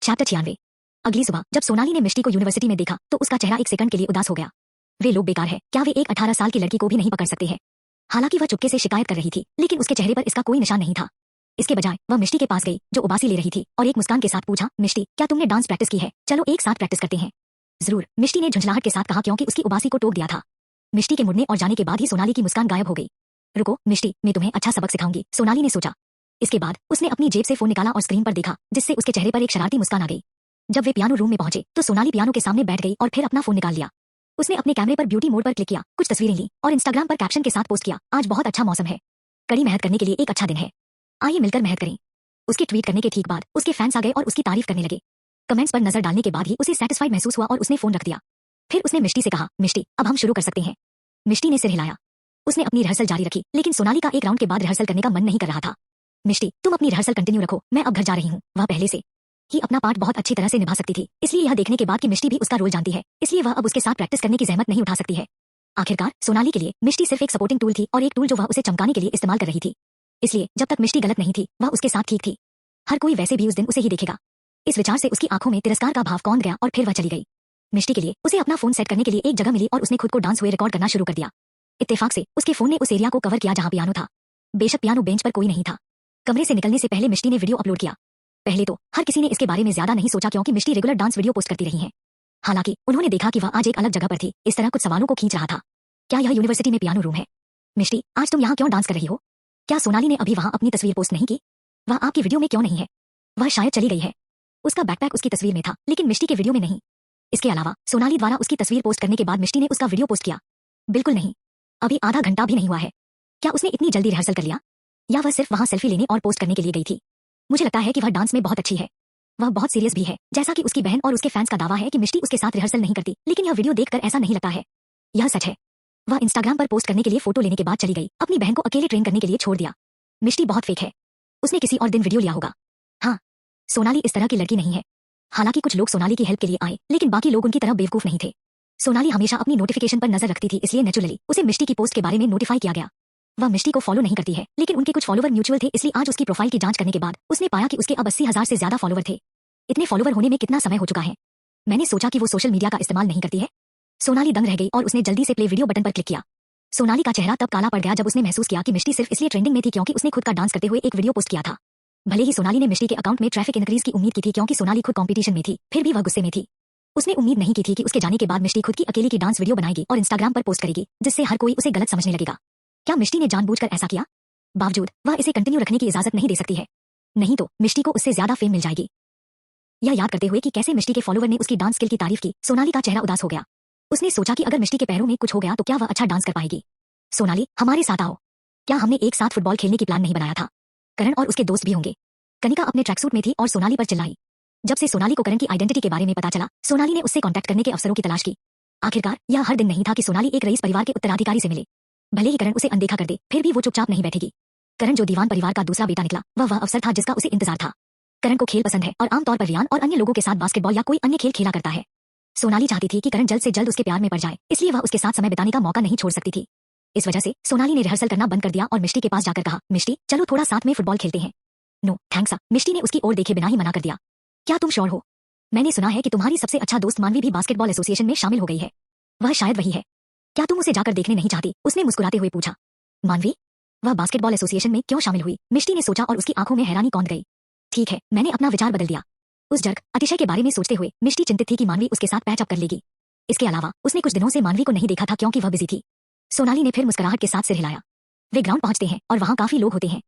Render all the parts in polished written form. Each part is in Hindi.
चैप्टर 96। अगली सुबह जब सोनाली ने मिष्टी को यूनिवर्सिटी में देखा तो उसका चेहरा एक सेकंड के लिए उदास हो गया। वे लोग बेकार है, क्या वे एक 18 साल की लड़की को भी नहीं पकड़ सकते हैं? हालांकि वह चुपके से शिकायत कर रही थी, लेकिन उसके चेहरे पर इसका कोई निशान नहीं था। इसके बजाय वह मिष्टी के पास गई जो उबासी ले रही थी और एक मुस्कान के साथ पूछा, मिष्टी क्या तुमने डांस प्रैक्टिस की है? चलो एक साथ प्रैक्टिस करते हैं। जरूर, मिष्टी ने झुंझलाहट के साथ कहा क्योंकि उसकी उबासी को टोक दिया था। मिष्टी के मुड़ने और जाने के बाद ही सोनाली की मुस्कान गायब हो गई। रुको मिष्टी, मैं तुम्हें अच्छा सबक सिखाऊंगी, सोनाली ने सोचा। इसके बाद उसने अपनी जेब से फोन निकाला और स्क्रीन पर देखा, जिससे उसके चेहरे पर एक शरारती मुस्कान आ गई। जब वे पियानो रूम में पहुंचे तो सोनाली पियानो के सामने बैठ गई और फिर अपना फोन निकाल लिया। उसने अपने कैमरे पर ब्यूटी मोड पर क्लिक किया, कुछ तस्वीरें ली और इंस्टाग्राम पर कैप्शन के साथ पोस्ट किया, आज बहुत अच्छा मौसम है, कड़ी मेहनत करने के लिए एक अच्छा दिन है, आइए मिलकर मेहनत करें। उसके ट्वीट करने के ठीक बाद उसके फैंस आ गए और उसकी तारीफ करने लगे। कमेंट्स पर नजर डालने के बाद ही उसे सेटिस्फाइड महसूस हुआ और उसने फोन रख दिया। फिर उसने मिष्टी से कहा, मिष्टी अब हम शुरू कर सकते हैं। मिष्टी ने सिर हिलाया। उसने अपनी रिहर्सल जारी रखी, लेकिन सोनाली का एक राउंड के बाद रिहर्सल करने का मन नहीं कर रहा था। मिष्टी तुम अपनी रिहर्सल कंटिन्यू रखो, मैं अब घर जा रही हूँ। वह पहले से ही अपना पार्ट बहुत अच्छी तरह से निभा सकती थी, इसलिए यह देखने के बाद कि मिष्टी भी उसका रोल जानती है, इसलिए वह अब उसके साथ प्रैक्टिस करने की जहमत नहीं उठा सकती है। आखिरकार सोनाली के लिए मिष्टी सिर्फ एक सपोर्टिंग टूल थी और एक टूल जो वह उसे चमकाने के लिए इस्तेमाल कर रही थी। इसलिए जब तक मिष्टी गलत नहीं थी वह उसके साथ ठीक थी। हर कोई वैसे भी उस दिन उसे ही देखेगा। इस विचार से उसकी आंखों में तिरस्कार का भाव कौंध गया और फिर वह चली गई। मिष्टी के लिए उसे अपना फोन सेट करने के लिए एक जगह मिली और उसने खुद को डांस हुए रिकॉर्ड करना शुरू कर दिया। इत्तेफाक से उसके फोन ने उस एरिया को कवर किया जहां पियानो था। बेशक पियानो बेंच पर कोई नहीं था। कमरे से निकलने से पहले मिष्टी ने वीडियो अपलोड किया। पहले तो हर किसी ने इसके बारे में ज्यादा नहीं सोचा क्योंकि मिष्टी रेगुलर डांस वीडियो पोस्ट करती रही है। हालांकि उन्होंने देखा कि वह आज एक अलग जगह पर थी, इस तरह कुछ सवालों को खींच रहा था। क्या यह यूनिवर्सिटी में पियानो रूम है? मिष्टी आज तुम यहाँ क्यों डांस कर रही हो? क्या सोनाली ने अभी वहां अपनी तस्वीर पोस्ट नहीं की? वह आपकी वीडियो में क्यों नहीं है? वह शायद चली गई है। उसका बैकपैक उसकी तस्वीर में था, लेकिन मिष्टी के वीडियो में नहीं। इसके अलावा सोनाली द्वारा उसकी तस्वीर पोस्ट करने के बाद मिष्टी ने उसका वीडियो पोस्ट किया? बिल्कुल नहीं, अभी आधा घंटा भी नहीं हुआ है। क्या उसने इतनी जल्दी रिहर्सल कर लिया, या वह सिर्फ वहां सेल्फी लेने और पोस्ट करने के लिए गई थी? मुझे लगता है कि वह डांस में बहुत अच्छी है। वह बहुत सीरियस भी है, जैसा कि उसकी बहन और उसके फैंस का दावा है कि मिष्टी उसके साथ रिहर्सल नहीं करती, लेकिन यह वीडियो देखकर ऐसा नहीं लगता है। यह सच है। वह इंस्टाग्राम पर पोस्ट करने के लिए फोटो लेने के बाद चली गई, अपनी बहन को अकेले ट्रेन करने के लिए छोड़ दिया। मिष्टी बहुत फेक है, उसने किसी और दिन वीडियो लिया होगा। हाँ, सोनाली इस तरह की लड़की नहीं है। हालांकि कुछ लोग सोनाली की हेल्प के लिए आए, लेकिन बाकी लोग उनकी तरह बेवकूफ नहीं थे। सोनाली हमेशा अपनी नोटिफिकेशन पर नजर रखती थी, इसलिए नेचुरली उसे मिष्टी की पोस्ट के बारे में नोटिफाई किया गया। वह मिष्टी को फॉलो नहीं करती है, लेकिन उनके कुछ फॉलोवर म्यूचुअल थे, इसलिए आज उसकी प्रोफाइल की जांच करने के बाद उसने पाया कि उसके अब 80,000 से ज्यादा फॉलोवर थे। इतने फॉलोवर होने में कितना समय हो चुका है? मैंने सोचा कि वो सोशल मीडिया का इस्तेमाल नहीं करती है। सोनाली दंग रह गई और उसने जल्दी से प्ले वीडियो बटन पर क्लिक किया। सोनाली का चेहरा तब काला पड़ गया जब उसने महसूस किया कि मिष्टी सिर्फ इसलिए ट्रेंडिंग में थी क्योंकि उसने खुद का डांस करते हुए एक वीडियो पोस्ट किया था। भले ही सोनाली ने मिष्टी के अकाउंट में ट्रैफिक इंक्रीज की उम्मीद की थी क्योंकि सोनाली खुद कंपटीशन में थी, फिर भी वह गुस्से में थी। उसने उम्मीद नहीं की थी कि उसके जाने के बाद मिष्टी खुद की अकेले की डांस वीडियो बनाएगी और इंस्टाग्राम पर पोस्ट करेगी, जिससे हर कोई उसे गलत समझने लगेगा। क्या मिष्टी ने जानबूझकर ऐसा किया? बावजूद वह इसे कंटिन्यू रखने की इजाजत नहीं दे सकती है, नहीं तो मिष्टी को उससे ज्यादा फेम मिल जाएगी। यह याद करते हुए कि कैसे मिष्टी के फॉलोवर ने उसकी डांस स्किल की तारीफ की, सोनाली का चेहरा उदास हो गया। उसने सोचा कि अगर मिष्टी के पैरों में कुछ हो गया तो क्या वह अच्छा डांस कर पाएगी। सोनाली हमारे साथ आओ। क्या हमने एक साथ फुटबॉल खेलने की प्लान नहीं बनाया था? करण और उसके दोस्त भी होंगे। कनिका अपने ट्रैकसूट में थी और सोनाली पर चिल्लाई। जब से सोनाली को करण की आइडेंटिटी के बारे में पता चला, सोनाली ने उससे कांटेक्ट करने के अवसरों की तलाश की। आखिरकार यह हर दिन नहीं था कि सोनाली एक रईस परिवार के उत्तराधिकारी से मिले। भले ही करण उसे अनदेखा कर दे, फिर भी वो चुपचाप नहीं बैठेगी। करण जो दीवान परिवार का दूसरा बेटा निकला, वह अवसर था जिसका उसे इंतजार था। करण को खेल पसंद है और आमतौर पर रियान और अन्य लोगों के साथ बास्केटबॉल या कोई अन्य खेल खेला करता है। सोनाली चाहती थी कि करण जल्द से जल्द उसके प्यार में पड़ जाए, इसलिए वह उसके साथ समय बिताने का मौका नहीं छोड़ सकती थी। इस वजह से सोनाली ने रिहर्सल करना बंद कर दिया और मिष्टी के पास जाकर कहा, मिष्टी चलो थोड़ा साथ में फुटबॉल खेलते हैं। No thanks. मिष्टी ने उसकी ओर देखे बिना ही मना कर दिया। क्या तुम श्योर हो? मैंने सुना है कि तुम्हारी सबसे अच्छा दोस्त मानवी भी बास्केटबॉल एसोसिएशन में शामिल हो गई है। वह शायद वही है। क्या तुम उसे जाकर देखने नहीं चाहती? उसने मुस्कुराते हुए पूछा। मानवी? वह बास्केटबॉल एसोसिएशन में क्यों शामिल हुई? मिष्टी ने सोचा और उसकी आंखों में हैरानी कौंध गई। ठीक है, मैंने अपना विचार बदल दिया। उस जर्क अतिशय के बारे में सोचते हुए मिष्टी चिंतित थी कि मानवी उसके साथ पैच अप कर लेगी। इसके अलावा उसने कुछ दिनों से मानवी को नहीं देखा था क्योंकि वह बिजी थी। सोनाली ने फिर मुस्कुराहट के साथ सिर हिलाया। वे ग्राउंड पहुंचते हैं और वहां काफी लोग होते हैं।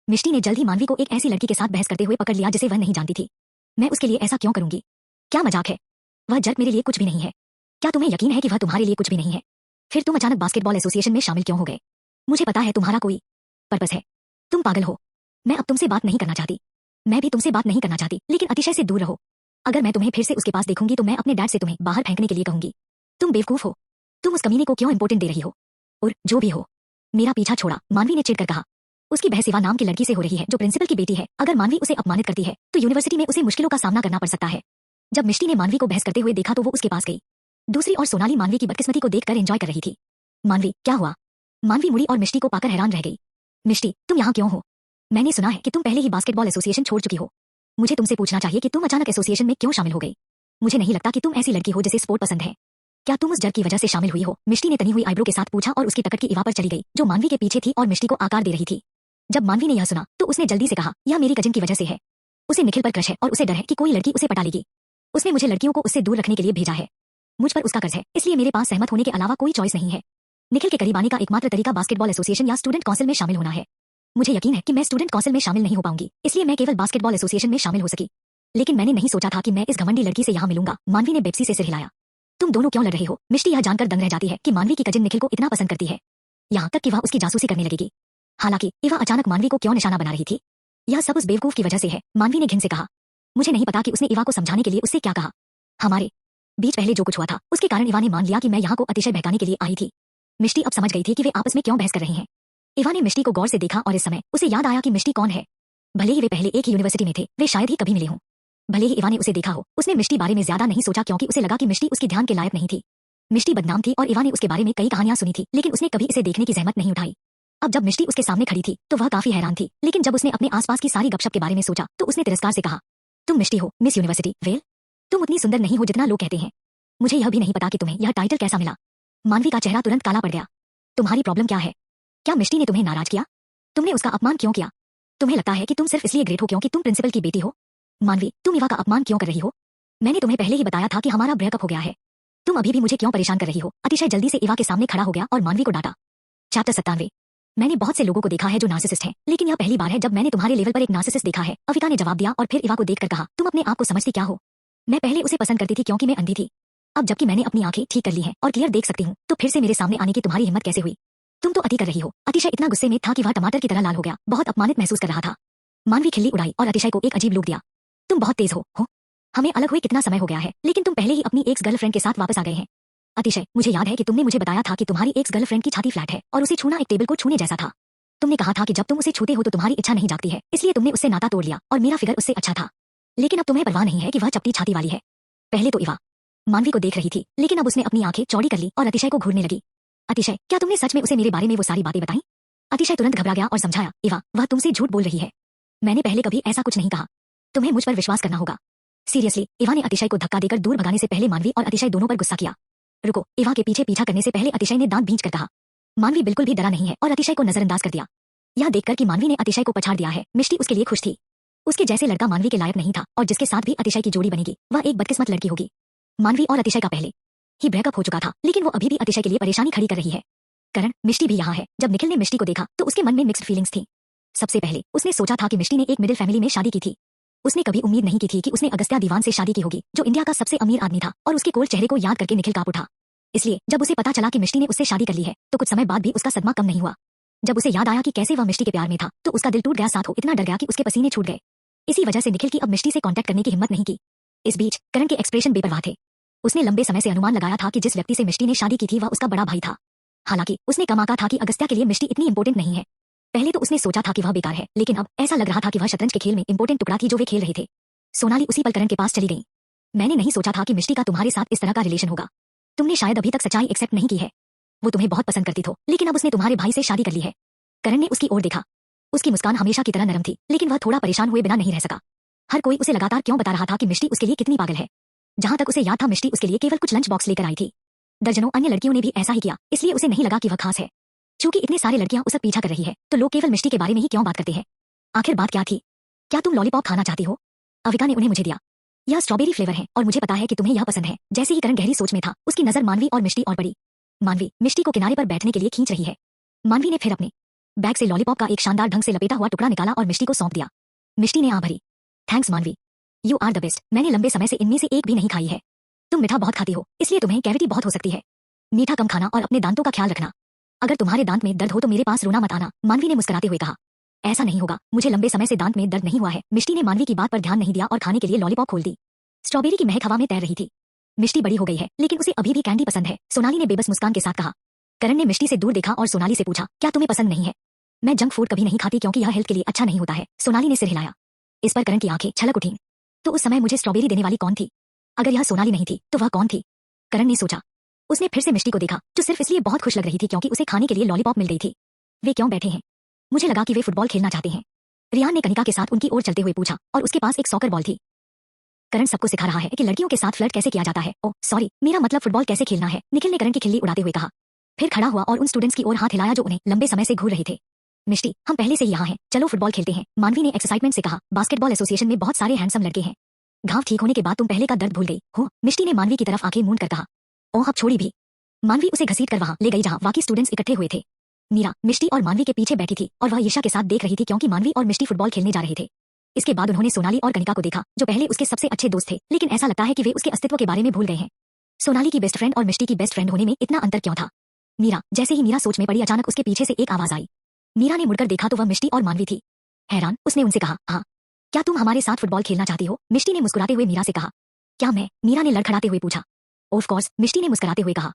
मिष्टी ने जल्द ही मानवी को एक ऐसी लड़की के साथ बहस करते हुए पकड़ लिया जिसे वह नहीं जानती थी। मैं उसके लिए ऐसा क्यों करूंगी? क्या मजाक है? वह जर्क मेरे लिए कुछ भी नहीं है। क्या तुम्हें यकीन है कि वह तुम्हारे लिए कुछ भी नहीं है? फिर तुम अचानक बास्केटबॉल एसोसिएशन में शामिल क्यों हो गए? मुझे पता है तुम्हारा कोई पर्पस है। तुम पागल हो। मैं अब तुमसे बात नहीं करना चाहती। मैं भी तुमसे बात नहीं करना चाहती, लेकिन अतिशय से दूर रहो। अगर मैं तुम्हें फिर से उसके पास देखूंगी तो मैं अपने डैड से तुम्हें बाहर फेंकने के लिए कहूंगी। तुम बेवकूफ हो। तुम उस कमीने को क्यों इंपॉर्टेंट दे रही हो? और जो भी हो, मेरा पीछा छोड़ा, मानवी ने चिढ़कर कहा। उसकी बहस सिवा नाम की लड़की से हो रही है जो प्रिंसिपल की बेटी है। अगर मानवी उसे अपमानित करती है तो यूनिवर्सिटी में उसे मुश्किलों का सामना करना पड़ सकता है। जब मिष्टी ने मानवी को बहस करते हुए देखा तो वो उसके पास गई। दूसरी ओर सोनाली मानवी की बदकिस्मती को देखकर एंजॉय कर रही थी। मानवी क्या हुआ? मानवी मुड़ी और मिष्टी को पाकर हैरान रह गई। मिष्टी तुम यहाँ क्यों हो? मैंने सुना है कि तुम पहले ही बास्केटबॉल एसोसिएशन छोड़ चुकी हो। मुझे तुमसे पूछना चाहिए कि तुम अचानक एसोसिएशन में क्यों शामिल हो गई। मुझे नहीं लगता कि तुम ऐसी लड़की हो जिसे स्पोर्ट पसंद है। क्या तुम उस डर की वजह से शामिल हुई हो? मिष्टी ने तनी हुई आईब्रो के साथ पूछा और उसकी टकट की इवा पर चली गई जो मानवी के पीछे थी और मिष्टी को आकार दे रही थी। जब मानवी ने यह सुना तो उसने जल्दी से कहा, यह मेरी कजिन की वजह से है। उसे निखिल पर क्रश है और उसे डर है कि कोई लड़की उसे पटा लेगी। उसने मुझे लड़कियों को उससे दूर रखने के लिए भेजा है। मुझ पर उसका कर्ज है, इसलिए मेरे पास सहमत होने के अलावा कोई चॉइस नहीं है। निखिल के करीब आने का एकमात्र तरीका बास्केटबॉल एसोसिएशन या स्टूडेंट काउंसिल में शामिल होना है। मुझे यकीन है कि मैं स्टूडेंट काउंसिल में शामिल नहीं हो पाऊंगी, इसलिए मैं केवल बास्केटबॉल एसोसिएशन में शामिल हो सकी। लेकिन मैंने नहीं सोचा था कि मैं इस घमंडी लड़की से यहाँ मिलूंगा। मानवी ने बेपसी से सिर हिलाया। तुम दोनों क्यों लड़ रहे हो? मिष्टी यह जानकर दंग रह जाती है कि मानवी की कजिन निखिल को इतना पसंद करती है, यहाँ तक कि वह उसकी जासूसी करने लगेगी। हालांकि इवा अचानक मानवी को क्यों निशाना बना रही थी, यह सब उस बेवकूफ की वजह से है। मानवी ने घिन से कहा। मुझे नहीं पता कि उसने इवा को समझाने के लिए उससे क्या कहा। हमारे बीच पहले जो कुछ हुआ था उसके कारण इवा ने मान लिया कि मैं यहाँ को अतिशय बहकाने के लिए आई थी। मिष्टी अब समझ गई थी कि वे आपस में क्यों बहस कर रही हैं। इवा ने मिष्टी को गौर से देखा और इस समय उसे याद आया कि मिष्टी कौन है। भले ही वे पहले एक ही यूनिवर्सिटी में थे, वे शायद ही कभी मिले हों। भले ही इवा ने उसे देखा हो, उसने मिष्टी बारे में ज्यादा नहीं सोचा क्योंकि उसे लगा कि मिष्टी उसके ध्यान के लायक नहीं थी। मिष्टी बदनाम थी और इवा ने उसके बारे में कई कहानियां सुनी थी, लेकिन उसने कभी इसे देखने की जहमत नहीं उठाई। अब जब मिष्टी उसके सामने खड़ी थी तो वह काफी हैरान थी, लेकिन जब उसने अपने आसपास की सारी गपशप के बारे में सोचा तो उसने तिरस्कार से कहा, तुम मिष्टी हो, मिस यूनिवर्सिटी। वेल, तुम उतनी सुंदर नहीं हो जितना लोग कहते हैं। मुझे यह भी नहीं पता कि तुम्हें यह टाइटल कैसा मिला। मानवी का चेहरा तुरंत काला पड़ गया। तुम्हारी प्रॉब्लम क्या है? क्या मिष्टी ने तुम्हें नाराज किया? तुमने उसका अपमान क्यों किया? तुम्हें लगता है कि तुम सिर्फ इसलिए ग्रेट हो क्योंकि तुम प्रिंसिपल की बेटी हो? मानवी, तुम इवा का अपमान क्यों कर रही हो? मैंने तुम्हें पहले ही बताया था कि हमारा ब्रेकअप हो गया है। तुम अभी भी मुझे क्यों परेशान कर रही हो? अतिशय जल्दी से इवा के सामने खड़ा हो गया और मानवी को डांटा। चैप्टर 97। मैंने बहुत से लोगों को देखा है जो नार्सिसिस्ट हैं, लेकिन यह पहली बार है जब मैंने तुम्हारे लेवल पर एक नार्सिसिस्ट देखा है। अविका ने जवाब दिया और फिर इवा को देखकर कहा, तुम अपने आप को समझती क्या हो? मैं पहले उसे पसंद करती थी क्योंकि मैं अंधी थी। अब जबकि मैंने अपनी आंखें ठीक कर ली हैं और क्लियर देख सकती हूँ, तो फिर से मेरे सामने आने की तुम्हारी हिम्मत कैसे हुई? तुम तो अति कर रही हो। अतिशय इतना गुस्से में था कि वह टमाटर की तरह लाल हो गया, बहुत अपमानित महसूस कर रहा था। मानवी खिल्ली उड़ाई और अतिशय को एक अजीब लुक दिया। तुम बहुत तेज हो? हमें अलग हुए कितना समय हो गया है, लेकिन तुम पहले ही अपनी एक्स गर्लफ्रेंड के साथ वापस आ गए हैं। अतिशय, मुझे याद है कि तुमने मुझे बताया था कि तुम्हारी एक्स गर्लफ्रेंड की छाती फ्लैट है और उसे छूना एक टेबल को छूने जैसा था। तुमने कहा था कि जब तुम उसे छूते हो तो तुम्हारी इच्छा नहीं जागती है, इसलिए तुमने उससे नाता तोड़ लिया और मेरा फिगर उससे अच्छा था। लेकिन अब तुम्हें परवाह नहीं है कि वह चपटी छाती वाली है। पहले तो इवा मानवी को देख रही थी, लेकिन अब उसने अपनी आंखें चौड़ी कर ली और अतिशय को घूरने लगी। अतिशय, क्या तुमने सच में उसे मेरे बारे में वो सारी बातें बताई? अतिशय तुरंत घबरा गया और समझाया, इवा, वह तुमसे झूठ बोल रही है। मैंने पहले कभी ऐसा कुछ नहीं कहा। तुम्हें मुझ पर विश्वास करना होगा। सीरियसली। इवा ने अतिशय को धक्का देकर दूर भगाने से पहले मानवी और अतिशय दोनों पर गुस्सा किया। रुको, इवा के पीछे पीछा करने से पहले अतिशय ने दांत भींच कर कहा। मानवी बिल्कुल भी डरा नहीं है और अतिशय को नजरअंदाज कर दिया। यह देखकर कि मानवी ने अतिशय को पछाड़ दिया है, मिष्टी उसके लिए खुश थी। उसके जैसे लड़का मानवी के लायक नहीं था और जिसके साथ भी अतिशय की जोड़ी बनेगी वह एक बदकिस्मत लड़की होगी। मानवी और अतिशय का पहले ही ब्रेकअप हो चुका था, लेकिन वो अभी भी अतिशय के लिए परेशानी खड़ी कर रही है। करण, मिष्टी भी यहाँ है। जब निखिल ने मिष्टी को देखा तो उसके मन में मिक्स्ड फीलिंग्स थी। सबसे पहले उसने सोचा था कि मिष्टी ने एक मिडिल फैमिली में शादी की थी। उसने कभी उम्मीद नहीं की थी कि उसने अगस्त्या दीवान से शादी की होगी, जो इंडिया का सबसे अमीर आदमी था, और उसके कोल्ड चेहरे को याद करके निखिल कांप उठा। इसलिए जब उसे पता चला कि मिष्टी ने उससे शादी कर ली है तो कुछ समय बाद भी उसका सदमा कम नहीं हुआ। जब उसे याद आया कि कैसे वह मिष्टी के प्यार में था तो उसका दिल टूट गया, साथ हो इतना डर गया कि उसके पसीने छूट गए। इसी वजह से निखिल की अब मिष्टी से कांटेक्ट करने की हिम्मत नहीं की। इस बीच करण के एक्सप्रेशन बेपरवाह थे। उसने लंबे समय से अनुमान लगाया था कि जिस व्यक्ति से मिष्टी ने शादी की थी वह उसका बड़ा भाई था। हालांकि उसने कम आंका था कि अगस्त्या के लिए मिष्टी इतनी इंपॉर्टेंट नहीं है। पहले तो उसने सोचा था कि वह बेकार है, लेकिन अब ऐसा लग रहा था कि वह शतरंज के खेल में इंपॉर्टेंट टुकड़ा थी जो वे खेल रहे थे। सोनाली उसी पल करण के पास चली गई। मैंने नहीं सोचा था कि मिष्टी का तुम्हारे साथ इस तरह का रिलेशन होगा। तुमने शायद अभी तक सच्चाई एक्सेप्ट नहीं की है। वो तुम्हें बहुत पसंद करती थी, लेकिन अब उसने तुम्हारे भाई से शादी कर ली है। करण ने उसकी ओर देखा। उसकी मुस्कान हमेशा की तरह नरम थी, लेकिन वह थोड़ा परेशान हुए बिना नहीं रह सका। हर कोई उसे लगातार क्यों बता रहा था कि मिष्टी उसके लिए कितनी पागल है। जहां तक उसे याद था मिष्टी उसके लिए केवल कुछ लंच बॉक्स लेकर आई थी। दर्जनों अन्य लड़कियों ने भी ऐसा ही किया, इसलिए उसे नहीं लगा कि वह खास है। क्योंकि इतने सारे लड़कियां उसे पीछा कर रही है तो लोग केवल मिष्टी के बारे में ही क्यों बात करते हैं। आखिर बात क्या थी? क्या तुम लॉलीपॉप खाना चाहती हो? अविका ने उन्हें मुझे दिया। यह स्ट्रॉबेरी फ्लेवर है और मुझे पता है कि तुम्हें यह पसंद है। जैसे ही करण गहरी सोच में था, उसकी नजर मानवी और मिष्टी और पड़ी। मानवी मिष्टी को किनारे पर बैठने के लिए खींच रही है। मानवी ने फिर अपने बैग से लॉलीपॉप का एक शानदार ढंग से लपेटा हुआ टुकड़ा निकाला और मिष्टी को सौंप दिया। मिष्टी ने आह भरी। थैंक्स मानवी, यू आर द बेस्ट। मैंने लंबे समय से इनमें से एक भी नहीं खाई है। तुम मीठा बहुत खाती हो, इसलिए तुम्हें कैविटी बहुत हो सकती है। मीठा कम खाना और अपने दांतों का ख्याल रखना। अगर तुम्हारे दांत में दर्द हो तो मेरे पास रोना मत आना, मानवी ने मुस्कुराते हुए कहा। ऐसा नहीं होगा, मुझे लंबे समय से दांत में दर्द नहीं हुआ है। मिष्टी ने मानवी की बात पर ध्यान नहीं दिया और खाने के लिए लॉलीपॉप खोल दी। स्ट्रॉबेरी की महक हवा में तैर रही थी। मिष्टी बड़ी हो गई है, लेकिन उसे अभी भी कैंडी पसंद है, सोनाली ने बेबस मुस्कान के साथ कहा। करण ने मिष्टी से दूर देखा और सोनाली से पूछा, क्या तुम्हें पसंद नहीं है? मैं जंक फूड कभी नहीं खाती क्योंकि यह हेल्थ के लिए अच्छा नहीं होता है, सोनाली ने सिर हिलाया। इस पर करण की आंखें छलक उठी। तो उस समय मुझे स्ट्रॉबेरी देने वाली कौन थी? अगर यह सोनाली नहीं थी तो वह कौन थी? करण ने सोचा। उसने फिर से मिष्टी को देखा, जो सिर्फ इसलिए बहुत खुश लग रही थी क्योंकि उसे खाने के लिए लॉलीपॉप मिल गई थी। वे क्यों बैठे हैं? मुझे लगा कि वे फुटबॉल खेलना चाहते हैं। रियान ने कनिका के साथ उनकी ओर चलते हुए पूछा और उसके पास एक सॉकर बॉल थी। करण सबको सिखा रहा है कि लड़कियों के साथ फ्लर्ट कैसे किया जाता है। ओह सॉरी, मेरा मतलब फुटबॉल कैसे खेलना है, निखिल ने करण की खिल्ली उड़ाते हुए कहा। फिर खड़ा हुआ और उन स्टूडेंट्स की ओर हाथ हिलाया जो उन्हें लंबे समय से घूर रहे थे। मिष्टी, हम पहले से ही यहाँ हैं, चलो फुटबॉल खेलते हैं, मानवी ने एक्साइटमेंट से कहा। बास्केटबॉल एसोसिएशन में बहुत सारे हैंडसम लड़के हैं। घाव ठीक होने के बाद तुम पहले का दर्द भूल गई हो, मिष्टी ने मानवी की तरफ आंखें मूंद कर कहा। ओह अब छोड़ी भी। मानवी उसे घसीट कर वहां ले गई जहां बाकी स्टूडेंट्स इकट्ठे हुए थे। मीरा मिष्टी और मानवी के पीछे बैठी थी और वह ईशा के साथ देख रही थी क्योंकि मानवी और मिष्टी फुटबॉल खेलने जा रहे थे। इसके बाद उन्होंने सोनाली और कनिका को देखा जो पहले उसके सबसे अच्छे दोस्त थे, लेकिन ऐसा लगता है कि वे उसके अस्तित्व के बारे में भूल गए हैं। सोनाली की बेस्ट फ्रेंड और मिष्टी की बेस्ट फ्रेंड होने में इतना अंतर क्यों था? मीरा, जैसे ही मीरा सोच में पड़ी अचानक उसके पीछे से एक आवाज आई। मीरा ने मुड़कर देखा तो वह मिष्टी और मानवी थी। हैरान उसने उनसे कहा, हाँ क्या तुम हमारे साथ फुटबॉल खेलना चाहती हो? मिष्टी ने मुस्कुराते हुए मीरा से कहा। क्या मैं? मीरा ने लड़खड़ाते हुए पूछा। ऑफ कोर्स, मिष्टी ने मुस्कुराते हुए कहा।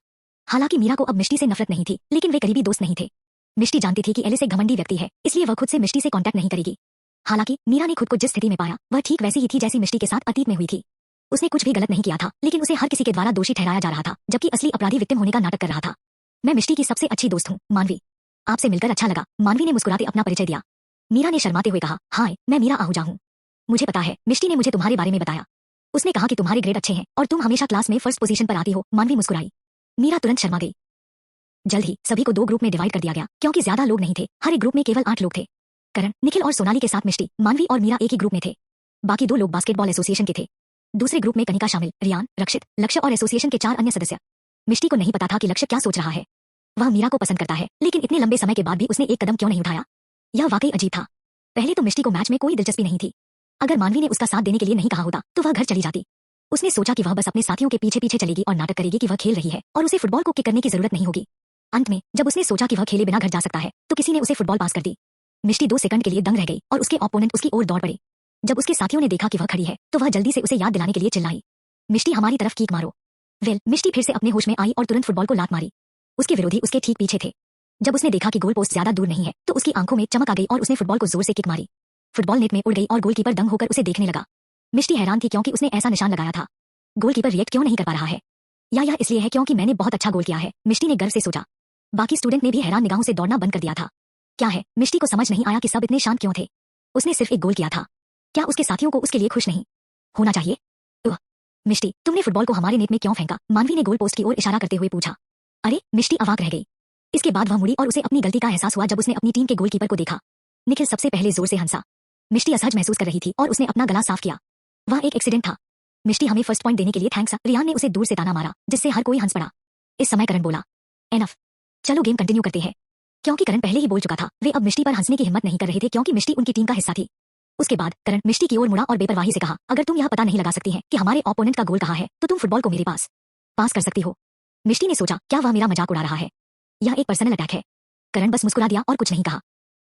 हालांकि मीरा को अब मिष्टी से नफरत नहीं थी, लेकिन वे करीबी दोस्त नहीं थे। मिष्टी जानती थी कि एलिस एक घमंडी व्यक्ति है, इसलिए वह खुद से मिष्टी से कांटेक्ट नहीं करेगी। हालांकि मीरा ने खुद को जिस स्थिति में पाया वह ठीक वैसी ही थी जैसी मिष्टी के साथ अतीत में हुई थी। उसने कुछ भी गलत नहीं किया था, लेकिन उसे हर किसी के द्वारा दोषी ठहराया जा रहा था, जबकि असली अपराधी विक्टिम होने का नाटक कर रहा था। मैं मिष्टी की सबसे अच्छी दोस्त हूँ, मानवी। आपसे मिलकर अच्छा लगा, मानवी ने मुस्कुराते अपना परिचय दिया। मीरा ने शर्माते हुए कहा, हाय मैं मीरा आहूजा हूँ। मुझे पता है, मिष्टी ने मुझे तुम्हारे बारे में बताया। उसने कहा कि तुम्हारे ग्रेड अच्छे हैं और तुम हमेशा क्लास में फर्स्ट पोजीशन पर आती हो। मानवी मुस्कुराई। मीरा तुरंत शर्मा गई। जल्द ही सभी को 2 ग्रुप में डिवाइड कर दिया गया क्योंकि ज्यादा लोग नहीं थे, हर एक ग्रुप में केवल 8 लोग थे। करण, निखिल और सोनाली के साथ मिष्टी, मानवी और मीरा एक ही ग्रुप में थे। बाकी 2 लोग बास्केटबॉल एसोसिएशन के थे। दूसरे ग्रुप में कनिका शामिल, रियान, रक्षित, लक्ष्य और एसोसिएशन के 4 अन्य सदस्य। मिष्टी को नहीं पता था कि लक्ष्य क्या सोच रहा है। वह मीरा को पसंद करता है, लेकिन इतने लंबे समय के बाद भी उसने एक कदम क्यों नहीं उठाया? यह वाकई अजीब था। पहले तो मिष्टी को मैच में कोई दिलचस्पी नहीं थी। अगर मानवी ने उसका साथ देने के लिए नहीं कहा होता तो वह घर चली जाती। उसने सोचा कि वह बस अपने साथियों के पीछे पीछे चलेगी और नाटक करेगी कि वह खेल रही है और उसे फुटबॉल को किक करने की जरूरत नहीं होगी। अंत में जब उसने सोचा कि वह खेले बिना घर जा सकता है तो किसी ने उसे फुटबॉल पास कर दी। मिष्टी 2 सेकंड के लिए दंग रह गई और उसके ओपोनेंट उसकी ओर दौड़ पड़े। जब उसके साथियों ने देखा कि वह खड़ी है तो वह जल्दी से उसे याद दिलाने के लिए चिल्लाई, मिष्टी हमारी तरफ किक मारो। वेल, मिष्टी फिर से अपने होश में आई और तुरंत फुटबॉल को लात मारी। उसके विरोधी उसके ठीक पीछे थे। जब उसने देखा कि गोल पोस्ट ज्यादा दूर नहीं है तो उसकी आंखों में चमक आ गई और उसने फुटबॉल को जोर से किक मारी। फुटबॉल नेट में उड़ गई और गोलकीपर दंग होकर उसे देखने लगा। मिष्टी हैरान थी क्योंकि उसने ऐसा निशान लगाया था। गोलकीपर रिएक्ट क्यों नहीं कर पा रहा है? या यह इसलिए है क्योंकि मैंने बहुत अच्छा गोल किया है? मिष्टी ने गर्व से सोचा। बाकी स्टूडेंट ने भी हैरान निगाहों से दौड़ना बंद कर दिया था। क्या है? मिष्टी को समझ नहीं आया कि सब इतने शांत क्यों थे। उसने सिर्फ एक गोल किया था। क्या उसके साथियों को उसके लिए खुश नहीं होना चाहिए? मिष्टी, तुमने फुटबॉल को हमारे नेट में क्यों फेंका? मानवी ने गोल पोस्ट की ओर इशारा करते हुए पूछा। अरे, मिष्टी अवाक रह गई। इसके बाद वह मुड़ी और उसे अपनी गलती का एहसास हुआ जब उसने अपनी टीम के गोलकीपर को देखा। निखिल सबसे पहले जोर से हंसा। मिष्टी असहज महसूस कर रही थी और उसने अपना गला साफ किया। वह एक एक्सीडेंट था। मिष्टी, हमें फर्स्ट पॉइंट देने के लिए थैंक्स। रियान ने उसे दूर से ताना मारा, जिससे हर कोई हंस पड़ा। इस समय करण बोला, एनफ, चलो गेम कंटिन्यू करते हैं। क्योंकि करण पहले ही बोल चुका था, वे अब मिष्टी पर हंसने की हिम्मत नहीं कर रहे थे क्योंकि मिष्टी उनकी टीम का हिस्सा थी। उसके बाद करण मिष्टी की ओर मुड़ा और बेपरवाही से कहा, अगर तुम यह पता नहीं लगा सकती हैं कि हमारे ओपोनेंट का गोल कहाँ है तो तुम फुटबॉल को मेरे पास कर सकती हो। मिष्टी ने सोचा, क्या वह मेरा मजाक उड़ा रहा है? यह एक पर्सनल अटैक है। करण बस मुस्कुरा दिया और कुछ नहीं कहा।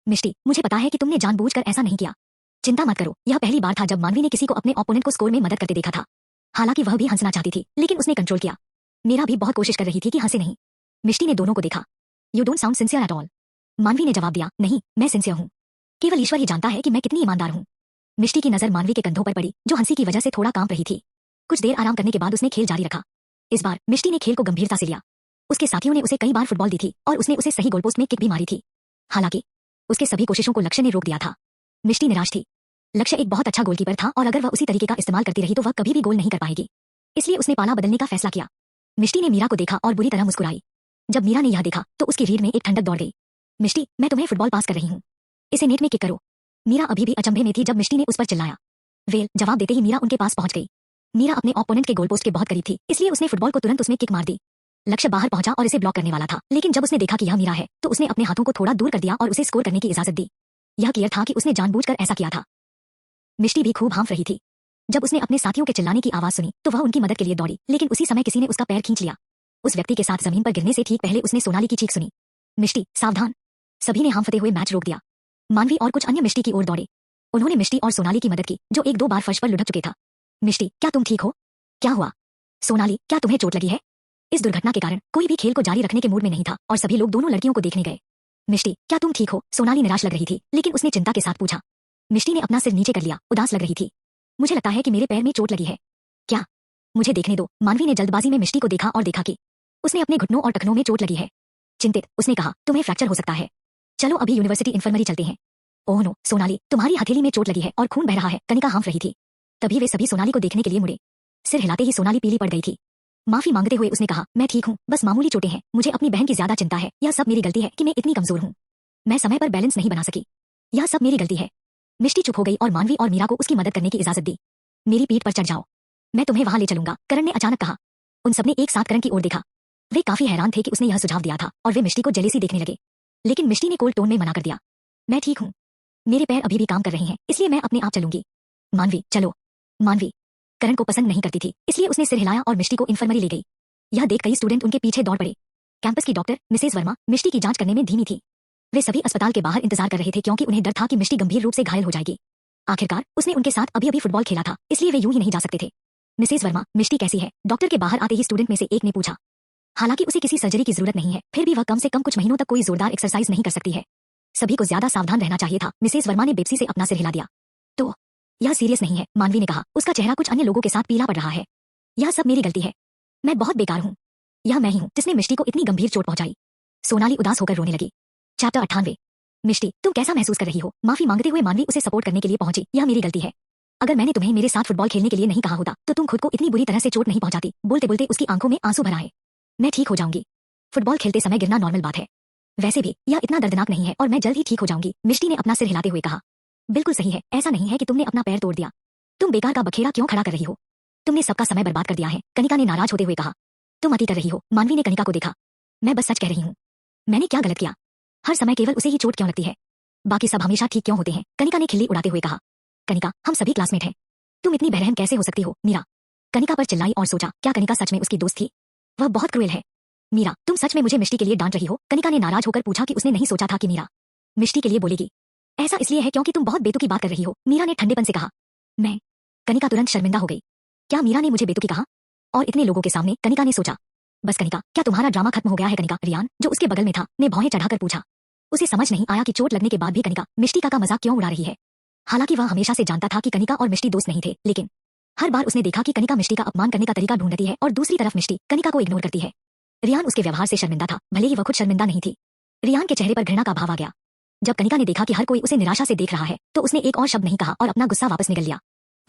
मिष्टी, मुझे पता है कि तुमने जानबूझकर ऐसा नहीं किया। चिंता मत करो, यह पहली बार था जब मानवी ने किसी को अपने ओपोनेंट को स्कोर में मदद करते देखा था। हालांकि वह भी हंसना चाहती थी, लेकिन उसने कंट्रोल किया। मीरा भी बहुत कोशिश कर रही थी कि हंसे नहीं। मिष्टी ने दोनों को देखा। You don't sound sincere at all. मानवी ने जवाब दिया, नहीं, मैं सिंसियर हूँ। केवल ईश्वर ही जानता है कि मैं कितनी ईमानदार हूँ। मिष्टी की नजर मानवी के कंधों पर पड़ी, जो हंसी की वजह से थोड़ा कांप रही थी। कुछ देर आराम करने के बाद उसने खेल जारी रखा। इस बार मिष्टी ने खेल को गंभीरता से लिया। उसके साथियों ने उसे कई बार फुटबॉल दी थी और उसने उसे सही गोलपोस्ट में किक भी मारी थी। हालांकि उसके सभी कोशिशों को लक्ष्य ने रोक दिया था। मिष्टी निराश थी। लक्ष्य एक बहुत अच्छा गोलकीपर था और अगर वह उसी तरीके का इस्तेमाल करती रही तो वह कभी भी गोल नहीं कर पाएगी। इसलिए उसने पाला बदलने का फैसला किया। मिष्टी ने मीरा को देखा और बुरी तरह मुस्कुराई। जब मीरा ने यह देखा तो उसकी रीढ़ में एक ठंडक दौड़ गई। मिष्टी, मैं तुम्हें फुटबॉल पास कर रही हूँ, इसे नेट में किक करो। मीरा अभी भी अचंभे में थी जब मिष्टी ने उस पर चिल्लाया। वेल, जवाब देते ही मीरा उनके पास पहुंच गई। मीरा अपने ओपोनेंट के गोलपोस्ट के बहुत करीब थी, इसलिए उसने फुटबॉल को तुरंत उसमें किक मार दी। लक्ष्य बाहर पहुंचा और इसे ब्लॉक करने वाला था, लेकिन जब उसने देखा कि यह मीरा है तो उसने अपने हाथों को थोड़ा दूर कर दिया और उसे स्कोर करने की इजाजत दी। यह क्लियर था कि उसने जानबूझकर ऐसा किया था। मिष्टी भी खूब हाँफ रही थी। जब उसने अपने साथियों के चिल्लाने की आवाज सुनी तो वह उनकी मदद के लिए दौड़ी, लेकिन उसी समय किसी ने उसका पैर खींच लिया। उस व्यक्ति के साथ जमीन पर गिरने से ठीक पहले उसने सोनाली की चीख सुनी, मिष्टी सावधान। सभी ने हांफते हुए मैच रोक दिया। मानवी और कुछ अन्य मिष्टी की ओर दौड़े। उन्होंने मिष्टी और सोनाली की मदद की, जो 1-2 बार फर्श पर लुढ़क चुके था। मिष्टी, क्या तुम ठीक हो? क्या हुआ? सोनाली, क्या तुम्हें चोट लगी है? इस दुर्घटना के कारण कोई भी खेल को जारी रखने के मूड में नहीं था और सभी लोग दोनों लड़कियों को देखने गए। मिष्टी, क्या तुम ठीक हो? सोनाली निराश लग रही थी, लेकिन उसने चिंता के साथ पूछा। मिष्टी ने अपना सिर नीचे कर लिया, उदास लग रही थी। मुझे लगता है कि मेरे पैर में चोट लगी है। क्या? मुझे देखने दो। मानवी ने जल्दबाजी में मिष्टी को देखा और देखा कि उसने अपने घुटनों और टखनों में चोट लगी है। चिंतित, उसने कहा, तुम्हें फ्रैक्चर हो सकता है। चलो अभी यूनिवर्सिटी इंफर्मरी चलते हैं। ओह नो सोनाली, तुम्हारी हथेली में चोट लगी है और खून बह रहा है, कनिका हाँफ रही थी। तभी वे सभी सोनाली को देखने के लिए मुड़े। सिर हिलाते ही सोनाली पीली पड़ गई थी। माफी मांगते हुए उसने कहा, मैं ठीक हूँ, बस मामूली चोटें हैं, मुझे अपनी बहन की ज्यादा चिंता है, यह सब मेरी गलती है कि मैं इतनी कमजोर हूँ। मैं समय पर बैलेंस नहीं बना सकी, यह सब मेरी गलती है। मिष्टी चुप हो गई और मानवी और मीरा को उसकी मदद करने की इजाजत दी। मेरी पीठ पर चढ़ जाओ, मैं तुम्हें वहां ले चलूंगा, करण ने अचानक कहा। उन सबने एक साथ करण की ओर देखा। वे काफी हैरान थे कि उसने यह सुझाव दिया था और वे मिष्टी को जेलेसी देखने लगे। लेकिन मिष्टी ने कोल्ड टोन में मना कर दिया। मैं ठीक हूँ, मेरे पैर अभी भी काम कर रहे हैं, इसलिए मैं अपने आप चलूंगी। मानवी चलो। मानवी करण को पसंद नहीं करती थी, इसलिए उसने सिर हिलाया और मिष्टी को इन्फर्मरी ले गई। यह देख कई स्टूडेंट उनके पीछे दौड़ पड़े। कैंपस की डॉक्टर मिसेज वर्मा मिष्टी की जांच करने में धीमी थी। वे सभी अस्पताल के बाहर इंतजार कर रहे थे क्योंकि उन्हें डर था कि मिष्टी गंभीर रूप से घायल हो जाएगी। आखिरकार उसने उनके साथ अभी अभी फुटबॉल खेला था, इसलिए वे यूं ही नहीं जा सकते थे। मिसेज वर्मा, मिष्टी कैसी है? डॉक्टर के बाहर आते ही स्टूडेंट में से एक ने पूछा। हालांकि उसे किसी सर्जरी की जरूरत नहीं है, फिर भी वह कम से कम कुछ महीनों तक कोई जोरदार एक्सरसाइज नहीं कर सकती है। सभी को ज्यादा सावधान रहना चाहिए था। मिसेज वर्मा ने बेबसी से अपना सिर हिला दिया। तो यह सीरियस नहीं है, मानवी ने कहा। उसका चेहरा कुछ अन्य लोगों के साथ पीला पड़ रहा है। यह सब मेरी गलती है, मैं बहुत बेकार हूँ। यह मैं ही हूँ जिसने मिष्टी को इतनी गंभीर चोट पहुंचाई। सोनाली उदास होकर रोने लगी। चैप्टर 98। मिष्टी, तुम कैसा महसूस कर रही हो? माफी मांगते हुए मानवी उसे सपोर्ट करने के लिए पहुंची। यह मेरी गलती है। अगर मैंने तुम्हें मेरे साथ फुटबॉल खेलने के लिए नहीं कहा होता तो तुम खुद को इतनी बुरी तरह से चोट नहीं पहुंचाती। बोलते बोलते उसकी आंखों में आंसू भर आए। मैं ठीक हो जाऊंगी, फुटबॉल खेलते समय गिरना नॉर्मल बात है। वैसे भी यह इतना दर्दनाक नहीं है और मैं जल्द ही ठीक हो जाऊंगी, मिष्टी ने अपना सिर हिलाते हुए कहा। बिल्कुल सही है, ऐसा नहीं है कि तुमने अपना पैर तोड़ दिया। तुम बेकार का बखेड़ा क्यों खड़ा कर रही हो? तुमने सबका समय बर्बाद कर दिया है, कनिका ने नाराज होते हुए कहा। तुम अति कर रही हो, मानवी ने कनिका को देखा। मैं बस सच कह रही हूँ। मैंने क्या गलत किया? हर समय केवल उसे ही चोट क्यों लगती है? बाकी सब हमेशा ठीक क्यों होते हैं? कनिका ने खिल्ली उड़ाते हुए कहा। कनिका, हम सभी क्लासमेट हैं, तुम इतनी बेरहम कैसे हो सकती हो? मीरा कनिका पर चिल्लाई और सोचा, क्या कनिका सच में उसकी दोस्त थी? वह बहुत क्रूएल है। मीरा, तुम सच में मुझे मिष्टी के लिए डांट रही हो? कनिका ने नाराज होकर पूछा कि उसने नहीं सोचा था कि मीरा मिष्टी के लिए बोलेगी। ऐसा इसलिए है क्योंकि तुम बहुत बेतुकी बात कर रही हो, मीरा ने ठंडेपन से कहा। मैं कनिका तुरंत शर्मिंदा हो गई। क्या मीरा ने मुझे बेतुकी कहा? और इतने लोगों के सामने? कनिका ने सोचा। बस कनिका, क्या तुम्हारा ड्रामा खत्म हो गया है? कनिका, रियान जो उसके बगल में था ने भौहें चढ़ाकर पूछा। उसे समझ नहीं आया कि चोट लगने के बाद भी कनिका मिष्टी का मजाक क्यों उड़ा रही है। हालांकि वह हमेशा से जानता था कि कनिका और मिष्टी दोस्त नहीं थे, लेकिन हर बार उसने देखा कि कनिका मिष्टी का अपमान करने का तरीका ढूंढती है और दूसरी तरफ मिष्टी कनिका को इग्नोर करती है। रियान उसके व्यवहार से शर्मिंदा था, भले ही वह खुद शर्मिंदा नहीं थी। रियान के चेहरे पर घृणा का भाव आ गया। जब कनिका ने देखा कि हर कोई उसे निराशा से देख रहा है तो उसने एक और शब्द नहीं कहा और अपना गुस्सा वापस निगल लिया।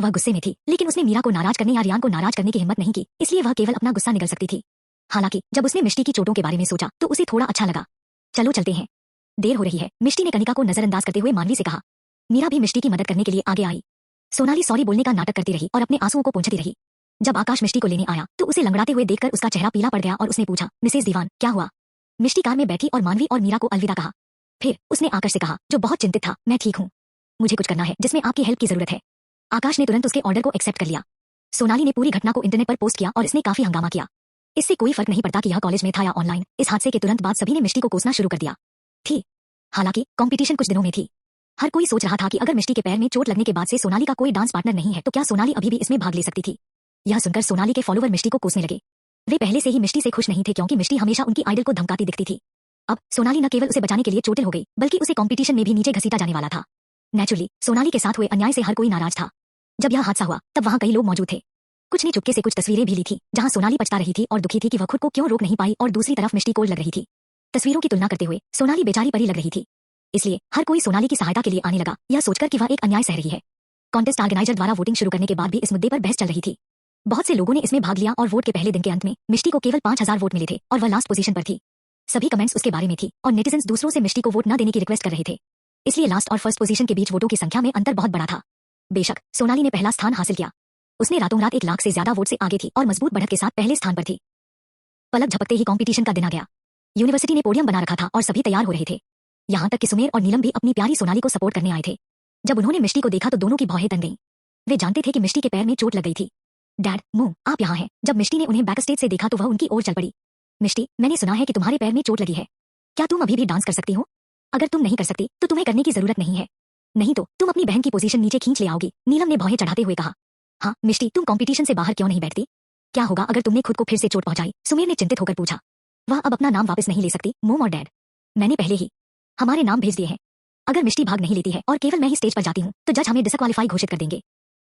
वह गुस्से में थी, लेकिन उसने मीरा को नाराज करने या रियान को नाराज करने की हिम्मत नहीं की, इसलिए वह केवल अपना गुस्सा निगल सकती थी। हालांकि जब उसने मिष्टी की चोटों के बारे में सोचा तो उसे थोड़ा अच्छा लगा। चलो चलते हैं, देर हो रही है, मिष्टी ने कनिका को नजरअंदाज करते हुए मानवी से कहा। मीरा भी मिष्टी की मदद करने के लिए आगे आई। सोनाली सॉरी बोलने का नाटक करती रही और अपने आंसुओं को पोंछती रही। जब आकाश मिष्टी को लेने आया तो उसे लंगड़ाते हुए देखकर उसका चेहरा पीला पड़ गया और उसने पूछा, मिसेज दीवान क्या हुआ? मिष्टी कार में बैठी और मानवी और मीरा को अलविदा कहा। फिर उसने आकाश से कहा, जो बहुत चिंतित था, मैं ठीक हूँ, मुझे कुछ करना है जिसमें आपकी हेल्प की जरूरत है। आकाश ने तुरंत उसके ऑर्डर को एक्सेप्ट कर लिया। सोनाली ने पूरी घटना को इंटरनेट पर पोस्ट किया और इसने काफी हंगामा किया। इससे कोई फर्क नहीं पड़ता कि यह कॉलेज में था या ऑनलाइन। इस हादसे के तुरंत बाद सभी ने मिष्टी को कोसना शुरू कर दिया थी। हालांकि कंपटीशन कुछ दिनों में थी। हर कोई सोच रहा था कि अगर मिष्टी के पैर में चोट लगने के बाद से सोनाली का कोई डांस पार्टनर नहीं है तो क्या सोनाली अभी भी इसमें भाग ले सकती थी? यह सुनकर सोनाली के फॉलोवर मिष्टी को कोसने लगे। वे पहले से ही मिष्टी से खुश नहीं थे क्योंकि मिष्टी हमेशा उनकी आइडल को धमकाती दिखती थी। अब सोनाली न केवल उसे बचाने के लिए चोटिल हो गई, बल्कि उसे कंपटीशन में भी नीचे घसीटा जाने वाला था। नेचुरली सोनाली के साथ हुए अन्याय से हर कोई नाराज था। जब यह हादसा हुआ तब वहां कई लोग मौजूद थे। कुछ ने चुपके से कुछ तस्वीरें भी ली थी जहां सोनाली पछता रही थी और दुखी थी कि वह खुद को क्यों रोक नहीं पाई, और दूसरी तरफ मिष्टी कोल्ड लग रही थी। तस्वीरों की तुलना करते हुए सोनाली बेचारी परी लग रही थी, इसलिए हर कोई सोनाली की सहायता के लिए आने लगा, यह सोचकर कि वह एक अन्याय सह रही है। कॉन्टेस्ट ऑर्गेनाइजर द्वारा वोटिंग शुरू करने के बाद भी इस मुद्दे पर बहस चल रही थी। बहुत से लोगों ने इसमें भाग लिया और वोट के पहले दिन के अंत में मिष्टी को केवल 5000 वोट मिले थे और वह लास्ट पोजीशन पर थी। सभी कमेंट्स उसके बारे में थी और नेटिजन्स दूसरों से मिष्टी को वोट न देने की रिक्वेस्ट कर रहे थे। इसलिए लास्ट और फर्स्ट पोजीशन के बीच वोटों की संख्या में अंतर बहुत बड़ा था। बेशक सोनाली ने पहला स्थान हासिल किया। उसने रातों रात 1 लाख से ज्यादा वोट से आगे थी और मजबूत बढ़त के साथ पहले स्थान पर थी। पलक झपकते ही कंपटीशन का दिन आ गया। यूनिवर्सिटी ने पोडियम बना रखा था और सभी तैयार हो रहे थे। यहाँ तक कि सुमेर और नीलम भी अपनी प्यारी सोनाली को सपोर्ट करने आए थे। जब उन्होंने मिष्टी को देखा तो दोनों की भौहें तन गईं। वे जानते थे कि मिष्टी के पैर में चोट लग गई थी। डैड, मोम, आप यहाँ हैं। जब मिष्टी ने उन्हें बैक स्टेज से देखा तो वह उनकी ओर चल पड़ी। मिष्टी, मैंने सुना है कि तुम्हारे पैर में चोट लगी है, क्या तुम अभी भी डांस कर सकती हो? अगर तुम नहीं कर सकती तो तुम्हें करने की जरूरत नहीं है, नहीं तो तुम अपनी बहन की पोजीशन नीचे खींच ले आओगी, नीलम ने भौहें चढ़ाते हुए कहा। हाँ मिष्टी, तुम कंपटीशन से बाहर क्यों नहीं बैठती? क्या होगा अगर तुमने खुद को फिर से चोट पहुंचाई? सुमेर ने चिंतित होकर पूछा। वह अब अपना नाम वापस नहीं ले सकती मोम और डैड, मैंने पहले ही हमारे नाम भेज दिए हैं। अगर मिष्टी भाग नहीं लेती है और केवल मैं ही स्टेज पर जाती हूँ तो जज हमें डिसक्वालीफाई घोषित कर देंगे।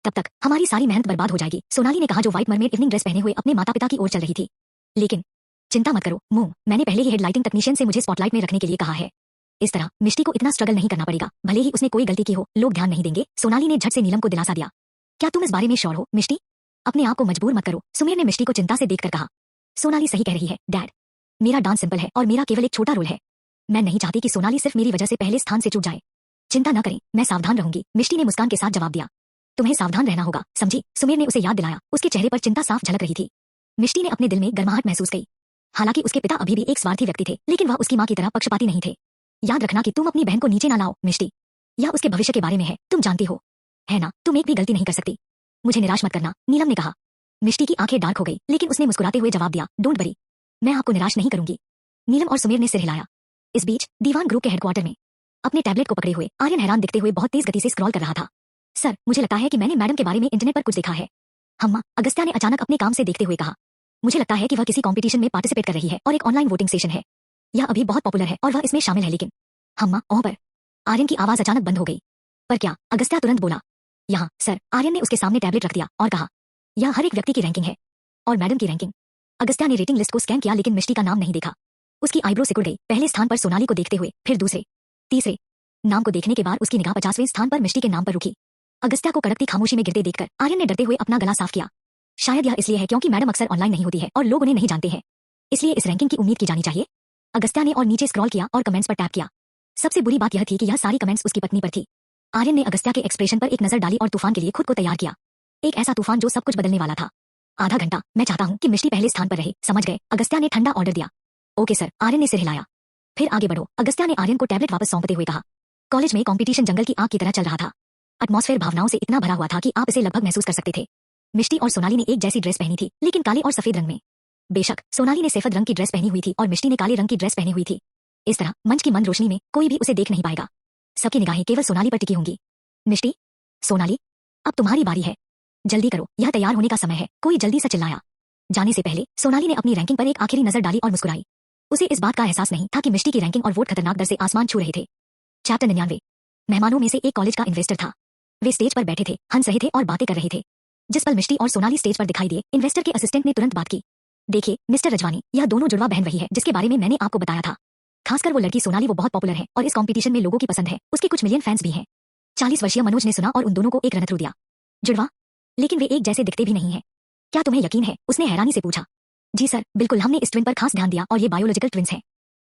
तब तक हमारी सारी मेहनत बर्बाद हो जाएगी, सोनाली ने कहा, जो व्हाइट मरमेड इवनिंग ड्रेस पहने हुए अपने माता पिता की ओर चल रही थी। लेकिन चिंता मत करो मोम, मैंने पहले ही हेडलाइटिंग टेक्नीशियन से मुझे स्पॉटलाइट में रखने के लिए कहा है। इस तरह मिष्टी को इतना स्ट्रगल नहीं करना पड़ेगा, भले ही उसने कोई गलती की हो, लोग ध्यान नहीं देंगे। सोनाली ने झट से नीलम को दिलासा दिया। क्या तुम इस बारे में श्योर हो मिष्टी? अपने आप को मजबूर मत करो, सुमेर ने मिष्टी को चिंता से देखकर कहा। सोनाली सही कह रही है डैड, मेरा डांस सिंपल है और मेरा केवल एक छोटा रोल है। मैं नहीं चाहती कि सोनाली सिर्फ मेरी वजह से पहले स्थान से चूक जाए। चिंता न करें, मैं सावधान रहूंगी, मिष्टी ने मुस्कान के साथ जवाब दिया। तुम्हें सावधान रहना होगा, समझी? सुमेर ने उसे याद दिलाया। उसके चेहरे पर चिंता साफ झलक रही थी। मिष्टी ने अपने दिल में गर्माहट महसूस की। हालांकि उसके पिता अभी भी एक स्वार्थी व्यक्ति थे, लेकिन वह उसकी मां की तरह पक्षपाती नहीं थे। याद रखना कि तुम अपनी बहन को नीचे ना लाओ मिष्टी, या उसके भविष्य के बारे में है, तुम जानती हो, है ना? तुम एक भी गलती नहीं कर सकती। मुझे निराश मत करना, नीलम ने कहा। मिष्टी की आंखें डार्क हो गई, लेकिन उसने मुस्कुराते हुए जवाब दिया, डोंट वरी, मैं आपको निराश नहीं करूंगी। नीलम और सुमेर ने सिर हिलाया। इस बीच दीवान ग्रुप के हेडक्वार्टर में अपने टैबलेट को पकड़े हुए आर्यन हैरान दिखते हुए बहुत तेज गति से स्क्रॉल कर रहा था। सर, मुझे लगता है कि मैंने मैडम के बारे में इंटरनेट पर कुछ देखा है। हम्मा, अगस्त्या ने अचानक अपने काम से देखते हुए कहा। मुझे लगता है कि वह किसी कंपटीशन में पार्टिसिपेट कर रही है और एक ऑनलाइन वोटिंग सेशन है। यह अभी बहुत पॉपुलर है और वह इसमें शामिल है, लेकिन हम्मा पर आर्यन की आवाज अचानक बंद हो गई। पर क्या? अगस्त्या तुरंत बोला। यहाँ सर, आर्यन ने उसके सामने टैबलेट रख दिया और कहा, यह हर एक व्यक्ति की रैंकिंग है और मैडम की रैंकिंग। अगस्त्या ने रेटिंग लिस्ट को स्कैन किया, लेकिन मिष्टी का नाम नहीं देखा। उसकी आईब्रो सिकुड़ गई। पहले स्थान पर सोनाली को देखते हुए, फिर दूसरे, तीसरे नाम को देखने के बाद उसकी निगाह 50वें स्थान पर मिष्टी के नाम पर रुकी। अगस्त्या को कड़कती खामोशी में गिरते देखकर आर्यन ने डरते हुए अपना गला साफ किया। शायद यह इसलिए है क्योंकि मैडम अक्सर ऑनलाइन नहीं होती है और लोग उन्हें नहीं जानते हैं, इसलिए इस रैंकिंग की उम्मीद की जानी चाहिए। अगस्त्या ने और नीचे स्क्रॉल किया और कमेंट्स पर टैप किया। सबसे बुरी बात यह थी कि यह सारी कमेंट्स उसकी पत्नी पर थी। आर्यन ने अगस्त्या के एक्सप्रेशन पर एक नजर डाली और तूफान के लिए खुद को तैयार किया। एक ऐसा तूफान जो सब कुछ बदलने वाला था। आधा घंटा, मैं चाहता हूँ कि मिष्टी पहले स्थान पर रहे, समझ गए? अगस्त्या ने ठंडा ऑर्डर दिया। ओके सर, आर्यन ने सिर हिलाया। फिर आगे बढ़ो, अगस्त्या ने आर्यन को टैबलेट वापस सौंपते हुए कहा। कॉलेज में कंपटीशन जंगल की आग की तरह चल रहा था। एटमॉस्फेयर भावनाओं से इतना भरा हुआ था कि आप इसे लगभग महसूस कर सकते थे। मिष्टी और सोनाली ने एक जैसी ड्रेस पहनी थी, लेकिन काले और सफेद रंग में। बेशक सोनाली ने सफेद रंग की ड्रेस पहनी हुई थी और मिष्टी ने काले रंग की ड्रेस पहनी हुई थी। इस तरह मंच की मंद रोशनी में कोई भी उसे देख नहीं पाएगा। सबकी निगाहें केवल सोनाली पर टिकी होंगी। मिष्टी, सोनाली, अब तुम्हारी बारी है, जल्दी करो, यह तैयार होने का समय है, कोई जल्दी से चिल्लाया। जाने से पहले सोनाली ने अपनी रैंकिंग पर एक आखिरी नजर डाली और मुस्कुराई। उसे इस बात का एहसास नहीं था कि मिष्टी की रैंकिंग और वोट खतरनाक दर से आसमान छू रहे थे। चैप्टर 99। मेहमानों में से एक कॉलेज का इन्वेस्टर था। वे स्टेज पर बैठे थे, हंस रहे थे और बातें कर रहे थे। जिस पल मिष्टी और सोनाली स्टेज पर दिखाई दिए, इन्वेस्टर के असिस्टेंट ने तुरंत बात की। देखिए मिस्टर रजवानी, यह दोनों जुड़वा बहन वही है जिसके बारे में मैंने आपको बताया था। खासकर वो लड़की सोनाली, वो बहुत पॉपुलर है और इस कंपटीशन में लोगों की पसंद है। उसके कुछ मिलियन फैंस भी हैं। 40 वर्षीय मनोज ने सुना और उन दोनों को एक रनथ्रू दिया। जुड़वा? लेकिन वे एक जैसे दिखते भी नहीं है। क्या तुम्हें यकीन है? उसने हैरानी से पूछा। जी सर, बिल्कुल, हमने इस ट्विन पर खास ध्यान दिया और ये बायोलॉजिकल ट्विंस हैं।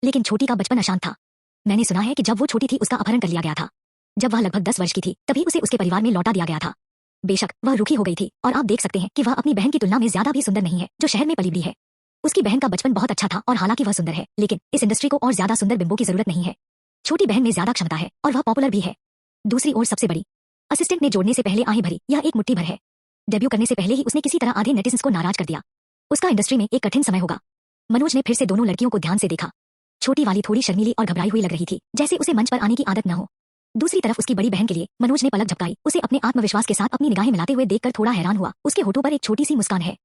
लेकिन छोटी का बचपन अशांत था। मैंने सुना है कि जब वो छोटी थी उसका अपहरण कर लिया गया था। जब वह लगभग 10 वर्ष की थी तभी उसे उसके परिवार में लौटा दिया गया था। बेशक वह रूखी हो गई थी और आप देख सकते हैं कि वह अपनी बहन की तुलना में ज्यादा भी सुंदर नहीं है जो शहर में पली बड़ी है। उसकी बहन का बचपन बहुत अच्छा था और हालांकि वह सुंदर है, लेकिन इस इंडस्ट्री को और ज्यादा सुंदर बिंबों की जरूरत नहीं है। छोटी बहन में ज्यादा क्षमता है और वह पॉपुलर भी है। दूसरी ओर सबसे बड़ी, असिस्टेंट ने जोड़ने से पहले आंखें भरी, यह एक मुट्ठी भर है। डेब्यू करने से पहले ही उसने किसी तरह आधे नेटिजन्स को नाराज कर दिया। उसका इंडस्ट्री में एक कठिन समय होगा। मनोज ने फिर से दोनों लड़कियों को ध्यान से देखा। छोटी वाली थोड़ी शर्मीली और घबराई हुई लग रही थी, जैसे उसे मंच पर आने की आदत न हो। दूसरी तरफ उसकी बड़ी बहन के लिए मनोज ने पलक झपकाई। उसे अपने आत्मविश्वास के साथ अपनी निगाहें मिलाते हुए देखकर थोड़ा हैरान हुआ। उसके होठों पर एक छोटी सी मुस्कान है,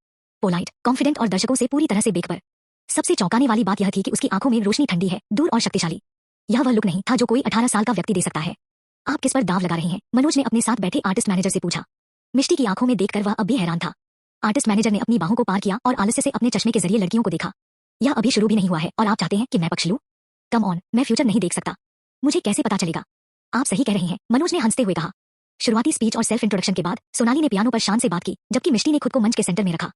पोलाइट, कॉन्फिडेंट और दर्शकों से पूरी तरह से बेखबर। सबसे चौंकाने वाली बात यह थी कि उसकी आंखों में रोशनी ठंडी है, दूर और शक्तिशाली। यह वह लुक नहीं था जो कोई 18 साल का व्यक्ति दे सकता है। आप किस पर दाव लगा रहे हैं? मनोज ने अपने साथ बैठे आर्टिस्ट मैनेजर से पूछा। मिष्टी की आंखों में देखकर वह अब भी हैरान था। आर्टिस्ट मैनेजर ने अपनी बाहों को पार किया और आलस्य से अपने चश्मे के जरिए लड़कियों को देखा। यह अभी शुरू भी नहीं हुआ है और आप चाहते हैं कि मैं पक्ष लूं? कम ऑन, मैं फ्यूचर नहीं देख सकता। मुझे कैसे पता चलेगा? आप सही कह रही हैं, मनोज ने हंसते हुए कहा। शुरुआती स्पीच और सेल्फ इंट्रोडक्शन के बाद सोनाली ने पियानो पर शान से बात की, जबकि मिष्टी ने खुद को मंच के सेंटर में रखा।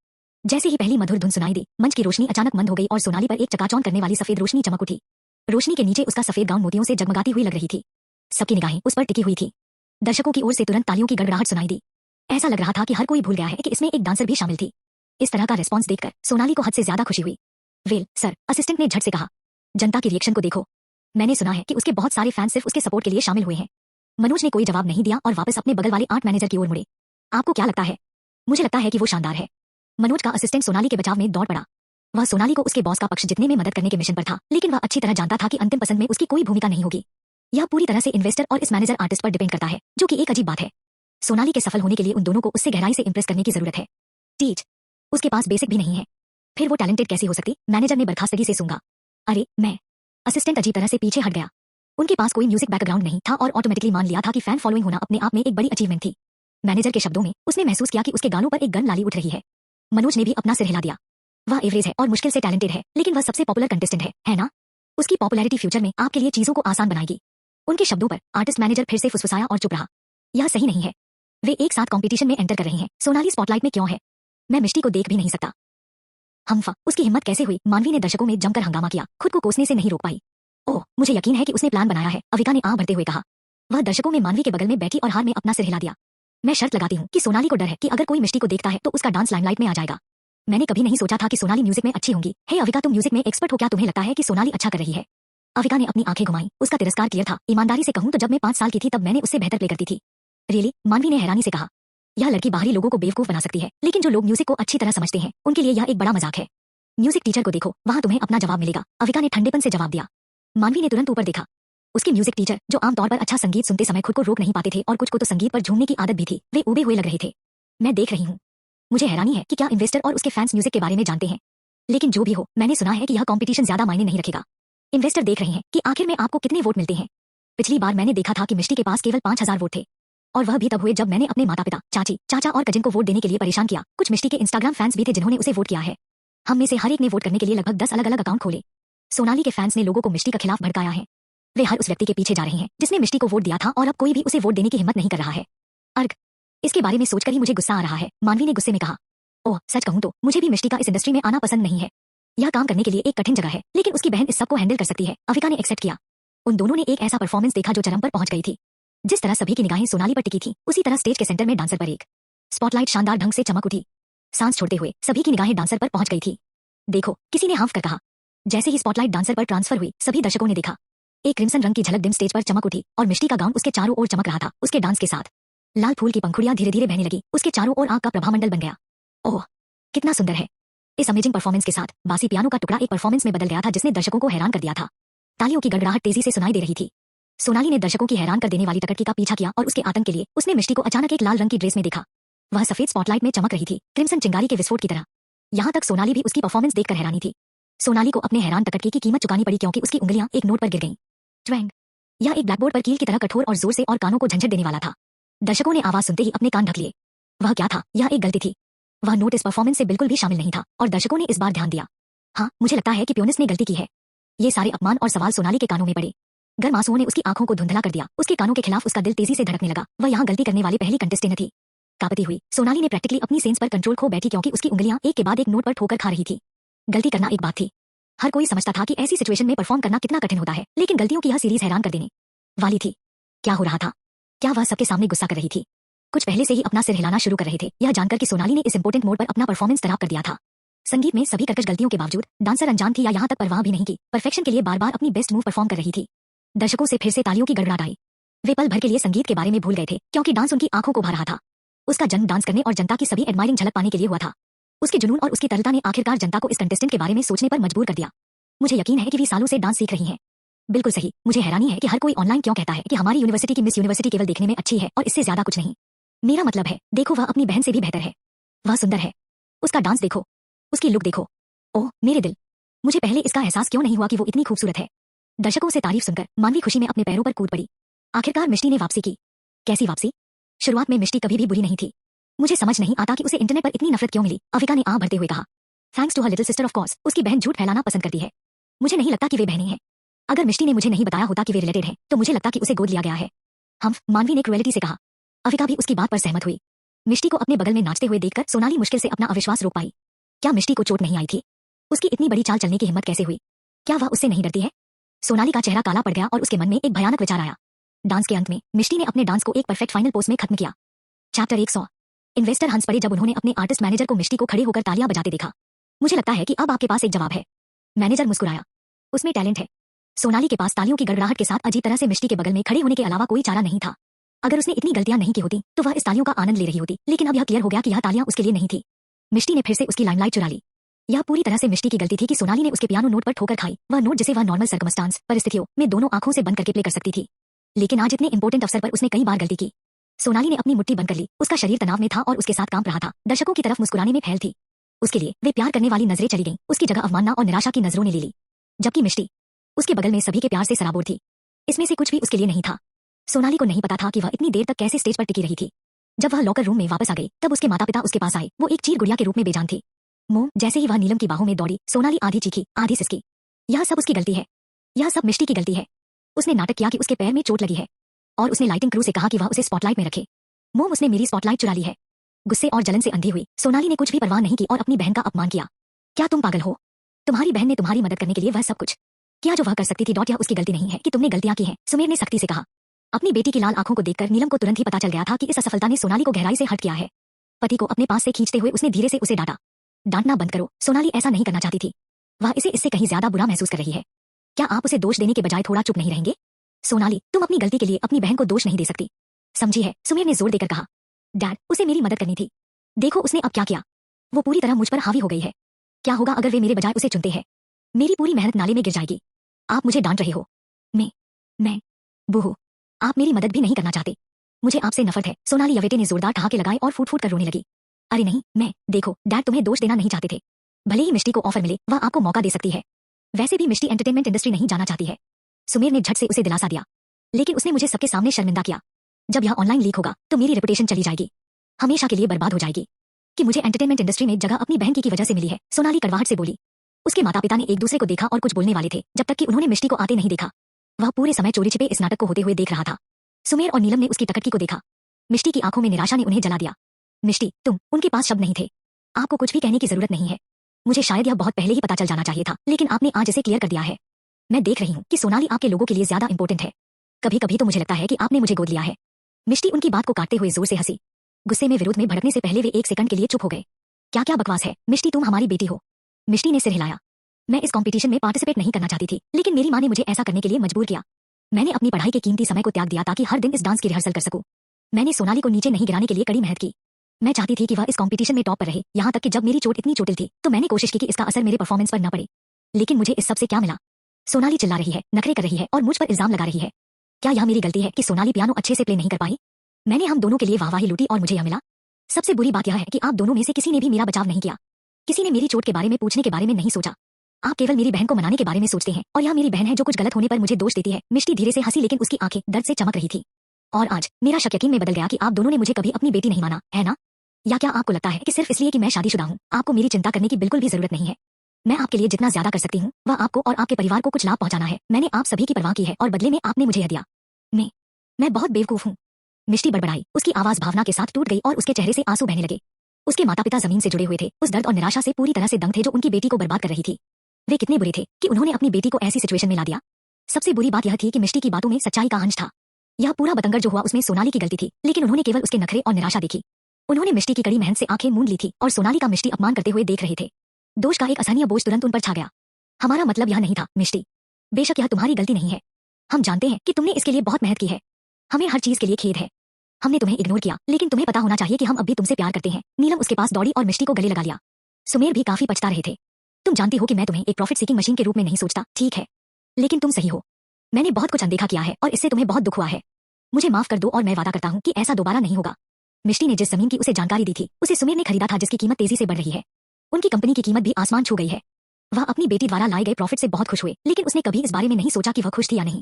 जैसे ही पहली मधुर धुन सुनाई दी, मंच की रोशनी अचानक मंद हो गई और सोनाली पर एक चकाचौंध करने वाली सफेद रोशनी चमक उठी। रोशनी के नीचे उसका सफेद गाउन मोतियों से जगमगाती हुई लग रही थी। सबकी निगाहें उस पर टिकी हुई थी। दर्शकों की ओर से तुरंत तालियों की गड़गड़ाहट सुनाई दी। ऐसा लग रहा था कि हर कोई भूल गया है कि इसमें एक डांसर भी शामिल थी। इस तरह का रिस्पॉन्स देखकर सोनाली को हद से ज्यादा खुशी हुई। वेल सर, असिस्टेंट ने झट से कहा, जनता की रिएक्शन को देखो। मैंने सुना है कि उसके बहुत सारे फैंस सिर्फ उसके सपोर्ट के लिए शामिल हुए हैं। मनोज ने कोई जवाब नहीं दिया और वापस अपने बगल वाले आर्ट मैनेजर की ओर मुड़े। आपको क्या लगता है? मुझे लगता है कि वो शानदार है। मनोज का असिस्टेंट सोनाली के बचाव में दौड़ पड़ा। वह सोनाली को उसके बॉस का पक्ष जितने में मदद करने के मिशन पर था, लेकिन वह अच्छी तरह जानता था कि अंतिम पसंद में उसकी कोई भूमिका नहीं होगी। यह पूरी तरह से इन्वेस्टर और इस मैनेजर आर्टिस्ट पर डिपेंड करता है, जो कि एक अजीब बात है। सोनाली के सफल होने के लिए उन दोनों को उससे गहराई से इंप्रेस करने की जरूरत है। टीच, उसके पास बेसिक भी नहीं है, फिर वो टैलेंटेड कैसी हो सकती? मैनेजर ने बर्खास्तगी से सूंघा। अरे मैं। असिस्टेंट अजीब तरह से पीछे हट गया। उनके पास कोई म्यूजिक बैकग्राउंड नहीं था और ऑटोमेटिकली मान लिया था कि फैन फॉलोइंग होना अपने आप में एक बड़ी अचीवमेंट थी। मैनेजर के शब्दों में उसने महसूस किया कि उसके गालों पर एक गन लाली उठ रही है। मनोज ने भी अपना सिर हिला दिया। वह एवरेज है और मुश्किल से टैलेंटेड है, लेकिन वह सबसे पॉपुलर कंटेस्टेंट है ना? उसकी पॉपुलैरिटी फ्यूचर में आपके लिए चीजों को आसान बनाएगी। उनके शब्दों पर आर्टिस्ट मैनेजर फिर से फुसफुसाया और चुप रहा। यह सही नहीं है। वे एक साथ कंपटीशन में एंटर कर रही हैं। सोनाली स्पॉटलाइट में क्यों है? मैं मिष्टी को देख भी नहीं सकता। हमफा, उसकी हिम्मत कैसे हुई? मानवी ने दर्शकों में जमकर हंगामा किया, खुद को कोसने से नहीं रोक पाई। ओह, मुझे यकीन है कि उसने प्लान बनाया है, अविका ने आह भरते हुए कहा। वह दर्शकों में मानवी के बगल में बैठी और हार में अपना सिर हिला दिया। मैं शर्त लगाती हूँ कि सोनाली को डर है कि अगर कोई मिष्टी को देखता है तो उसका डांस लाइमलाइट में आ जाएगा। मैंने कभी नहीं सोचा था कि सोनाली म्यूजिक में अच्छी होंगी। हे अविका, तुम म्यूजिक में एक्सपर्ट हो, क्या तुम्हें लगता है कि सोनाली अच्छा कर रही है? अविका ने अपनी आंखें घुमाई। उसका तिरस्कार क्लियर था। ईमानदारी से कहूं तो जब मैं 5 साल की थी तब मैंने उससे बेहतर प्ले करती थी। रियली? मानवी ने हैरानी से कहा। यह लड़की बाहरी लोगों को बेवकूफ बना सकती है, लेकिन जो लोग म्यूजिक को अच्छी तरह समझते हैं उनके लिए यह एक बड़ा मजाक है। म्यूजिक टीचर को देखो, वहां तुम्हें अपना जवाब मिलेगा, अविका ने ठंडेपन से जवाब दिया। मानवी ने तुरंत ऊपर देखा। उसके म्यूजिक टीचर, जो आमतौर पर अच्छा संगीत सुनते समय खुद को रोक नहीं पाते थे और कुछ को तो संगीत पर झूमने की आदत भी थी, वे उबे हुए लग रहे थे। मैं देख रही हूँ। मुझे हैरानी है कि क्या इन्वेस्टर और उसके फैंस म्यूजिक के बारे में जानते हैं। लेकिन जो भी हो, मैंने सुना है कि यह कंपटीशन ज्यादा मायने नहीं रखेगा। इन्वेस्टर देख रहे हैं कि आखिर में आपको कितने वोट मिलते हैं। पिछली बार मैंने देखा था कि मिष्टी के पास केवल 5000 वोट थे, और वह भी तब हुए जब मैंने अपने माता पिता, चाची, चाचा और कजिन को वोट देने के लिए परेशान किया। कुछ मिष्टी के इंस्टाग्राम फैंस भी थे जिन्होंने उसे वोट किया है। हम में से हर एक ने वोट करने के लिए लगभग 10 अलग अलग अकाउंट खोले। सोनाली के फैंस ने लोगों को मिष्टी के खिलाफ भड़काया है। वे हर उस व्यक्ति के पीछे जा रहे हैं जिसने मिष्टी को वोट दिया था, और अब कोई भी उसे वोट देने की हिम्मत नहीं कर रहा है। अर्ग, इसके बारे में सोचकर ही मुझे गुस्सा आ रहा है, मानवी ने गुस्से में कहा। ओह, सच कहूं तो मुझे भी मिष्टी का इस इंडस्ट्री में आना पसंद नहीं है। यह काम करने के लिए एक कठिन जगह है, लेकिन उसकी बहन इस सब को हैंडल कर सकती है, अविका ने एक्सेप्ट किया। उन दोनों ने एक ऐसा परफॉर्मेंस देखा जो चरम पर पहुंच गई थी। जिस तरह सभी की निगाहें सोनाली पर टिकी थी, उसी तरह स्टेज के सेंटर में डांसर पर एक स्पॉटलाइट शानदार ढंग से चमक उठी। सांस छोड़ते हुए सभी की निगाहें डांसर पर पहुंच गई थी। देखो, किसी ने हाफ कर कहा। जैसे ही स्पॉटलाइट डांसर पर ट्रांसफर हुई, सभी दर्शकों ने देखा एक क्रिम्सन रंग की झलक डिम स्टेज पर चमक उठी, और मिष्टी का गाउन उसके चारों ओर चमक रहा था। उसके डांस के साथ लाल फूल की पंखुड़ियां धीरे धीरे बहने लगी, उसके चारों ओर आग का प्रभामंडल बन गया। ओह, कितना सुंदर है। इस अमेजिंग परफॉर्मेंस के साथ बासी पियानो का टुकड़ा एक परफॉर्मेंस में बदल गया था जिसने दर्शकों को हैरान कर दिया था। तालियों की गड़गड़ाहट तेजी से सुनाई दे रही थी। सोनाली ने दर्शकों की हैरान कर देने वाली टकटकी का पीछा किया, और उसके आतंक के लिए उसने मिष्टी को अचानक एक लाल रंग की ड्रेस में देखा। वह सफेद स्पॉटलाइट में चमक रही थी, क्रिम्सन चिंगारी के विस्फोट की तरह। यहाँ तक सोनाली भी उसकी परफॉर्मेंस देखकर हैरानी थी। सोनाली को अपने हैरान टकटकी की कीमत चुकानी पड़ी, क्योंकि उसकी उंगलियां एक नोट पर गिर गईं। ट्वैंग। यह एक ब्लैकबोर्ड पर कील की तरह कठोर और जोर से और कानों को झंझट देने वाला था। दर्शकों ने आवाज सुनते ही अपने कान ढक लिए। वह क्या था? यह एक गलती थी। वह नोट इस परफॉर्मेंस से बिल्कुल भी शामिल नहीं था, और दर्शकों ने इस बार ध्यान दिया। हाँ, मुझे लगता है कि पियोनिस्ट ने गलती की है। ये सारे अपमान और सवाल सोनाली के कानों में पड़े। गर्म आंसुओं ने उसकी आंखों को धुंधला कर दिया। उसके कानों के खिलाफ उसका दिल तेजी से धड़कने लगा। वह यहाँ गलती करने वाली पहली कंटेस्टेंट थी। कांपती हुई सोनाली ने प्रैक्टिकली अपनी सेंस पर कंट्रोल खो बैठी, क्योंकि उसकी उंगलियां एक के बाद एक नोट पर ठोकर खा रही थी। गलती करना एक बात थी। हर कोई समझता था कि ऐसी सिचुएशन में परफॉर्म करना कितना कठिन होता है, लेकिन गलतियों की यह सीरीज हैरान कर देने वाली थी। क्या हो रहा था? क्या वह सबके सामने गुस्सा कर रही थी? कुछ पहले से ही अपना सिर हिलाना शुरू कर रहे थे, यह जानकर कि सोनाली ने इस इंपोर्टेंट मोड पर अपना परफॉर्मेंस खराब कर दिया था। संगीत में सभी कर्कश गलतियों के बावजूद डांसर अनजान थी, या यहाँ तक परवाह भी नहीं की परफेक्शन के लिए बार बार अपनी बेस्ट मूव परफॉर्म कर रही थी। दर्शकों से फिर से तालियों की गड़गड़ाहट आई। वे पल भर के लिए संगीत के बारे में भूल गए थे, क्योंकि डांस उनकी आंखों को भा रहा था। उसका जन्म डांस करने और जनता की सभी एडमायरिंग झलक पाने के लिए हुआ था। उसके जुनून और उसकी तरलता ने आखिरकार जनता को इस कंटेस्टेंट के बारे में सोचने पर मजबूर कर दिया। मुझे यकीन है कि वे सालों से डांस सीख रही हैं। बिल्कुल सही। मुझे हैरानी है कि हर कोई ऑनलाइन क्यों कहता है कि हमारी यूनिवर्सिटी की मिस यूनिवर्सिटी केवल देखने में अच्छी है और इससे ज्यादा कुछ नहीं। मेरा मतलब है, देखो, वह अपनी बहन से भी बेहतर है। वह सुंदर है। उसका डांस देखो, उसकी लुक देखो। ओह मेरे दिल, मुझे पहले इसका एहसास क्यों नहीं हुआ कि वो इतनी खूबसूरत है। दर्शकों से तारीफ सुनकर मानवी खुशी में अपने पैरों पर कूद पड़ी। आखिरकार मिष्टी ने वापसी की। कैसी वापसी? शुरुआत में मिष्टी कभी भी बुरी नहीं थी। मुझे समझ नहीं आता कि उसे इंटरनेट पर इतनी नफरत क्यों मिली, अविका ने आह भरते हुए कहा। Thanks to her little sister of course. उसकी बहन झूठ फैलाना पसंद करती है। मुझे नहीं लगता कि वे बहनें हैं। अगर मिष्टी ने मुझे नहीं बताया होता कि वे रिलेटेड हैं, तो मुझे लगता कि उसे गोद लिया गया है। हम, मानवी ने क्रुएलिटी से कहा। अविका भी उसकी बात पर सहमत हुई। मिष्टी को अपने बगल में नाचते हुए देखकर सोनाली मुश्किल से अपना अविश्वास रोक पाई। क्या मिष्टी को चोट नहीं आई थी? उसकी इतनी बड़ी चाल चलने की हिम्मत कैसे हुई? क्या वह उससे नहीं डरती है? सोनाली का चेहरा काला पड़ गया और उसके मन में एक भयानक विचार आया। डांस के अंत में मिष्टी ने अपने डांस को एक परफेक्ट फाइनल पोज में खत्म किया। चैप्टर 100। इन्वेस्टर हंस पड़े जब उन्होंने अपने आर्टिस्ट मैनेजर को मिष्टी को खड़े होकर तालियां बजाते देखा। मुझे लगता है कि अब आपके पास एक जवाब है। मैनेजर मुस्कुराया। उसमें टैलेंट है। सोनाली के पास तालियों की गड़गड़ाहट के साथ अजीब तरह से मिष्टी के बगल में खड़े होने के अलावा कोई चारा नहीं था। अगर उसने इतनी गलतियां नहीं की होती तो वह इस तालियों का आनंद ले रही होती, लेकिन अब यह क्लियर हो गया कि यह तालियां उसके लिए नहीं थी। मिष्टी ने फिर से उसकी लाइमलाइट चुरा ली। यह पूरी तरह से मिष्टी की गलती थी कि सोनाली ने उसके पियानो नोट पर ठोकर खाई, वह नोट जिसे वह नॉर्मल सर्कमस्टांस परिस्थितियों में दोनों आंखों से बंद करके प्ले कर सकती थी। लेकिन आज इतने इंपॉर्टेंट अवसर पर उसने कई बार गलती की। सोनाली ने अपनी मुट्ठी बंद कर ली। उसका शरीर तनाव में था और उसके साथ कांप रहा था। दर्शकों की तरफ मुस्कुराने में फैल थी। उसके लिए वे प्यार करने वाली नजरें चली गईं, उसकी जगह अवमानना और निराशा की नजरों ने ले ली। जबकि मिष्टी उसके बगल में सभी के प्यार से सराबोर थी। इसमें से कुछ भी उसके लिए नहीं था। सोनाली को नहीं पता था कि वह इतनी देर तक कैसे स्टेज पर टिकी रही थी। जब वह लॉकर रूम में वापस आ गई तब उसके माता पिता उसके पास आए। वो एक चीर गुड़िया के रूप में बेजान थी। जैसे ही वह नीलम की बाहों में दौड़ी, सोनाली आधी चीखी आधी सिसकी। यह सब उसकी गलती है। यह सब मिष्टी की गलती है। उसने नाटक किया कि उसके पैर में चोट लगी है और उसने लाइटिंग क्रू से कहा कि वह उसे स्पॉटलाइट में रखे। मोम, उसने मेरी स्पॉटलाइट चुरा ली है। गुस्से और जलन से अंधी हुई सोनाली ने कुछ भी परवाह नहीं की और अपनी बहन का अपमान किया। क्या तुम पागल हो? तुम्हारी बहन ने तुम्हारी मदद करने के लिए वह सब कुछ किया जो वह कर सकती थी। यह उसकी गलती नहीं है कि तुमने गलतियां की हैं, सुमेर ने सख्ती से कहा। अपनी बेटी की लाल आंखों को देखकर नीलम को तुरंत ही पता चल गया था कि इस असफलता ने सोनाली को गहराई से हर्ट किया है। पति को अपने पास से खींचते हुए उसने धीरे से उसे डांटा। डांटना बंद करो, सोनाली ऐसा नहीं करना चाहती थी। वह इसे इससे कहीं ज्यादा बुरा महसूस कर रही है। क्या आप उसे दोष देने के बजाय थोड़ा चुप नहीं रहेंगे? सोनाली, तुम अपनी गलती के लिए अपनी बहन को दोष नहीं दे सकती, समझी है? सुमेर ने जोर देकर कहा। डैड, उसे मेरी मदद करनी थी। देखो उसने अब क्या किया। वो पूरी तरह मुझ पर हावी हो गई है। क्या होगा अगर वे मेरे बजाय उसे चुनते हैं? मेरी पूरी मेहनत नाले में गिर जाएगी। आप मुझे डांट रहे हो। मैं बूहो, आप मेरी मदद भी नहीं करना चाहते। मुझे आपसे नफरत है। सोनाली यवेटे ने जोरदार ठहाके लगाए और फूट फूट कर रोने लगी। अरे नहीं, देखो डैड तुम्हें दोष देना नहीं चाहते थे। भले ही मिष्टी को ऑफर मिले, वह आपको मौका दे सकती है। वैसे भी मिष्टी एंटरटेनमेंट इंडस्ट्री नहीं जाना चाहती है। सुमेर ने झट से उसे दिलासा दिया। लेकिन उसने मुझे सबके सामने शर्मिंदा किया। जब यह ऑनलाइन लीक होगा तो मेरी रेपुटेशन चली जाएगी, हमेशा के लिए बर्बाद हो जाएगी। कि मुझे एंटरटेनमेंट इंडस्ट्री में जगह अपनी बहन की वजह से मिली है, सोनाली कड़वाहट से बोली। उसके माता पिता ने एक दूसरे को देखा और कुछ बोलने वाले थे जब तक कि उन्होंने मिष्टी को आते नहीं देखा। वह पूरे समय चोरी छिपे इस नाटक को होते हुए देख रहा था। सुमेर और नीलम ने उसकी टकटकी को देखा। मिष्टी की आंखों में निराशा ने उन्हें जला दिया। मिष्टी, तुम, उनके पास शब्द नहीं थे। आपको कुछ भी कहने की जरूरत नहीं है। मुझे शायद यह बहुत पहले ही पता चल जाना चाहिए था, लेकिन आपने आज इसे क्लियर कर दिया है। मैं देख रही हूँ कि सोनाली आपके लोगों के लिए ज्यादा इंपॉर्टेंट है। कभी कभी तो मुझे लगता है कि आपने मुझे गोद लिया है। मिष्टी उनकी बात को काटते हुए जोर से हंसी। गुस्से में विरोध में भड़कने से पहले वे एक सेकंड के लिए चुप हो गए। क्या क्या बकवास है मिष्टी, तुम हमारी बेटी हो। मिष्टी ने सिर हिलाया। मैं इस कंपटीशन में पार्टिसिपेट नहीं करना चाहती थी, लेकिन मेरी माँ ने मुझे ऐसा करने के लिए मजबूर किया। मैंने अपनी पढ़ाई के कीमती समय को त्याग दिया ताकि हर दिन इस डांस की रिहर्सल कर सकूं। मैंने सोनाली को नीचे नहीं गिराने के लिए कड़ी मेहनत की। मैं चाहती थी कि वह इस कंपटीशन में टॉप पर रहे, यहाँ तक कि जब मेरी चोट इतनी चोटिल थी तो मैंने कोशिश की कि इसका असर मेरे परफॉर्मेंस पर न पड़े। लेकिन मुझे इस सब से क्या मिला? सोनाली चिल्ला रही है, नखरे कर रही है और मुझ पर इल्जाम लगा रही है। क्या यह मेरी गलती है कि सोनाली पियानो अच्छे से प्ले नहीं कर पाई? मैंने हम दोनों के लिए वाहवाही लूटी और मुझे यह मिला। सबसे बुरी बात यह है कि आप दोनों में से किसी ने भी मेरा बचाव नहीं किया। किसी ने मेरी चोट के बारे में पूछने के बारे में नहीं सोचा। आप केवल मेरी बहन को मनाने के बारे में सोचते हैं और यह मेरी बहन है जो कुछ गलत होने पर मुझे दोष देती है। मिष्टी धीरे से हंसी, लेकिन उसकी आंखें दर्द से चमक रही थी। और आज मेरा शक यकीन में बदल गया कि आप दोनों ने मुझे कभी अपनी बेटी नहीं माना, है ना? या क्या आपको लगता है कि सिर्फ इसलिए कि मैं शादीशुदा हूँ आपको मेरी चिंता करने की बिल्कुल भी जरूरत नहीं है? मैं आपके लिए जितना ज्यादा कर सकती हूँ वह आपको और आपके परिवार को कुछ लाभ पहुंचाना है। मैंने आप सभी की परवाह की है और बदले में आपने मुझे यह दिया। मैं बहुत बेवकूफ हूँ। मिष्टी बड़बड़ाई। उसकी आवाज भावना के साथ टूट गई और उसके चेहरे से आंसू बहने लगे। उसके माता पिता जमीन से जुड़े हुए थे, उस दर्द और निराशा से पूरी तरह से दंग थे जो उनकी बेटी को बर्बाद कर रही थी। वे कितने बुरे थे कि उन्होंने अपनी बेटी को ऐसी सिचुएशन में ला दिया। सबसे बुरी बात यह थी कि मिष्टी की बातों में सच्चाई का अंश था। यह पूरा बतंगड़ जो हुआ उसमें सोनाली की गलती थी, लेकिन उन्होंने केवल उसके नखरे और निराशा देखी। उन्होंने मिष्टी की कड़ी मेहनत से आंखें मूंद ली थी और सोनाली का मिष्टी अपमान करते हुए देख रहे थे। दोष का एक असहनीय बोझ तुरंत उन पर छा गया। हमारा मतलब यह नहीं था मिष्टी। बेशक यह तुम्हारी गलती नहीं है। हम जानते हैं कि तुमने इसके लिए बहुत मेहनत की है। हमें हर चीज के लिए खेद है। हमने तुम्हें इग्नोर किया, लेकिन तुम्हें पता होना चाहिए कि हम अब भी तुमसे प्यार करते हैं। नीलम उसके पास दौड़ी और मिष्टी को गले लगा लिया। सुमेर भी काफी पछता रहे थे। तुम जानती हो कि मैं तुम्हें एक प्रॉफिट सीकिंग मशीन के रूप में नहीं सोचता, ठीक है? लेकिन तुम सही हो। मैंने बहुत कुछ अनदेखा किया है और इससे तुम्हें बहुत दुख हुआ है। मुझे माफ कर दो और मैं वादा करता हूँ कि ऐसा दोबारा नहीं होगा। मिष्टी ने जिस जमीन की उसे जानकारी दी थी उसे सुमेर ने खरीदा था, जिसकी कीमत तेजी से बढ़ रही है। उनकी कंपनी की कीमत भी आसमान छू गई है। वह अपनी बेटी द्वारा लाए गए प्रॉफिट से बहुत खुश हुए, लेकिन उसने कभी इस बारे में नहीं सोचा कि वह खुश थी या नहीं।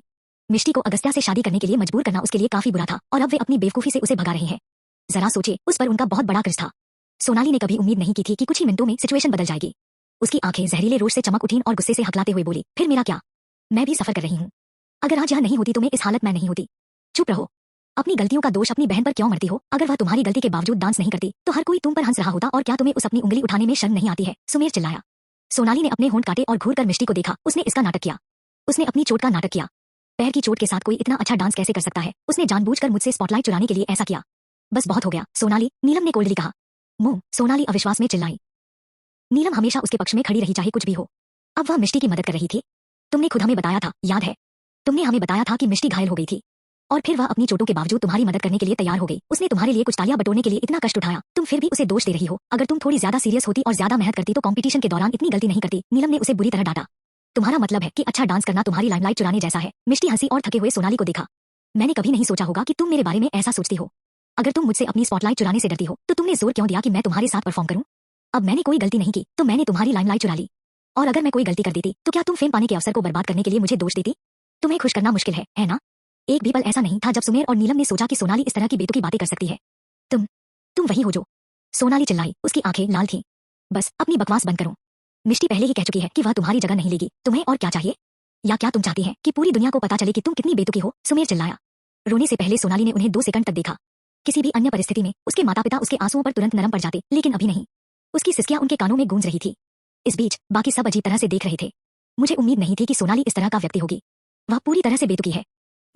मिष्टी को अगस्त्या से शादी करने के लिए मजबूर करना उसके लिए काफी बुरा था और अब वे अपनी बेवकूफी से उसे भगा रहे हैं। जरा सोचे, उस पर उनका बहुत बड़ा कर्ज था। सोनाली ने कभी उम्मीद नहीं की थी कि कुछ ही मिनटों में सिचुएशन बदल जाएगी। उसकी आंखें जहरीले रोष से चमक उठीं और गुस्से से हकलाते हुए बोली, फिर मेरा क्या? मैं भी सफर कर रही हूँ। अगर आज यह नहीं होती तो मैं इस हालत में नहीं होती। चुप रहो। अपनी गलतियों का दोष अपनी बहन पर क्यों मरती हो? अगर वह तुम्हारी गलती के बावजूद डांस नहीं करती तो हर कोई तुम पर हंस रहा होता। और क्या तुम्हें उस अपनी उंगली उठाने में शर्म नहीं आती है? सुमेर चिल्लाया। सोनाली ने अपने होंठ काटे और घूर कर मिष्टी को देखा। उसने इसका नाटक किया। उसने अपनी चोट का नाटक किया। पैर की चोट के साथ कोई इतना अच्छा डांस कैसे कर सकता है? उसने जानबूझकर मुझसे स्पॉटलाइट चुराने के लिए ऐसा किया। बस बहुत हो गया सोनाली, नीलम ने कोल्डली कहा। मुंह, सोनाली अविश्वास में चिल्लाई। नीलम हमेशा उसके पक्ष में खड़ी रही चाहे कुछ भी हो। अब वह मिष्टी की मदद कर रही थी। तुमने खुद हमें बताया था, याद है? तुमने हमें बताया था कि मिष्टी घायल हो गई थी और फिर वह अपनी चोटों के बावजूद तुम्हारी मदद करने के लिए तैयार हो गई। उसने तुम्हारे लिए कुछ तालियां बटोरने के लिए इतना कष्ट उठाया, तुम फिर भी उसे दोष दे रही हो। अगर तुम थोड़ी ज्यादा सीरियस होती और ज्यादा मेहनत करती तो कंपटीशन के दौरान इतनी गलती नहीं करती। नीलम ने उसे बुरी तरह डांटा। तुम्हारा मतलब है कि अच्छा डांस करना तुम्हारी लाइमलाइट चुराने जैसा है? मिष्टी हंसी और थके हुए सोनाली को देखा। मैंने कभी नहीं सोचा होगा कि तुम मेरे बारे में ऐसा सोचती हो। अगर तुम मुझसे अपनी स्पॉटलाइट चुराने से डरती हो तो तुमने जोर क्यों दिया कि मैं तुम्हारे साथ परफॉर्म करूं? अब मैंने कोई गलती नहीं की तो मैंने तुम्हारी लाइमलाइट चुरा ली। और अगर मैं कोई गलती कर देती तो क्या तुम फेम पाने के अवसर को बर्बाद करने के लिए मुझे दोष देती? तुम्हें खुश करना मुश्किल है ना? एक भी पल ऐसा नहीं था जब सुमेर और नीलम ने सोचा कि सोनाली इस तरह की बेतुकी बातें कर सकती है। तुम वही हो जो। सोनाली चिल्लाई। उसकी आंखें लाल थीं। बस अपनी बकवास बंद करो। मिष्टी पहले ही कह चुकी है कि वह तुम्हारी जगह नहीं लेगी। तुम्हें और क्या चाहिए? या क्या तुम चाहती हैं कि पूरी दुनिया को पता चले कि तुम कितनी बेतुकी हो? सुमेर चिल्लाया। रोने से पहले सोनाली ने उन्हें 2 सेकंड तक देखा। किसी भी अन्य परिस्थिति में उसके माता पिता उसके आंसुओं पर तुरंत नरम पड़ जाते, लेकिन अभी नहीं। उसकी सिसकियां उनके कानों में गूंज रही थी। इस बीच बाकी सब अजीब तरह से देख रहे थे। मुझे उम्मीद नहीं थी कि सोनाली इस तरह का व्यक्ति होगी। वह पूरी तरह से बेतुकी है।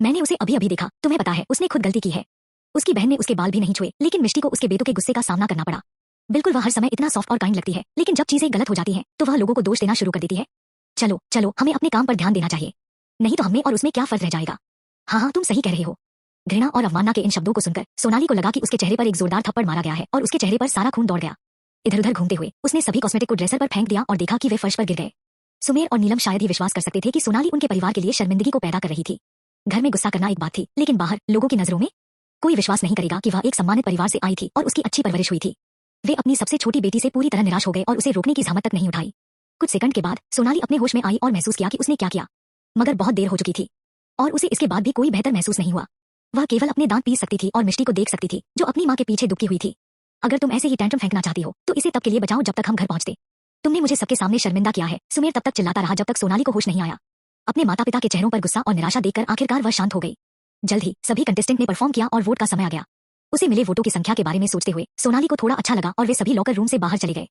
मैंने उसे अभी अभी देखा। तुम्हें पता है उसने खुद गलती की है। उसकी बहन ने उसके बाल भी नहीं छुए, लेकिन मिष्टी को उसके बेटों के गुस्से का सामना करना पड़ा। बिल्कुल वह हर समय इतना सॉफ्ट और काइंड लगती है, लेकिन जब चीजें गलत हो जाती हैं तो वह लोगों को दोष देना शुरू कर देती है। चलो चलो, हमें अपने काम पर ध्यान देना चाहिए, नहीं तो हमें और उसमें क्या फर्क रह जाएगा। हाँ हाँ, तुम सही कह रहे हो। घृणा और अवमानना के इन शब्दों को सुनकर सोनाली को लगा कि उसके चेहरे पर एक जोरदार थप्पड़ मारा गया है और उसके चेहरे पर सारा खून दौड़ गया। इधर उधर घूमते हुए उसने सभी कॉस्मेटिक को ड्रेसर पर फेंक दिया और देखा कि वे फर्श पर गिर गए। सुमेर और नीलम शायद ही विश्वास कर सकते थे कि सोनाली उनके परिवार के लिए शर्मिंदगी को पैदा कर रही थी। घर में गुस्सा करना एक बात थी, लेकिन बाहर लोगों की नजरों में कोई विश्वास नहीं करेगा कि वह एक सम्मानित परिवार से आई थी और उसकी अच्छी परवरिश हुई थी। वे अपनी सबसे छोटी बेटी से पूरी तरह निराश हो गए और उसे रोकने की जहमत तक नहीं उठाई। कुछ सेकंड के बाद सोनाली अपने होश में आई और महसूस किया कि उसने क्या किया, मगर बहुत देर हो चुकी थी और उसे इसके बाद भी कोई बेहतर महसूस नहीं हुआ। वह केवल अपने दांत पीस सकती थी और मिष्टी को देख सकती थी, जो अपनी माँ के पीछे दुबकी हुई थी। अगर तुम ऐसे ही टैंट्रम फेंकना चाहती हो तो इसे तब के लिए बचाओ जब तक हम घर पहुंचते। तुमने मुझे सबके सामने शर्मिंदा किया है। सुमेर तब तक चिल्लाता रहा जब तक सोनाली को होश नहीं आया। अपने माता पिता के चेहरों पर गुस्सा और निराशा देखकर आखिरकार वह शांत हो गई। जल्द ही सभी कंटेस्टेंट ने परफॉर्म किया और वोट का समय आ गया। उसे मिले वोटों की संख्या के बारे में सोचते हुए सोनाली को थोड़ा अच्छा लगा और वे सभी लॉकर रूम से बाहर चले गए।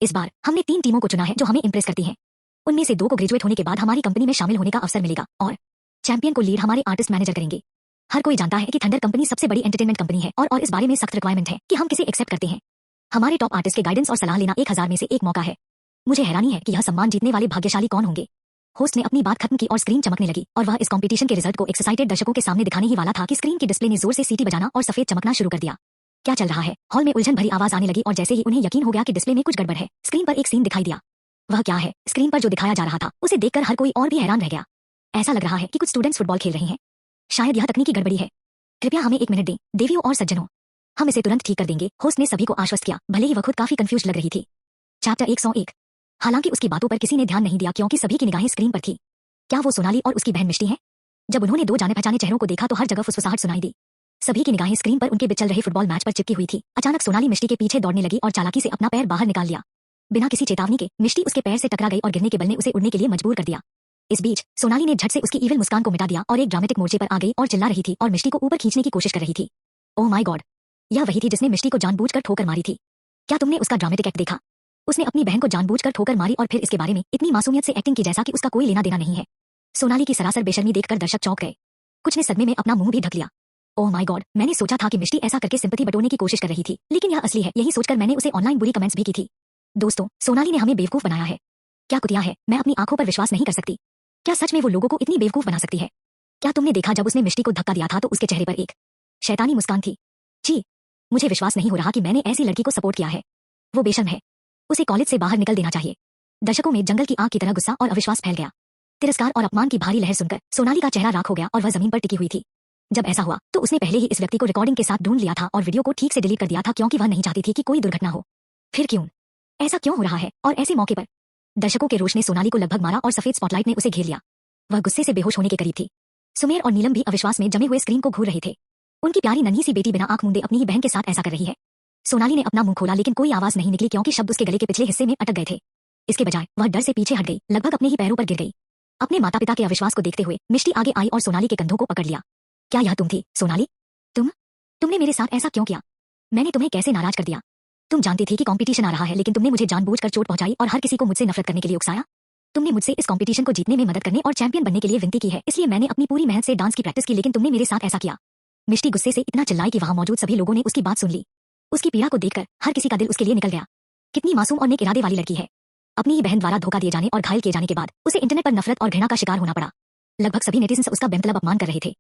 इस बार हमने 3 टीमों को चुना है जो हमें इंप्रेस करती हैं। उनमें से 2 को ग्रेजुएट होने के बाद हमारी कंपनी में शामिल होने का अवसर मिलेगा और चैंपियन को लीड हमारे आर्टिस्ट मैनेजर करेंगे। हर कोई जानता है कि थंडर कंपनी सबसे बड़ी एंटरटेनमेंट कंपनी है और इस बारे में सख्त रिक्वायरमेंट है कि हम किसे एक्सेप्ट करते हैं। हमारे टॉप आर्टिस्ट के गाइडेंस और सलाह लेना 1000 में से एक मौका है। मुझे हैरानी है कि यह सम्मान जीतने वाले भाग्यशाली कौन होंगे। होस्ट ने अपनी बात खत्म की और स्क्रीन चमकने लगी और वह इस कंपटीशन के रिजल्ट को एक्साइटेड दर्शकों के सामने दिखाने ही वाला था कि स्क्रीन के डिस्प्ले ने जोर से सीटी बजाना और सफेद चमकना शुरू कर दिया। क्या चल रहा है? हॉल में उलझन भरी आवाज आने लगी और जैसे ही उन्हें यकीन हो गया कि डिस्प्ले में कुछ गड़बड़ है, स्क्रीन पर एक सीन दिखाई दिया। वह क्या है? स्क्रीन पर जो दिखाया जा रहा था उसे देखकर हर कोई और भी हैरान रह गया। ऐसा लग रहा है कि कुछ स्टूडेंट्स फुटबॉल खेल रहे हैं। शायद यह तकनीकी गड़बड़ी है। कृपया हमें 1 मिनट दें देवियों और सज्जनों, हम इसे तुरंत ठीक कर देंगे। होस्ट ने सभी को आश्वस्त किया, भले ही वह खुद काफी कंफ्यूज लग रही थी। चैप्टर 101। हालांकि उसकी बातों पर किसी ने ध्यान नहीं दिया क्योंकि सभी की निगाहें स्क्रीन पर थी। क्या वो सोनाली और उसकी बहन मिष्टी है? जब उन्होंने 2 जाने पहचाने चेहरों को देखा तो हर जगह फुसफुसाहट सुनाई दी। सभी की निगाहें स्क्रीन पर उनके बीच चल रहे फुटबॉल मैच पर चिपकी हुई थी। अचानक सोनाली मिष्टी के पीछे दौड़ने लगी और चालाकी से अपना पैर बाहर निकाल लिया। बिना किसी चेतावनी के मिष्टी उसके पैर से टकरा गई और गिरने के बल ने उसे उड़ने के लिए मजबूर कर दिया। इस बीच सोनाली ने झट से उसकी ईविल मुस्कान को मिटा दिया और एक ड्रामेटिक मोर्चे पर आ गई और चिल्ला रही थी और मिष्टी को ऊपर खींचने की कोशिश कर रही थी। ओह माय गॉड, यह वही थी जिसने मिष्टी को जानबूझकर ठोकर मारी थी। क्या तुमने उसका ड्रामेटिक एक्ट देखा? उसने अपनी बहन को जानबूझकर ठोकर मारी और फिर इसके बारे में इतनी मासूमियत से एक्टिंग की जैसा कि उसका कोई लेना देना नहीं है। सोनाली की सरासर बेशर्मी देखकर दर्शक चौंक गए। कुछ ने सदमे में अपना मुंह भी ढक लिया। ओह माय गॉड, मैंने सोचा था कि मिष्टी ऐसा करके सिंपैथी बटोरने की कोशिश कर रही थी, लेकिन यह असली है। यही सोचकर मैंने उसे ऑनलाइन बुरी कमेंट्स भी की थी। दोस्तों, सोनाली ने हमें बेवकूफ बनाया है। क्या कुतिया है, मैं अपनी आंखों पर विश्वास नहीं कर सकती। क्या सच में वो लोगों को इतनी बेवकूफ बना सकती है? क्या तुमने देखा जब उसने मिष्टी को धक्का दिया था तो उसके चेहरे पर एक शैतानी मुस्कान थी। जी, मुझे विश्वास नहीं हो रहा कि मैंने ऐसी लड़की को सपोर्ट किया है। वो बेशर्म है, उसे कॉलेज से बाहर निकल देना चाहिए। दर्शकों में जंगल की आग की तरह गुस्सा और अविश्वास फैल गया। तिरस्कार और अपमान की भारी लहर सुनकर सोनाली का चेहरा राख हो गया और वह जमीन पर टिकी हुई थी। जब ऐसा हुआ तो उसने पहले ही इस व्यक्ति को रिकॉर्डिंग के साथ ढूंढ लिया था और वीडियो को ठीक से डिलीट कर दिया था क्योंकि वह नहीं चाहती थी कि कोई दुर्घटना हो। फिर क्यों? ऐसा क्यों हो रहा है? और ऐसे मौके पर दर्शकों के रोष ने सोनाली को लगभग मारा और सफेद स्पॉटलाइट ने उसे घेर लिया। वह गुस्से से बेहोश होने के करीब थी। सुमेर और नीलम भी अविश्वास में जमे हुए स्क्रीन को घूर रहे थे। उनकी प्यारी नन्ही सी बेटी बिना आंख मूंदे अपनी ही बहन के साथ ऐसा कर रही है। सोनाली ने अपना मुंह खोला लेकिन कोई आवाज नहीं निकली क्योंकि शब्द उसके गले के पिछले हिस्से में अटक गए थे। इसके बजाय वह डर से पीछे हट गई, लगभग अपने ही पैरों पर गिर गई। अपने माता पिता के अविश्वास को देखते हुए मिष्टी आगे आई और सोनाली के कंधों को पकड़ लिया। क्या यह तुम थी, सोनाली? तुमने मेरे साथ ऐसा क्यों किया? मैंने तुम्हें कैसे नाराज कर दिया? तुम जानती थी कि कंपटीशन आ रहा है, लेकिन तुमने मुझे जानबूझकर चोट पहुंचाई और हर किसी को मुझसे नफरत करने के लिए उकसाया। तुमने मुझसे इस कंपटीशन को जीतने में मदद करने और चैंपियन बनने के लिए विनती की है, इसलिए मैंने अपनी पूरी मेहनत से डांस की प्रैक्टिस की, लेकिन तुमने मेरे साथ ऐसा किया। मिष्टी गुस्से से इतना चिल्लाई कि वहां मौजूद सभी लोगों ने उसकी बात सुन ली। उसकी पीड़ा को देखकर हर किसी का दिल उसके लिए निकल गया। कितनी मासूम और नेक इरादे वाली लड़की है। अपनी ही बहन द्वारा धोखा दिए जाने और घायल किए जाने के बाद उसे इंटरनेट पर नफरत और घृणा का शिकार होना पड़ा। लगभग सभी नेटिजन्स उसका बेमतलब अपमान कर रहे थे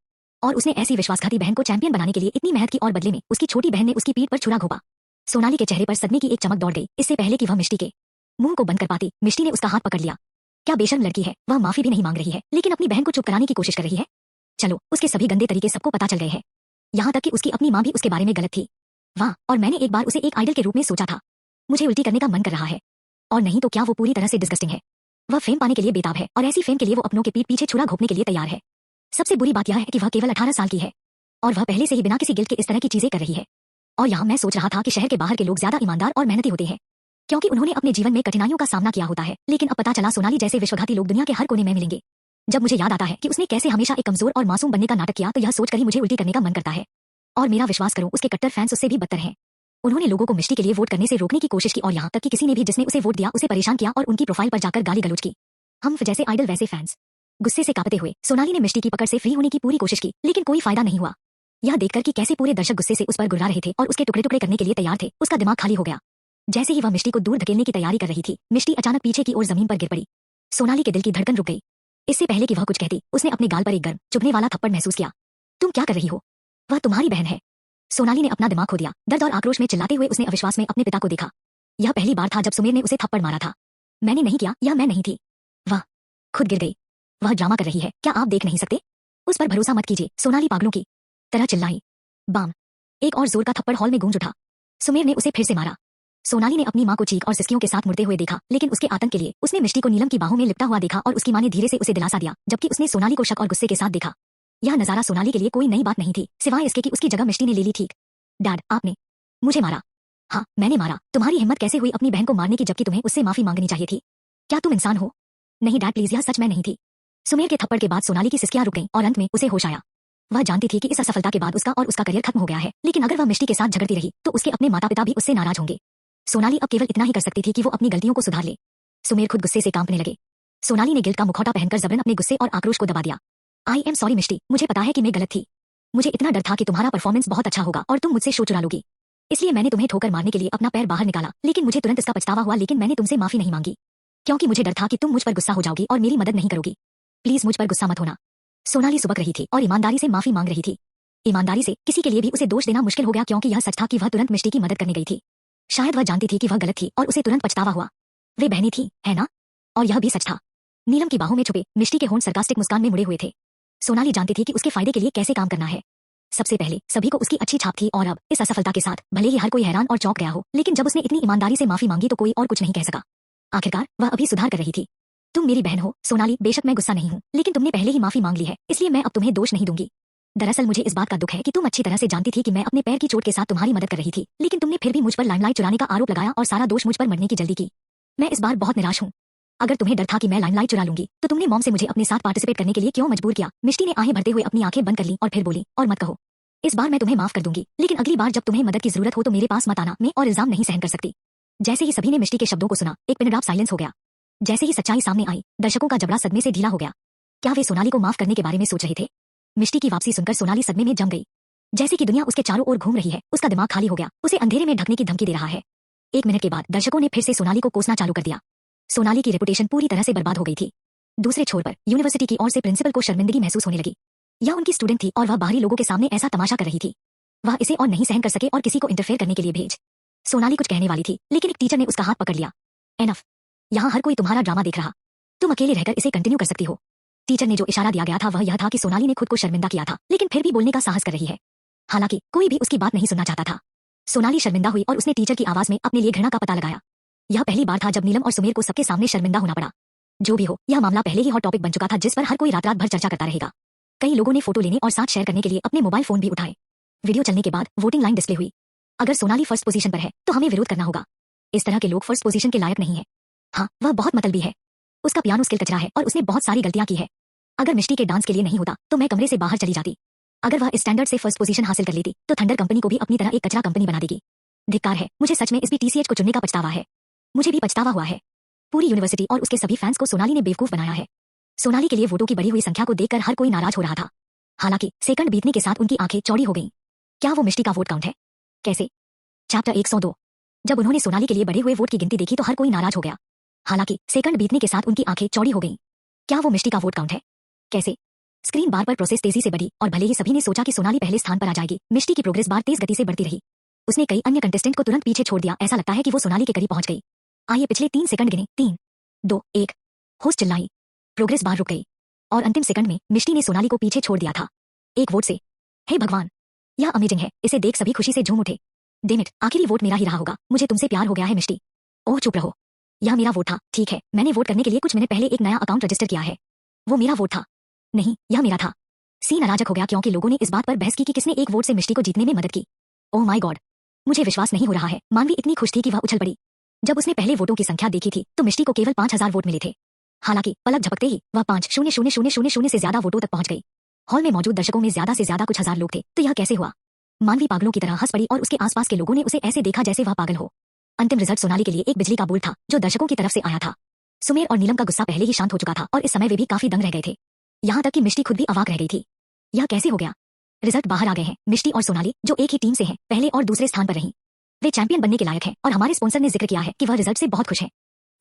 और उसने ऐसी विश्वासघाती बहन को चैंपियन बनाने के लिए इतनी मेहनत की और बदले में उसकी छोटी बहन ने उसकी पीठ पर छुरा घोंपा। सोनाली के चेहरे पर सदमे की एक चमक दौड़ गई। इससे पहले कि वह मिष्टी के मुंह को बंद कर पाती, मिष्टी ने उसका हाथ पकड़ लिया। क्या बेशर्म लड़की है, वह माफी भी नहीं मांग रही है लेकिन अपनी बहन को चुप कराने की कोशिश कर रही है। चलो, उसके सभी गंदे तरीके सबको पता चल गए हैं, यहाँ तक कि उसकी अपनी माँ भी उसके बारे में गलत थी। वाह, और मैंने एक बार उसे एक आइडल के रूप में सोचा था। मुझे उल्टी करने का मन कर रहा है। और नहीं तो क्या वो पूरी तरह से डिस्गस्टिंग है। वह फेम पाने के लिए बेताब है और ऐसी फेम के लिए वो अपनों के पीठ पीछे छुरा घोंपने के लिए तैयार है। सबसे बुरी बात यह है कि वह केवल 18 साल की है और वह पहले से ही बिना किसी गिल्ट के इस तरह की चीजें कर रही है। और यहाँ मैं सोच रहा था कि शहर के बाहर के लोग ज्यादा ईमानदार और मेहनती होते हैं क्योंकि उन्होंने अपने जीवन में कठिनाइयों का सामना किया होता है, लेकिन अब पता चला सोनाली जैसे विश्वघाती लोग दुनिया के हर कोने में मिलेंगे। जब मुझे याद आता है कि उसने कैसे हमेशा एक कमजोर और मासूम बनने का नाटक किया तो यह सोचकर ही मुझे उल्टी करने का मन करता है। और मेरा विश्वास करो, उसके कट्टर फैंस उससे भी बदतर हैं। उन्होंने लोगों को मिष्टी के लिए वोट करने से रोकने की कोशिश की और यहाँ तक कि किसी ने भी जिसने उसे वोट दिया उसे परेशान किया और उनकी प्रोफाइल पर जाकर गाली गलौज की। हम जैसे आइडल वैसे फैंस। गुस्से से कांपते हुए सोनाली ने मिष्टी की पकड़ से फ्री होने की पूरी कोशिश की, लेकिन कोई फायदा नहीं हुआ। यह देखकर कि कैसे पूरे दर्शक गुस्से से उस पर गुर्रा रहे थे और उसके टुकड़े टुकड़े करने के लिए तैयार थे, उसका दिमाग खाली हो गया। जैसे ही वह मिष्टी को दूर धकेलने की तैयारी कर रही थी, मिष्टी अचानक पीछे की ओर जमीन पर गिर पड़ी। सोनाली के दिल की धड़कन रुक गई। इससे पहले कि वह कुछ कहती, उसने अपने गाल पर एक गर्म चुभने वाला थप्पड़ महसूस किया। तुम क्या कर रही हो? वह तुम्हारी बहन है। सोनाली ने अपना दिमाग खो दिया। दर्द और आक्रोश में चिल्लाते हुए उसने अविश्वास में अपने पिता को देखा। यह पहली बार था जब सुमेर ने उसे थप्पड़ मारा था। मैंने नहीं किया, यह मैं नहीं थी। वह खुद गिर गई। वह ड्रामा कर रही है, क्या आप देख नहीं सकते? उस पर भरोसा मत कीजिए, सोनाली पागलों की तरह चिल्लाई। बाम! एक और जोर का थप्पड़ हॉल में गूंज उठा। सुमेर ने उसे फिर से मारा। सोनाली ने अपनी मां को चीख और सिसकियों के साथ मुड़ते हुए देखा, लेकिन उसके आतंक के लिए उसने मिष्टी को नीलम की बाहों में लिपटा हुआ देखा और उसकी मां ने धीरे से उसे दिलासा दिया, जबकि उसने सोनाली को शक और गुस्से के साथ देखा। यह नजारा सोनाली के लिए कोई नई बात नहीं थी, सिवाय इसके कि उसकी जगह मिष्टी ने ले ली। ठीक, डैड, आपने मुझे मारा। हाँ, मैंने मारा। तुम्हारी हिम्मत कैसे हुई अपनी बहन को मारने की, जबकि तुम्हें उससे माफी मांगनी चाहिए थी? क्या तुम इंसान हो? नहीं डैड प्लीज, यह सच मैं नहीं थी। सुमेर के थप्पड़ के बाद सोनाली की सिसकियां रुक गईं और अंत में उसे होश आया। वह जानती थी कि इस असफलता के बाद उसका और उसका करियर खत्म हो गया है, लेकिन अगर वह मिष्टी के साथ झगड़ती रही तो उसके अपने माता पिता भी उससे नाराज होंगे। सोनाली अब केवल इतना ही कर सकती थी कि वो अपनी गलतियों को सुधार ले। सुमेर खुद गुस्से से कांपने लगे। सोनाली ने गिल्ट का मुखौटा पहनकर जबरन अपने गुस्से और आक्रोश को दबा दिया। आई एम सॉरी मिष्टी, मुझे पता है कि मैं गलत थी। मुझे इतना डर था कि तुम्हारा परफॉर्मेंस बहुत अच्छा होगा और तुम मुझसे शो चुरा लोगी, इसलिए मैंने तुम्हें ठोकर मारने के लिए अपना पैर बाहर निकाला, लेकिन मुझे तुरंत इसका पछतावा हुआ। लेकिन मैंने तुमसे माफी नहीं मांगी, क्योंकि मुझे डर था कि तुम मुझ पर गुस्सा हो जाओगी और मेरी मदद नहीं करोगी। प्लीज मुझ पर गुस्सा मत होना। सोनाली सुबक रही थी और ईमानदारी से माफी मांग रही थी। ईमानदारी से किसी के लिए भी उसे दोष देना मुश्किल हो गया, क्योंकि यह सच था कि वह तुरंत मिष्टी की मदद करने गई थी। शायद वह जानती थी कि वह गलत थी और उसे तुरंत पछतावा हुआ। वे बहनें थी, है ना? और यह भी सच था। नीलम की बाहों में छुपे मिष्टी के होंठ सरकास्टिक मुस्कान में मुड़े हुए थे। सोनाली जानती थी कि उसके फायदे के लिए कैसे काम करना है। सबसे पहले सभी को उसकी अच्छी छाप थी और अब इस असफलता के साथ भले ही हर कोई हैरान और चौंक गया हो, लेकिन जब उसने इतनी ईमानदारी से माफी मांगी तो कोई और कुछ नहीं कह सका। आखिरकार वह अभी सुधार कर रही थी। तुम मेरी बहन हो सोनाली, बेशक मैं गुस्सा नहीं हूँ, लेकिन तुमने पहले ही माफी मांग ली है, इसलिए मैं अब तुम्हें दोष नहीं दूंगी। दरअसल मुझे इस बात का दुख है कि तुम अच्छी तरह से जानती थी कि मैं अपने पैर की चोट के साथ तुम्हारी मदद कर रही थी, लेकिन तुमने फिर भी मुझ पर लाइमलाइट चुराने का आरोप लगाया और सारा दोष मुझ पर मरने की जल्दी की। मैं इस बार बहुत निराश हूँ। अगर तुम्हें डर था कि मैं लाइमलाइट चुरा लूंगी तो तुमने मॉम से मुझे अपने साथ पार्टिसिपेट करने के लिए क्यों मजबूर किया? मिष्टी ने आहें भरते हुए अपनी आंखें बंद कर ली और फिर बोली, और मत कहो, इस बार मैं तुम्हें माफ कर दूंगी, लेकिन अगली बार जब तुम्हें मदद की जरूरत हो तो मेरे पास मत आना, मैं और इल्जाम नहीं सहन कर सकती। जैसे ही सभी ने मिष्टी के शब्दों को सुना, एक पिनड्रॉप साइलेंस हो गया। जैसे ही सच्चाई सामने आई, दर्शकों का जबड़ा सदमे से ढीला हो गया। क्या वे सोनाली को माफ करने के बारे में सोच रहे थे? मिष्टी की वापसी सुनकर सोनाली सदमे में जम गई। जैसे कि दुनिया उसके चारों ओर घूम रही है, उसका दिमाग खाली हो गया, उसे अंधेरे में ढकने की धमकी दे रहा है। 1 मिनट के बाद दर्शकों ने फिर से सोनाली को कोसना चालू कर दिया। सोनाली की रेपुटेशन पूरी तरह से बर्बाद हो गई थी। दूसरे छोर पर यूनिवर्सिटी की ओर से प्रिंसिपल को शर्मिंदगी महसूस होने लगी। यह उनकी स्टूडेंट थी और वह बाहरी लोगों के सामने ऐसा तमाशा कर रही थी। वह इसे और नहीं सहन कर सके और किसी को इंटरफेयर करने के लिए भेज। सोनाली कुछ कहने वाली थी, लेकिन एक टीचर ने उसका हाथ पकड़ लिया। एनफ, यहाँ हर कोई तुम्हारा ड्रामा देख रहा, तुम अकेले रहकर इसे कंटिन्यू कर सकती हो। टीचर ने जो इशारा दिया गया था वह यह था कि सोनाली ने खुद को शर्मिंदा किया था, लेकिन फिर भी बोलने का साहस कर रही है। हालांकि कोई भी उसकी बात नहीं सुनना चाहता था। सोनाली शर्मिंदा हुई और उसने टीचर की आवाज में अपने लिए घृणा का पता लगाया। यह पहली बार था जब नीलम और सुमेर को सबके सामने शर्मिंदा होना पड़ा। जो भी हो, यह मामला पहले ही हॉट टॉपिक बन चुका था, जिस पर हर कोई रात रात भर चर्चा करता रहेगा। कई लोगों ने फोटो लेने और साथ शेयर करने के लिए अपने मोबाइल फोन भी उठाए। वीडियो चलने के बाद वोटिंग लाइन डिस्प्ले हुई। अगर सोनाली फर्स्ट पोजीशन पर है तो हमें विरोध करना होगा। इस तरह के लोग फर्स्ट पोजीशन के लायक नहीं है। हाँ, वह बहुत मतलबी है। उसका पियानो स्किल कचरा है और उसने बहुत सारी गलतियां की है। अगर मिष्टी के डांस के लिए नहीं होता तो मैं कमरे से बाहर चली जाती। अगर वह स्टैंडर्ड से फर्स्ट पोजीशन हासिल कर लेती तो थंडर कंपनी को भी अपनी तरह एक कचरा कंपनी बना देगी। धिक्कार है, मुझे सच में इस BTCH को चुनने का पछतावा है। मुझे भी पछतावा हुआ है। पूरी यूनिवर्सिटी और उसके सभी फैंस को सोनाली ने बेवकूफ बनाया है। सोनाली के लिए वोटों की बढ़ी हुई संख्या को देखकर हर कोई नाराज हो रहा था। हालांकि सेकंड बीतने के साथ उनकी आंखें चौड़ी हो गईं। क्या वो मिष्टी का वोट काउंट है? कैसे? चैप्टर 102। जब उन्होंने सोनाली के लिए बढ़े हुए वोट की गिनती देखी तो हर कोई नाराज हो गया। हालांकि सेकंड बीतने के साथ उनकी आंखें चौड़ी हो गईं। क्या वो मिष्टी का वोट काउंट है? कैसे? स्क्रीन बार पर प्रोसेस तेजी से बढ़ी और भले ही सभी ने सोचा कि सोनाली पहले स्थान पर आ जाएगी, मिष्टी की प्रोग्रेस बार तेज गति से बढ़ती रही। उसने कई अन्य कंटेस्टेंट को तुरंत पीछे छोड़ दिया। ऐसा लगता है कि वो सोनाली के करीब पहुंच गई। आइए पिछले 3 सेकंड गिने। 3, 2, 1। होस्ट चिल्लाई। प्रोग्रेस बार रुक गई और अंतिम सेकंड में मिष्टी ने सोनाली को पीछे छोड़ दिया था, 1 वोट से। हे भगवान, यह अमेजिंग है। इसे देख सभी खुशी से झूम उठे। डेमिट, आखिरी वोट मेरा ही रहा होगा। मुझे तुमसे प्यार हो गया है मिष्टी। ओह चुप रहो, यह मेरा वोट था। ठीक है, मैंने वोट करने के लिए कुछ मिनट पहले एक नया अकाउंट रजिस्टर किया है। वो मेरा वोट था। नहीं, यह मेरा था। सीन अराजक हो गया क्योंकि लोगों ने इस बात पर बहस की कि किसने 1 वोट से मिष्टी को जीतने में मदद की। ओह माय गॉड, मुझे विश्वास नहीं हो रहा है। मानवी इतनी खुश थी कि वह उछल पड़ी। जब उसने पहले वोटों की संख्या देखी थी तो मिष्टी को केवल 5000 वोट मिले थे। हालांकि पलक झपकते ही वह 5,000,000 से ज्यादा वोटों तक पहुंच गई। हॉल में मौजूद दर्शकों में ज्यादा से ज्यादा कुछ हजार लोग थे। तो यह कैसे हुआ? मानवी पागलों की तरह हंस पड़ी और उसके आसपास के लोगों ने उसे ऐसे देखा जैसे वह पागल हो। अंतिम रिजल्ट सोनाली के लिए एक बिजली का बोल्ट था जो दर्शकों की तरफ से आया था। सुमेर और नीलम का गुस्सा पहले ही शांत हो चुका था और इस समय वे भी काफी दंग रह गए थे। यहाँ तक कि मिष्टी खुद भी अवाक रह गई थी। यह कैसे हो गया? रिजल्ट बाहर आ गए हैं। मिष्टी और सोनाली जो एक ही टीम से हैं, पहले और दूसरे स्थान पर रहीं। वे चैंपियन बनने के लायक हैं और हमारे स्पॉन्सर ने जिक्र किया है कि वह रिजल्ट से बहुत खुश है।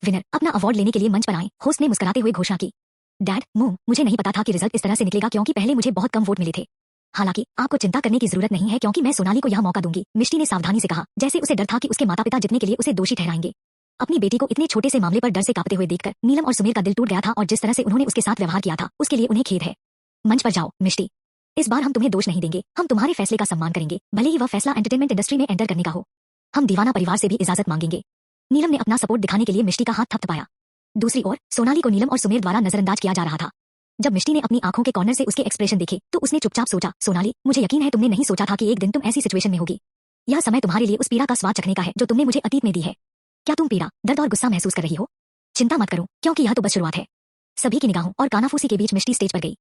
विनर अपना अवार्ड लेने के लिए मंच पर आए। होस्ट ने मुस्कुराते हुए घोषणा की। डैड, मुझे नहीं पता था कि रिजल्ट इस तरह से निकलेगा क्योंकि पहले मुझे बहुत कम वोट मिले थे। हालांकि आपको चिंता करने की जरूरत नहीं है क्योंकि मैं सोनाली को यह मौका दूंगी, मिष्टी ने सावधानी से कहा, जैसे उसे डर था कि उसके माता पिता जीतने के लिए उसे दोषी ठहराएंगे। अपनी बेटी को इतने छोटे से मामले पर डर से कांपते हुए देखकर नीलम और सुमेर का दिल टूट गया था और जिस तरह से उन्होंने उसके साथ व्यवहार किया था उसके लिए उन्हें खेद है। मंच पर जाओ मिष्टी, इस बार हम तुम्हें दोष नहीं देंगे, हम तुम्हारे फैसले का सम्मान करेंगे, भले ही वह फैसला एंटरटेनमेंट इंडस्ट्री में एंटर करने का हो। हम दीवाना परिवार से भी इजाजत मांगेंगे। नीलम ने अपना सपोर्ट दिखाने के लिए मिष्टी का हाथ थपथपाया। दूसरी ओर सोनाली को नीलम और सुमेर द्वारा नजरअंदाज किया जा रहा था। जब मिष्टी ने अपनी आंखों के कॉर्नर से उसके एक्सप्रेशन देखे तो उसने चुपचाप सोचा, सोनाली, मुझे यकीन है तुमने नहीं सोचा था कि एक दिन तुम ऐसी सिचुएशन में होगी। यह समय तुम्हारे लिए उस पीड़ा का स्वाद चखने का है जो तुमने मुझे अतीत में दी है। क्या तुम पीड़ा, दर्द और गुस्सा महसूस कर रही हो? चिंता मत करो क्योंकि यह तो बस शुरुआत है। सभी की निगाहों और कानाफूसी के बीच मिष्टी स्टेज पर गई।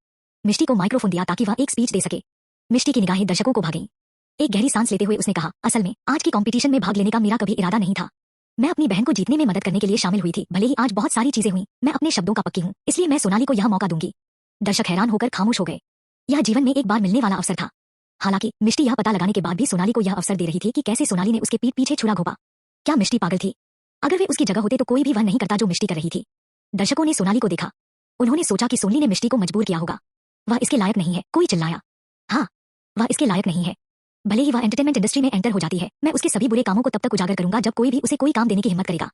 मिष्टी को माइक्रोफोन दिया ताकि वह एक स्पीच दे सके। मिष्टी की निगाहें दर्शकों को भागीं। एक गहरी सांस लेते हुए उसने कहा, असल में आज की कंपटीशन में भाग लेने का मेरा कभी इरादा नहीं था। मैं अपनी बहन को जीतने में मदद करने के लिए शामिल हुई थी। भले ही आज बहुत सारी चीजें हुई, मैं अपने शब्दों का पक्की हूँ, इसलिए मैं सोनाली को यह मौका दूंगी। दर्शक हैरान होकर खामोश हो गए। यह जीवन में एक बार मिलने वाला अवसर था। हालांकि मिष्टी यह पता लगाने के बाद भी सोनाली को यह अवसर दे रही थी कि कैसे सोनाली ने उसके पीठ पीछे छुरा घोंपा। क्या मिष्टी पागल थी? अगर वे उसकी जगह होते तो कोई भी वह नहीं करता जो मिष्टी कर रही थी। दर्शकों ने सोनाली को देखा। उन्होंने सोचा कि सोनली ने मिष्टी को मजबूर किया होगा। वह इसके लायक नहीं है, कोई चिल्लाया। हाँ, वह इसके लायक नहीं है। भले ही वह एंटरटेनमेंट इंडस्ट्री में एंटर हो जाती है, मैं उसके सभी बुरे कामों को तब तक उजागर करूंगा जब कोई भी उसे कोई काम देने की हिम्मत करेगा।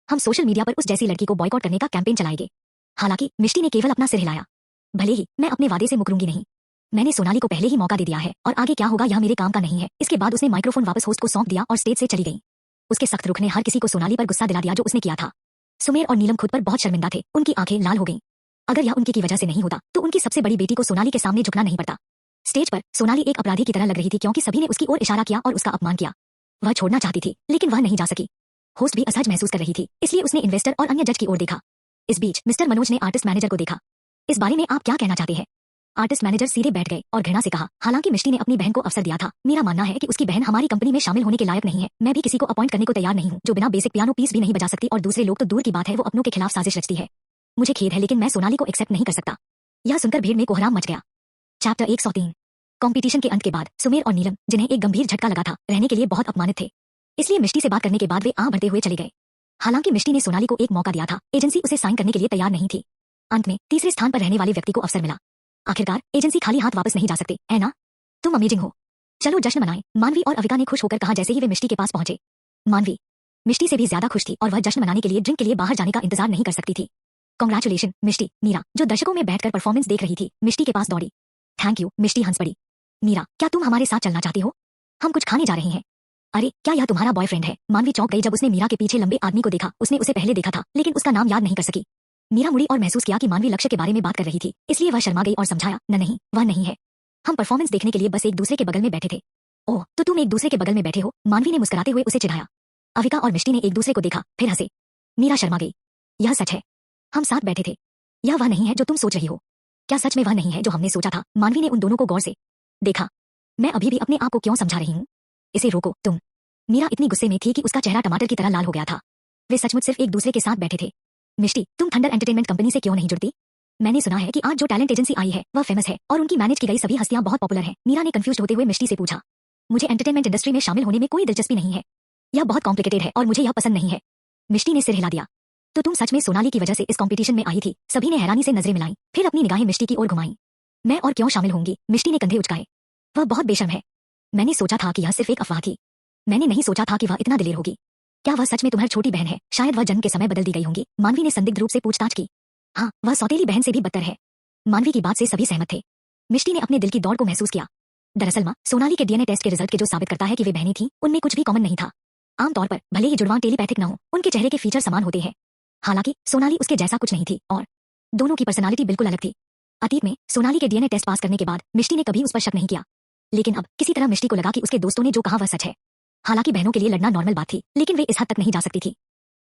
हम सोशल मीडिया पर उस जैसी लड़की को बॉयकॉट करने का कैंपेन चलाएंगे। हालांकि मिष्टी ने केवल अपना सिर हिलाया। भले ही मैं अपने वादे से मुकरूंगी नहीं। मैंने सोनाली को पहले ही मौका दे दिया है और आगे क्या होगा यह मेरे काम का नहीं है। इसके बाद उसने माइक्रोफोन वापस होस्ट को सौंप दिया और स्टेज से चली गई। उसके सख्त रुख ने हर किसी को सोनाली पर गुस्सा दिला दिया जो उसने किया था। सुमेर और नीलम खुद पर बहुत शर्मिंदा थे। उनकी आंखें लाल हो गईं। अगर यह उनकी की वजह से नहीं होता तो उनकी सबसे बड़ी बेटी को सोनाली के सामने झुकना नहीं पड़ता। स्टेज पर सोनाली एक अपराधी की तरह लग रही थी क्योंकि सभी ने उसकी ओर इशारा किया और उसका अपमान किया। वह छोड़ना चाहती थी लेकिन वह नहीं जा सकी। होस्ट भी असहज महसूस कर रही थी, इसलिए उसने इन्वेस्टर और अन्य जज की ओर देखा। इस बीच मिस्टर मनोज ने आर्टिस्ट मैनेजर को देखा। इस बारे में आप क्या कहना चाहते हैं? आर्टिस्ट मैनेजर सीधे बैठ गए और घृणा से कहा, हालांकि मिष्टी ने अपनी बहन को अवसर दिया था, मेरा मानना है कि उसकी बहन हमारी कंपनी में शामिल होने के लायक नहीं है। मैं भी किसी को अपॉइंट करने को तैयार नहीं हूँ जो बिना बेसिक पियानो पीस भी नहीं बजा सकती, और दूसरे लोग तो दूर की बात है वो अपनों के खिलाफ साजिश रचती है। मुझे खेद है लेकिन मैं सोनाली को एक्सेप्ट नहीं कर सकता। यह सुनकर भीड़ में कोहराम मच गया। चैप्टर 103। कंपटीशन के अंत के बाद सुमेर और नीलम, जिन्हें एक गंभीर झटका लगा था, रहने के लिए बहुत अपमानित थे। इसलिए मिष्टी से बात करने के बाद वे आंख भरते हुए चले गए। हालांकि मिष्टी ने सोनाली को एक मौका दिया था, एजेंसी उसे साइन करने के लिए तैयार नहीं थी। अंत में तीसरे स्थान पर रहने वाले व्यक्ति को अवसर मिला। आखिरकार एजेंसी खाली हाथ वापस नहीं जा सकते, है ना? तुम अमेजिंग हो, चलो जश्न मनाएं, मानवी और अविका ने खुश होकर कहा जैसे ही वे मिष्टी के पास पहुंचे। मानवी मिष्टी से भी ज्यादा खुश थी और वह जश्न मनाने के लिए ड्रिंक के लिए बाहर जाने का इंतजार नहीं कर सकती थी। कांग्रेचुलेशन मिष्टी। मीरा, जो दर्शकों में बैठकर परफॉर्मेंस देख रही थी, मिष्टी के पास दौड़ी। थैंक यू, मिष्टी हंस पड़ी। मीरा, क्या तुम हमारे साथ चलना चाहती हो? हम कुछ खाने जा रहे हैं। अरे क्या यह तुम्हारा बॉयफ्रेंड है? मानवी चौंक गई जब उसने मीरा के पीछे लंबे आदमी को देखा। उसने उसे पहले देखा था लेकिन उसका नाम याद नहीं कर सकी। मीरा मुड़ी और महसूस किया कि मानवी लक्ष्य के बारे में बात कर रही थी, इसलिए वह शर्मा गई और समझाया, नहीं वह नहीं है, हम परफॉर्मेंस देखने के लिए बस एक दूसरे के बगल में बैठे थे। ओह, तो तुम एक दूसरे के बगल में बैठे हो? मानवी ने मुस्कुराते हुए उसे चिढ़ाया। अविका और मिष्टी ने एक दूसरे को देखा, फिर हंसे। मीरा शर्मा गई। यह सच है, हम साथ बैठे थे। यह वह नहीं है जो तुम सोच रही हो। क्या सच में वह नहीं है जो हमने सोचा था? मानवी ने उन दोनों को गौर से देखा। मैं अभी भी अपने आप को क्यों समझा रही हूँ? इसे रोको तुम। मीरा इतनी गुस्से में थी कि उसका चेहरा टमाटर की तरह लाल हो गया था। वे सचमुच सिर्फ एक दूसरे के साथ बैठे थे। मिष्टी, तुम थंडर एंटरटेनमेंट कंपनी से क्यों नहीं जुड़ती? मैंने सुना है कि आज जो टैलेंट एजेंसी आई है वह फेमस है और उनकी मैनेज की गई सभी हस्तियां बहुत पॉपुलर हैं। मीरा ने कंफ्यूज होते हुए मिष्टी से पूछा। मुझे एंटरटेनमेंट इंडस्ट्री में शामिल होने में कोई दिलचस्पी नहीं है। यह बहुत कॉम्प्लिकेटेड है और मुझे यह पसंद नहीं है। मिष्टी ने सिर हिला दिया। तो तुम सच में सोनाली की वजह से इस कंपटीशन में आई थी? सभी ने हैरानी से नजरें मिलाई, फिर अपनी निगाहें मिष्टी की ओर घुमाई। मैं और क्यों शामिल होंगी? मिष्टी ने कंधे उचकाए। वह बहुत बेशर्म है। मैंने सोचा था कि यह सिर्फ एक अफवाह थी। मैंने नहीं सोचा था कि वह इतना दिलेर होगी। क्या वह सच में तुम्हारी छोटी बहन है? शायद वह जन्म के समय बदल दी गई होंगी। मानवी ने संदिग्ध रूप से पूछताछ की। हाँ, वह सौतेली बहन से भी बदतर है। मानवी की बात से सभी सहमत थे। मिष्टी ने अपने दिल की दौड़ को महसूस किया। दरअसल माँ, सोनाली के डीएनए टेस्ट के रिजल्ट के जो साबित करता है कि वे बहनें थीं, उनमें कुछ भी कॉमन नहीं था। आमतौर पर भले ही जुड़वां टेलीपैथिक न हो, उनके चेहरे के फीचर समान होते हैं। हालांकि सोनाली उसके जैसा कुछ नहीं थी और दोनों की पर्सनालिटी बिल्कुल अलग थी। अतीत में सोनाली के डीएनए टेस्ट पास करने के बाद मिष्टी ने कभी उस पर शक नहीं किया, लेकिन अब किसी तरह मिष्टी को लगा कि उसके दोस्तों ने जो कहा वह सच है। हालांकि बहनों के लिए लड़ना नॉर्मल बात थी, लेकिन वे इस हद तक नहीं जा सकती थी।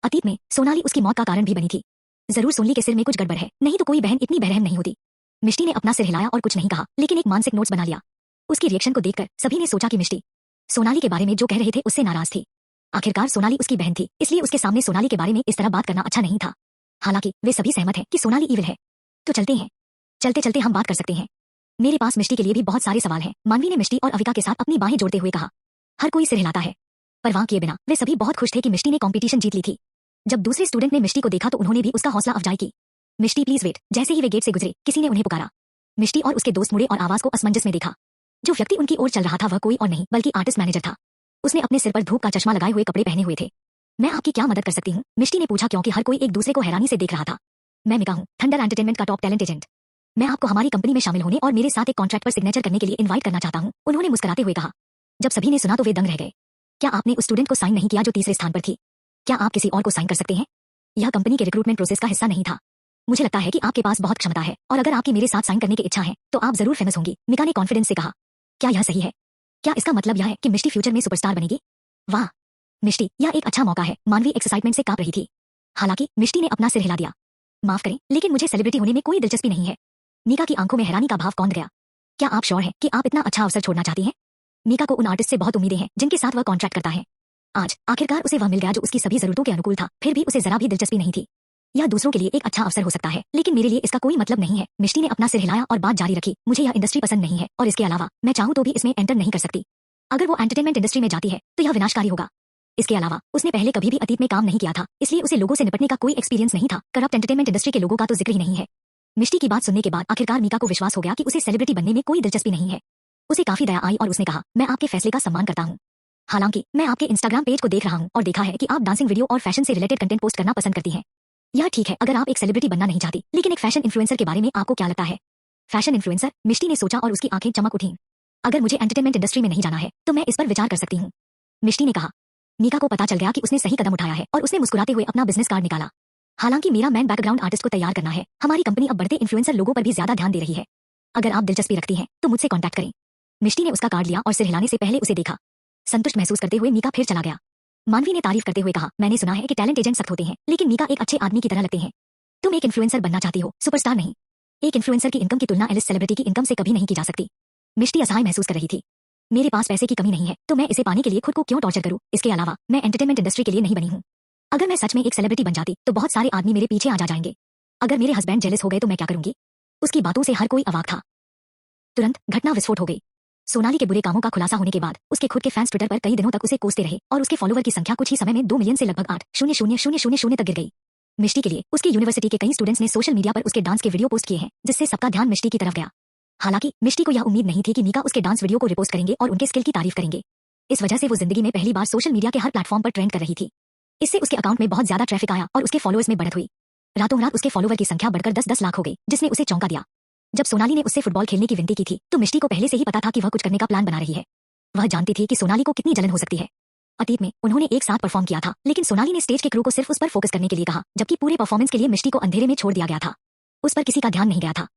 अतीत में सोनाली उसकी मौत का कारण भी बनी थी। जरूर सोनली के सिर में कुछ गड़बड़ है, नहीं तो कोई बहन इतनी बेरहम नहीं होती। मिष्टी ने अपना सिर हिलाया और कुछ नहीं कहा, लेकिन एक मानसिक नोट्स बना लिया। उसकी रिएक्शन को देखकर सभी ने सोचा कि मिष्टी सोनाली के बारे में जो कह रहे थे उससे नाराज थी। आखिरकार सोनाली उसकी बहन थी, इसलिए उसके सामने सोनाली के बारे में इस तरह बात करना अच्छा नहीं था। हालांकि वे सभी सहमत हैं कि सोनाली ईविल है। तो चलते हैं, चलते चलते हम बात कर सकते हैं। मेरे पास मिष्टी के लिए भी बहुत सारे सवाल हैं। मानवी ने मिष्टी और अविका के साथ अपनी बाहें जोड़ते हुए कहा। हर कोई सिर हिलाता है, परवाह किए बिना वे सभी बहुत खुश थे कि मिष्टी ने कंपटीशन जीत ली थी। जब दूसरे स्टूडेंट ने मिष्टी को देखा तो उन्होंने भी उसका हौसला अफजाई की। मिष्टी प्लीज वेट। जैसे ही वे गेट से गुजरे किसी ने उन्हें पुकारा। मिष्टी और उसके दोस्त मुड़े और आवाज को असमंजस में देखा। जो व्यक्ति उनकी ओर चल रहा था वह कोई और नहीं बल्कि आर्टिस्ट मैनेजर था। उसने अपने सिर पर धूप का चश्मा लगाए हुए कपड़े पहने हुए थे। मैं आपकी क्या मदद कर सकती हूँ? मिष्टी ने पूछा, क्योंकि हर कोई एक दूसरे को हैरानी से देख रहा था। मैं मिका हूँ, थंडर एंटरटेनमेंट का टॉप टैलेंट एजेंट। मैं आपको हमारी कंपनी में शामिल होने और मेरे साथ एक कॉन्ट्रैक्ट पर सिग्नेचर करने के लिए इनवाइट करना चाहता हूँ, उन्होंने मुस्कुराते हुए कहा। जब सभी ने सुना तो वे दंग रह गए। क्या आपने उस स्टूडेंट को साइन नहीं किया जो तीसरे स्थान पर थी? क्या आप किसी और को साइन कर सकते हैं? यह कंपनी के रिक्रूटमेंट प्रोसेस का हिस्सा नहीं था। मुझे लगता है कि आपके पास बहुत क्षमता है और अगर आपकी मेरे साथ साइन करने की इच्छा है तो आप जरूर फेमस होंगी, मिका ने कॉन्फिडेंस से कहा। क्या यह सही है? क्या इसका मतलब यह है कि मिष्टी फ्यूचर में सुपरस्टार बनेगी? वाह मिष्टी, यह एक अच्छा मौका है। मानवी एक्साइटमेंट से कांप रही थी। हालांकि मिष्टी ने अपना सिर हिला दिया। माफ करें, लेकिन मुझे सेलिब्रिटी होने में कोई दिलचस्पी नहीं है। मीका की आंखों में हैरानी का भाव कौंध गया। क्या आप श्योर हैं कि आप इतना अच्छा अवसर छोड़ना चाहती हैं? मीका को उन आर्टिस्ट से बहुत उम्मीदें हैं जिनके साथ वह कॉन्ट्रैक्ट करता है। आज आखिरकार उसे वह मिल गया जो उसकी सभी जरूरतों के अनुकूल था, फिर भी उसे जरा भी दिलचस्पी नहीं थी। यह दूसरों के लिए एक अच्छा अवसर हो सकता है, लेकिन मेरे लिए इसका कोई मतलब नहीं है। मिष्टी ने अपना सिर हिलाया और बात जारी रखी। मुझे यह इंडस्ट्री पसंद नहीं है और इसके अलावा मैं चाहूं तो भी इसमें एंटर नहीं कर सकती। अगर वो एंटरटेनमेंट इंडस्ट्री में जाती है तो यह विनाशकारी होगा। इसके अलावा उसने पहले कभी भी अतीत में काम नहीं किया था, इसलिए उसे लोगों से निपटने का कोई एक्सपीरियंस नहीं था। करप्ट एंटरटेनमेंट इंडस्ट्री के लोगों का तो जिक्र ही नहीं है। मिष्टी की बात सुनने के बाद आखिरकार मीका को विश्वास हो गया कि उसे सेलिब्रिटी बनने में कोई दिलचस्पी नहीं है। उसे काफी दया आई और उसने कहा, मैं आपके फैसले का सम्मान करता हूँ। हालांकि मैं आपके इंस्टाग्राम पेज को देख रहा हूँ और देखा है कि आप डांसिंग वीडियो और फैशन से रिलेटेड कंटेंट पोस्ट करना पसंद करती हैं। यह ठीक है अगर आप एक सेलिब्रिटी बनना नहीं चाहती, लेकिन एक फैशन इन्फ्लुएंसर के बारे में आपको क्या लगता है? Fashion influencer? मिष्टी ने सोचा और उसकी आंखें चमक उठीं। अगर मुझे एंटरटेनमेंट इंडस्ट्री में नहीं जाना है तो मैं इस पर विचार कर सकती हूँ, मिष्टी ने कहा। मीका को पता चल गया कि उसने सही कदम उठाया है और उसने मुस्कुराते हुए अपना बिजनेस कार्ड निकाला। हालांकि मेरा मैन बैकग्राउंड आर्टिस्ट को तैयार करना है। हमारी कंपनी अब बढ़ते इन्फ्लुएंसर लोगों पर भी ज्यादा ध्यान दे रही है। अगर आप दिलचस्पी रखती हैं तो मुझसे कॉन्टैक्ट करें। मिष्टी ने उसका कार्ड लिया और सिर हिलाने से पहले उसे देखा। संतुष्ट महसूस करते हुए मीका फिर चला गया। मानवी ने तारीफ करते हुए कहा, मैंने सुना है कि टैलेंट एजेंट सख्त होते हैं, लेकिन मीका एक अच्छे आदमी की तरह लगते हैं। तुम एक इन्फ्लुएंसर बनना चाहती हो, सुपरस्टार नहीं। एक इन्फ्लुएंसर की इनकम की तुलना एलिस सेलिब्रिटी की इनकम से कभी नहीं की जा सकती। मिष्टी असहाय महसूस कर रही थी। मेरे पास पैसे की कमी नहीं है तो मैं इसे पाने के लिए खुद को क्यों टॉर्चर करूं? इसके अलावा मैं एंटरटेनमेंट इंडस्ट्री के लिए नहीं बनी हूं। अगर मैं सच में एक सेलिब्रिटी बन जाती तो बहुत सारे आदमी मेरे पीछे आ जाएंगे। अगर मेरे हस्बैंड जेलस हो गए तो मैं क्या करूंगी? उसकी बातों से हर कोई अवाक था। तुरंत घटना विस्फोट हो गई। सोनाली के बुरे कामों का खुलासा होने के बाद उसके खुद के फैंस ट्विटर पर कई दिनों तक उसे कोसते रहे और उसके फॉलोवर की संख्या कुछ ही समय में 2 मिलियन से लगभग 8,000,000 तक गिर गई। मिष्टी के लिए उसकी यूनिवर्सिटी के कई स्टूडेंट्स ने सोशल मीडिया पर उसके डांस के वीडियो पोस्ट किए हैं, जिससे सबका ध्यान मिष्टी की तरफ गया। हालांकि मिष्टी को यह उम्मीद नहीं थी कि मीका उसके डांस वीडियो को रिपोस्ट करेंगे और उनके स्किल की तारीफ करेंगे। इस वजह से वो जिंदगी में पहली बार सोशल मीडिया के हर प्लेटफॉर्म पर ट्रेंड कर रही थी। इससे उसके अकाउंट में बहुत ज्यादा ट्रैफिक आया और उसके फॉलोअर्स में बढ़त हुई। रातों रात उसके फॉलोवर की संख्या बढ़कर 10-10 लाख हो गई, जिसने उसे चौंका दिया। जब सोनाली ने उससे फुटबॉल खेलने की विनती की थी तो मिष्टी को पहले से ही पता था कि वह कुछ करने का प्लान बना रही है। वह जानती थी कि सोनाली को कितनी जलन हो सकती है। अतीत में उन्होंने एक साथ परफॉर्म किया था, लेकिन सोनाली ने स्टेज के क्रू को सिर्फ उस पर फोकस करने के लिए कहा, जबकि पूरे परफॉर्मेंस के लिए मिष्टी को अंधेरे में छोड़ दिया गया था। उस पर किसी का ध्यान नहीं गया था।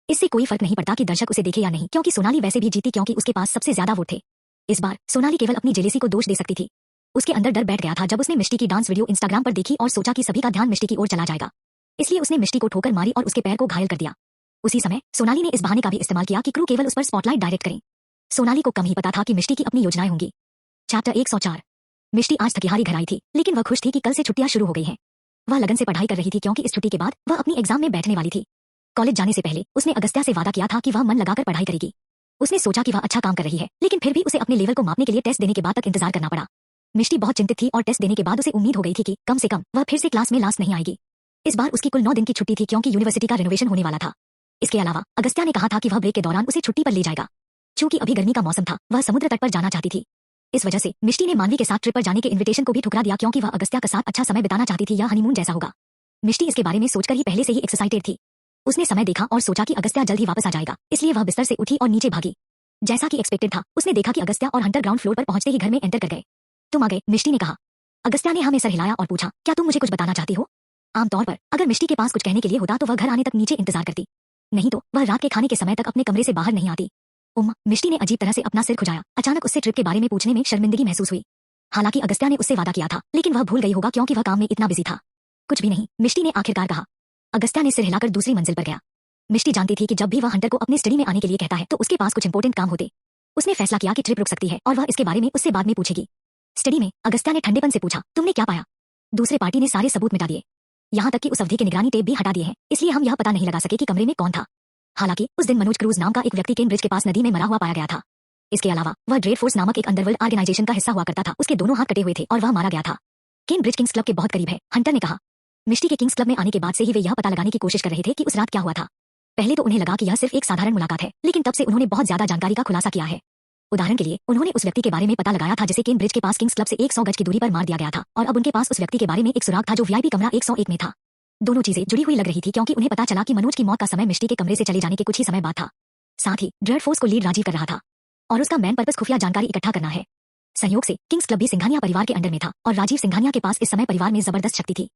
इससे कोई फर्क नहीं पड़ता कि दर्शक उसे देखे या नहीं, क्योंकि सोनाली वैसे भी जीती क्योंकि उसके पास सबसे ज्यादा वोट थे। इस बार सोनाली केवल अपनी जेलेसी को दोष दे सकती थी। उसके अंदर डर बैठ गया था जब उसने मिष्टी की डांस वीडियो इंस्टाग्राम पर देखी और सोचा कि सभी का ध्यान मिष्टी की ओर चला जाएगा। इसलिए उसने मिष्टी को ठोकर मारी और उसके पैर को घायल कर दिया। उसी समय सोनाली ने इस बहाने का भी इस्तेमाल किया कि क्रू केवल उस पर स्पॉटलाइट डायरेक्ट करें। सोनाली को कम ही पता था कि मिष्टी की अपनी योजनाएं होंगी। चैप्टर 104। मिष्टी आज थकीहारी घर आई थी, लेकिन वह खुश थी कि कल से छुट्टियां शुरू हो गई हैं। वह लगन से पढ़ाई कर रही थी क्योंकि इस छुट्टी के बाद वह अपनी एग्जाम में बैठने वाली थी। कॉलेज जाने से पहले उसने अगस्त्या से वादा किया था कि वह मन लगाकर पढ़ाई करेगी। उसने सोचा कि वह अच्छा काम कर रही है, लेकिन फिर भी उसे अपने लेवल को मापने के लिए टेस्ट देने के बाद तक इंतजार करना पड़ा। मिष्टी बहुत चिंतित थी और टेस्ट देने के बाद उसे उम्मीद हो गई थी कि कम से कम वह फिर से क्लास में लास्ट नहीं आएगी। इस बार उसकी कुल 9 दिन की छुट्टी थी क्योंकि यूनिवर्सिटी का रिनोवेशन होने वाला था। इसके अलावा अगस्त्या ने कहा था कि वह ब्रेक के दौरान उसे छुट्टी पर ले जाएगा। चूंकि अभी गर्मी का मौसम था, वह समुद्र तट पर जाना चाहती थी। इस वजह से मिष्टी ने मानवी के साथ ट्रिप पर जाने के इन्विटेशन को भी ठुकरा दिया क्योंकि वह अगस्त्या के साथ अच्छा समय बिताना चाहती थी या हनीमून जैसा होगा। मिष्टी इसके बारे में सोचकर ही पहले से ही एक्साइटेड थी। उसने समय देखा और सोचा कि अगस्त्या जल्द ही वापस आ जाएगा, इसलिए वह बिस्तर से उठी और नीचे भागी। जैसा कि एक्सपेक्टेड था, उसने देखा कि अगस्त्या और हंटर ग्राउंड फ्लोर पर पहुंचते ही घर में एंटर कर गए। तुम आ गए, मिष्टी ने कहा। अगस्त्या ने हमें सर हिलाया और पूछा, क्या तुम मुझे कुछ बताना चाहती हो? आमतौर पर अगर मिष्टी के पास कुछ कहने के लिए होता तो वह घर आने तक नीचे इंतजार करती, नहीं तो वह रात के खाने के समय तक अपने कमरे से बाहर नहीं आती। मिष्टी ने अजीब तरह से अपना सिर खुजाया। अचानक उससे ट्रिप के बारे में पूछने में शर्मिंदगी महसूस हुई। हालांकि अगस्त्या ने उससे वादा किया था, लेकिन वह भूल गई होगा क्योंकि वह काम में इतना बिजी था। कुछ भी नहीं, मिष्टी ने आखिरकार कहा। अगस्त्या ने सिर हिलाकर दूसरी मंजिल पर गया। मिष्टी जानती थी कि जब भी वह हंटर को अपने स्टडी में आने के लिए कहता है तो उसके पास कुछ इंपॉर्टेंट काम होते। उसने फैसला किया कि ट्रिप रुक सकती है और वह इसके बारे में उससे बाद में पूछेगी। स्टडी में अगस्त्या ने ठंडेपन से पूछा, तुमने क्या पाया? दूसरे पार्टी ने सारे सबूत मिटा दिए, यहाँ तक कि उस अवधि के निगरानी टेप भी हटा दिए हैं, इसलिए हम यह पता नहीं लगा सके कि कमरे में कौन था। हालांकि उस दिन मनोज क्रूज नाम का एक व्यक्ति केन ब्रिज के पास नदी में मरा हुआ पाया गया था। इसके अलावा वह ड्रेड फोर्स नामक एक अंडरवर्ल्ड ऑर्गेनाइजेशन का हिस्सा हुआ करता था। उसके दोनों हाथ कटे हुए थे और वह मारा गया था। केन ब्रिज किंग्स क्लब के बहुत करीब है, हंटर ने कहा। मिष्टी के किंग्स क्लब में आने के बाद से ही वे यह पता लगाने की कोशिश कर रहे थे कि उस रात क्या हुआ था। पहले तो उन्हें लगा कि यह सिर्फ एक साधारण मुलाकात है, लेकिन तब से उन्होंने बहुत ज्यादा जानकारी का खुलासा किया है। उदाहरण के लिए उन्होंने उस व्यक्ति के बारे में पता लगाया था जिसे केन ब्रिज के पास किंग्स क्लब से 100 गज की दूरी पर मार दिया गया था, और अब उनके पास उस व्यक्ति के बारे में एक सुराग था जो वीआईपी कमरा 101 में था। दोनों चीजें जुड़ी हुई लग रही थी क्योंकि उन्हें पता चला कि मनोज की मौत का समय मिष्टी के कमरे से चले जाने के कुछ ही समय बाद था। साथ ही ड्रेड फोर्स को लीड राजीव कर रहा था और उसका मैन पर्पस खुफिया जानकारी इकट्ठा करना है। संयोग से किंग्स क्लब भी सिंघानिया परिवार के अंडर में था और राजीव सिंघानिया के पास इस समय परिवार में जबरदस्त शक्ति थी।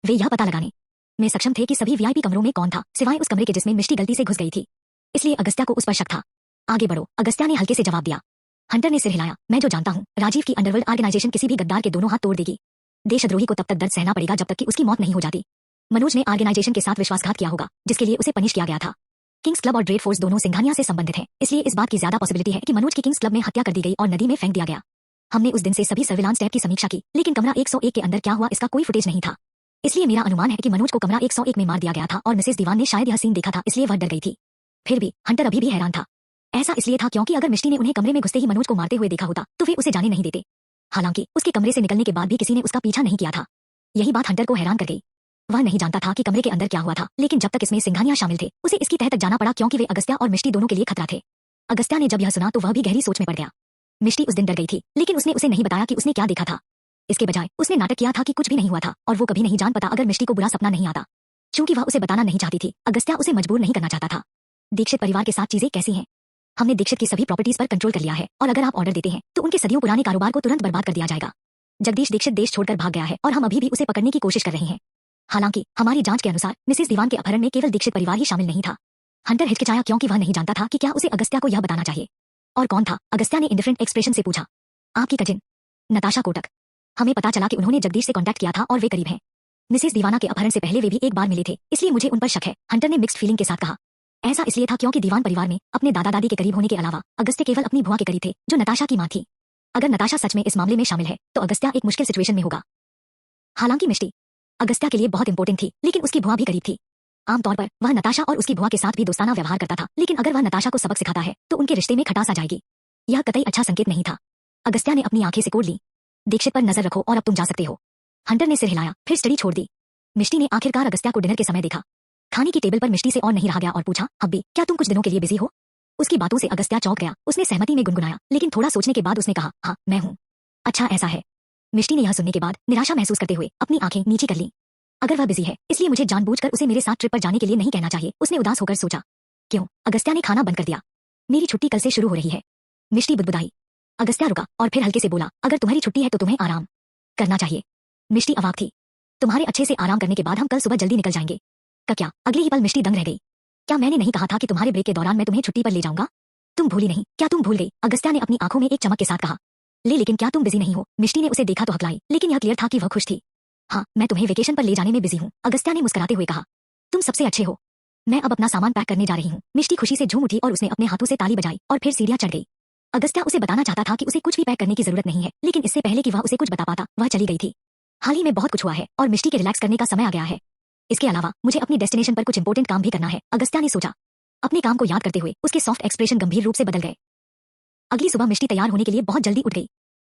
वे यह पता लगाने में सक्षम थे कि सभी वीआईपी कमरों में कौन था, सिवाय उस कमरे के जिसमें मिष्टी गलती से घुस गई थी। इसलिए अगस्त्या को उस पर शक था। आगे बढ़ो, अगस्त्या ने हल्के से जवाब दिया। हंटर ने सिर हिलाया। मैं जो जानता हूँ, राजीव की अंडरवर्ल्ड ऑर्गेनाइजेशन किसी भी गद्दार के दोनों हाथ तोड़ देगी। देशद्रोही को तब तक दर्द सहना पड़ेगा जब तक कि उसकी मौत नहीं हो जाती। मनोज ने ऑर्गेनाइजेशन के साथ विश्वासघात किया होगा, जिसके लिए उसे पनिश किया गया था। किंग्स क्लब और ड्रेड फोर्स दोनों सिंघानिया से संबंधित हैं, इसलिए इस बात की ज्यादा पॉसिबिलिटी है कि मनोज की किंग्स क्लब में हत्या कर दी गई और नदी में फेंक दिया गया। हमने उस दिन से सभी सर्विलांस टैब की समीक्षा की, लेकिन कमरा 101 के अंदर क्या हुआ इसका कोई फुटेज नहीं था। इसलिए मेरा अनुमान है कि मनोज को कमरा 101 में मार दिया गया था और मिसेस दीवान ने शायद यह सीन देखा था, इसलिए वह डर गई थी। फिर भी हंटर अभी भी हैरान था। ऐसा इसलिए था क्योंकि अगर मिष्टी ने उन्हें कमरे में घुसते ही मनोज को मारते हुए देखा होता तो वे उसे जाने नहीं देते। हालांकि उसके कमरे से निकलने के बाद भी किसी ने उसका पीछा नहीं किया था। यही बात हंटर को हैरान कर गई। वह नहीं जानता था कि कमरे के अंदर क्या हुआ था, लेकिन जब तक इसमें सिंघानिया शामिल थे उसे इसकी तह तक जाना पड़ा क्योंकि वे अगस्त्या और मिष्टी दोनों के लिए खतरा थे। अगस्त्या ने जब यह सुना तो वह भी गहरी सोच में पड़ गया। मिष्टी उस दिन डर गई थी, लेकिन उसने उसे नहीं बताया कि उसने क्या देखा था। इसके बजाय उसने नाटक किया था कि कुछ भी नहीं हुआ था और वो कभी नहीं जान पाता अगर मिष्टी को बुरा सपना नहीं आता। चूंकि वह उसे बताना नहीं चाहती थी, अगस्त्या उसे मजबूर नहीं करना चाहता था। दीक्षित परिवार के साथ चीजें कैसी हैं? हमने दीक्षित की सभी प्रॉपर्टीज पर कंट्रोल कर लिया है और अगर आप ऑर्डर देते हैं तो उनके सदियों पुराने कारोबार को तुरंत बर्बाद कर दिया जाएगा। जगदीश दीक्षित देश छोड़कर भाग गया है और हम अभी भी उसे पकड़ने की कोशिश कर रहे हैं। हालांकि हमारी जांच के अनुसार मिसेस दीवान के अपहरण में केवल दीक्षित परिवार ही शामिल नहीं था। हंटर हिचकिचाया क्योंकि वह नहीं जानता था कि क्या उसे अगस्त्या को यह बताना चाहिए। और कौन था? अगस्त्या ने इंडिफरेंट एक्सप्रेशन से पूछा। आपकी कजिन नताशा कोटक। हमें पता चला कि उन्होंने जगदीश से कांटेक्ट किया था और वे करीब हैं। मिसेस दीवाना के अपहरण से पहले वे भी एक बार मिले थे, इसलिए मुझे उन पर शक है, हंटर ने मिक्स्ड फीलिंग के साथ कहा। ऐसा इसलिए था क्योंकि दीवान परिवार में अपने दादा दादी के करीब होने के अलावा अगस्त्या केवल अपनी बुआ के करीब थे, जो नताशा की मां थी। अगर नताशा सच में इस मामले में शामिल है तो अगस्त्या एक मुश्किल सिचुएशन में होगा। हालांकि मिष्टी अगस्त्या के लिए बहुत इंपॉर्टेंट थी, लेकिन उसकी बुआ भी करीब थी। आमतौर पर वह नताशा और उसकी बुआ के साथ भी दोस्ताना व्यवहार करता था, लेकिन अगर वह नताशा को सबक सिखाता है तो उनके रिश्ते में खटास आ जाएगी। यह कतई अच्छा संकेत नहीं था। अगस्त्या ने अपनी आंखें सिकोड़ ली। दीक्षित पर नजर रखो और अब तुम जा सकते हो। हंटर ने सिर हिलाया, फिर स्टडी छोड़ दी। मिष्टी ने आखिरकार अगस्त्या को डिनर के समय देखा। खाने की टेबल पर मिष्टी से और नहीं रहा गया और पूछा, हब्बी क्या तुम कुछ दिनों के लिए बिजी हो? उसकी बातों से अगस्त्या चौंक गया। उसने सहमति में गुनगुनाया, लेकिन थोड़ा सोचने के बाद उसने कहा, हाँ मैं हूँ। अच्छा ऐसा है। मिष्टी ने यह सुनने के बाद निराशा महसूस करते हुए अपनी आंखें नीची कर ली। अगर वह बिजी है इसलिए मुझे जानबूझकर उसे मेरे साथ ट्रिप पर जाने के लिए नहीं कहना चाहिए, उसने उदास होकर सोचा। क्यों? अगस्त्या ने खाना बंद कर दिया। मेरी छुट्टी कल से शुरू हो रही है। मिष्टी बुदबुदाई। अगस्त्या रुका और फिर हल्के से बोला, अगर तुम्हारी छुट्टी है तो तुम्हें आराम करना चाहिए। मिष्टी अवाक थी। तुम्हारे अच्छे से आराम करने के बाद हम कल सुबह जल्दी निकल जाएंगे। का क्या? अगले ही पल मिष्टी दंग रह गई। क्या मैंने नहीं कहा था कि तुम्हारे ब्रेक के दौरान मैं तुम्हें छुट्टी पर ले जाऊंगा? तुम भूली नहीं? क्या तुम भूल गई? अगस्त्या ने अपनी आंखों में एक चमक के साथ कहा। लेकिन क्या तुम बिजी नहीं हो? मिष्टी ने उसे देखा तो हकलाई, लेकिन यह क्लियर था कि वह खुश थी। हाँ मैं तुम्हें वेकेशन पर ले जाने में बिजी हूँ, अगस्त्या ने मुस्कुराते हुए कहा। तुम सबसे अच्छे हो। मैं अब अपना सामान पैक करने जा रही हूँ। मिष्टी खुशी से झूम उठी और उसने अपने हाथों से ताली बजाई और फिर सीढ़ियां चढ़ गई। अगस्त्या उसे बताना चाहता था कि उसे कुछ भी पैक करने की जरूरत नहीं है, लेकिन इससे पहले कि वह उसे कुछ बता पाता वह चली गई थी। हाल ही में बहुत कुछ हुआ है और मिष्टी के रिलैक्स करने का समय आ गया है। इसके अलावा मुझे अपनी डेस्टिनेशन पर कुछ इंपॉर्टेंट काम भी करना है, अगस्त्या ने सोचा। अपने काम को याद करते हुए उसके सॉफ्ट एक्सप्रेशन गंभीर रूप से बदल गए। अगली सुबह मिष्टी तैयार होने के लिए बहुत जल्दी उठ गई।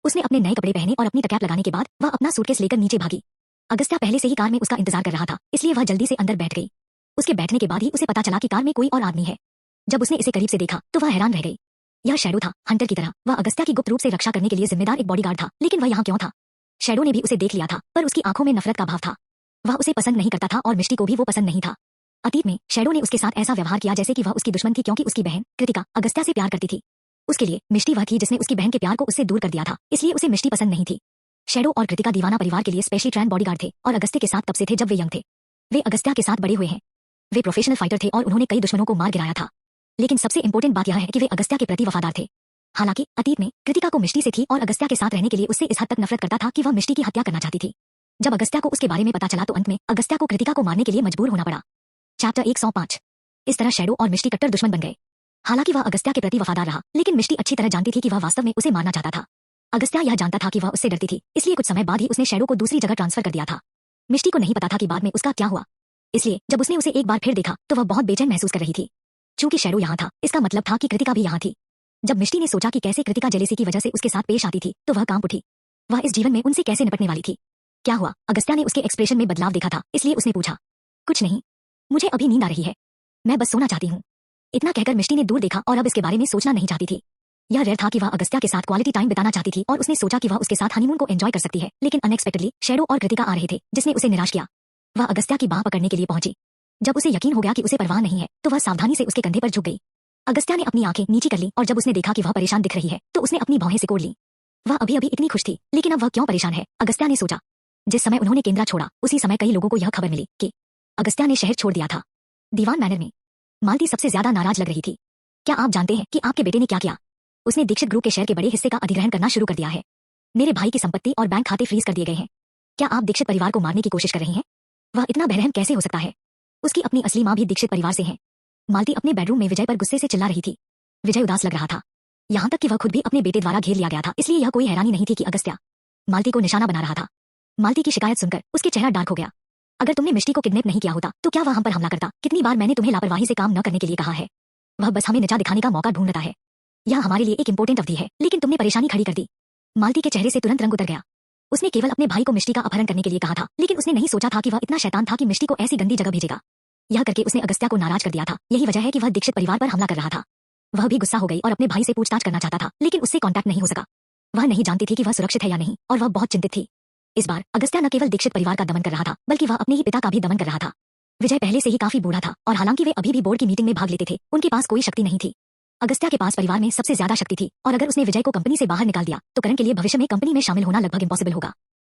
उसने अपने नए कपड़े पहने और अपनी कैप लगाने के बाद वह अपना सूटकेस लेकर नीचे भागी। अगस्त्या पहले से ही कार में उसका इंतजार कर रहा था, इसलिए वह जल्दी से अंदर बैठ गई। उसके बैठने के बाद ही उसे पता चला कि कार में कोई और आदमी है। जब उसने इसे करीब से देखा तो वह हैरान रह गई। यह शैडो था, हंटर की तरह। वह अगस्त्या की गुप्त रूप से रक्षा करने के लिए जिम्मेदार एक बॉडीगार्ड था, लेकिन वह यहाँ क्यों था? शैडो ने भी उसे देख लिया था, पर उसकी आंखों में नफरत का भाव था। वह उसे पसंद नहीं करता था और मिष्टी को भी वो पसंद नहीं था। अतीत में शैडो ने उसके साथ ऐसा व्यवहार किया जैसे कि वह उसकी दुश्मन थी, क्योंकि उसकी बहन कृतिका अगस्त्या से प्यार करती थी। उसके लिए मिष्टी वह थी जिसने उसकी बहन के प्यार को उससे दूर कर दिया था, इसलिए उसे मिष्टी पसंद नहीं थी। शैडो और कृतिका दीवाना परिवार के लिए स्पेशली ट्रेंड बॉडीगार्ड थे और अगस्त्या के साथ तब से थे जब वे यंग थे। वे अगस्त्या के साथ बड़े हुए हैं। वे प्रोफेशनल फाइटर थे और उन्होंने कई दुश्मनों को मार गिराया था। लेकिन सबसे इंपॉर्टेंट बात यह है कि वे अगस्त्या के प्रति वफादार थे। हालांकि अतीत में कृतिका को मिष्टी से थी और अगस्त्या के साथ रहने के लिए उससे इस हद तक नफरत करता था कि वह मिष्टी की हत्या करना चाहती थी। जब अगस्त्या को उसके बारे में पता चला तो अंत में अगस्त्या को कृतिका को मारने के लिए मजबूर होना पड़ा। चैप्टर 105। इस तरह शैडो और मिष्टी कट्टर दुश्मन बन गए। हालांकि वह अगस्त्या के प्रति वफादार रहा, लेकिन मिष्टी अच्छी तरह जानती थी कि वह वास्तव में उसे मारना चाहता था। अगस्त्या यह जानता था कि वह उससे डरती थी, इसलिए कुछ समय बाद ही उसने शैडो को दूसरी जगह ट्रांसफर कर दिया था। मिष्टी को नहीं पता था कि बाद में उसका क्या हुआ, इसलिए जब उसने उसे एक बार फिर देखा तो वह बहुत बेचैन महसूस कर रही थी। चूंकि शैडो यहाँ था, इसका मतलब था कि कृतिका भी यहाँ थी। जब मिष्टी ने सोचा कि कैसे कृतिका जेलेसी की वजह से उसके साथ पेश आती थी, तो वह कांप उठी। वह इस जीवन में उनसे कैसे निपटने वाली थी। क्या हुआ? अगस्त्या ने उसके एक्सप्रेशन में बदलाव देखा था, इसलिए उसने पूछा। कुछ नहीं, मुझे अभी नींद आ रही है, मैं बस सोना चाहती हूँ। इतना कहकर मिष्टी ने दूर देखा और अब इसके बारे में सोचना नहीं चाहती थी। यह रेयर था कि वह अगस्त्या के साथ क्वालिटी टाइम बिताना चाहती थी और उसने सोचा कि वह उसके साथ हनीमून को एंजॉय कर सकती है, लेकिन अनएक्सपेक्टेडली शैडो और कृतिका आ रहे थे, जिसने उसे निराश किया। वह अगस्त्या की बाह पकड़ने के लिए पहुंची। जब उसे यकीन हो गया कि उसे परवाह नहीं है, तो वह सावधानी से उसके कंधे पर झुक गई। अगस्त्या ने अपनी आंखें नीची कर ली और जब उसने देखा कि वह परेशान दिख रही है, तो उसने अपनी भौहें सिकोड़ ली। वह अभी अभी इतनी खुश थी, लेकिन अब वह क्यों परेशान है, अगस्त्या ने सोचा। जिस समय उन्होंने केंद्रा छोड़ा, उसी समय कई लोगों को यह खबर मिली कि अगस्त्या ने शहर छोड़ दिया था। दीवान मैनर में मालती सबसे ज्यादा नाराज लग रही थी। क्या आप जानते हैं कि आपके बेटे ने क्या किया? उसने दीक्षित ग्रुप के शेयर के बड़े हिस्से का अधिग्रहण करना शुरू कर दिया है। मेरे भाई की संपत्ति और बैंक खाते फ्रीज कर दिए गए हैं। क्या आप दीक्षित परिवार को मारने की कोशिश कर रही हैं? वह इतना बेरहम कैसे हो सकता है? उसकी अपनी असली माँ भी दीक्षित परिवार से है। मालती अपने बेडरूम में विजय पर गुस्से से चिल्ला रही थी। विजय उदास लग रहा था, यहाँ तक कि वह खुद भी अपने बेटे द्वारा घेर लिया गया था, इसलिए यह कोई हैरानी नहीं थी कि अगस्त्या मालती को निशाना बना रहा था। मालती की शिकायत सुनकर उसके चेहरा डार्क हो गया। अगर तुमने मिष्टी को किडनैप नहीं किया होता, तो क्या वह हम पर हमला करता? कितनी बार मैंने तुम्हें लापरवाही से काम न करने के लिए कहा है। वह बस हमें नचा दिखाने का मौका ढूंढता है। यह हमारे लिए एक इंपॉर्टेंट अवधि है, लेकिन तुमने परेशानी खड़ी कर दी। मालती के चेहरे से तुरंत रंग उतर गया। उसने केवल अपने भाई को मिष्टी का अपहरण करने के लिए कहा था, लेकिन उसने नहीं सोचा था कि वह इतना शैतान था कि मिष्टी को ऐसी गंदी जगह भेजेगा। यह करके उसने अगस्त्या को नाराज कर दिया था। यही वजह है कि वह दीक्षित परिवार पर हमला कर रहा था। वह भी गुस्सा हो गई और अपने भाई से पूछताछ करना चाहता था, लेकिन उससे कांटेक्ट नहीं हो सका। वह नहीं जानती थी कि वह सुरक्षित है या नहीं, और वह बहुत चिंतित थी। इस बार अगस्त्या न केवल दीक्षित परिवार का दमन कर रहा था, बल्कि वह अपने ही पिता का भी दमन कर रहा था। विजय पहले से ही काफी बूढ़ा था, और हालांकि वे अभी भी बोर्ड की मीटिंग में भाग लेते थे, उनके पास कोई शक्ति नहीं थी। अगस्त्या के पास परिवार में सबसे ज्यादा शक्ति थी, और अगर उसने विजय को कंपनी से बाहर निकाल दिया, तो करण के लिए भविष्य में कंपनी में शामिल होना लगभग इम्पॉसिबल होगा।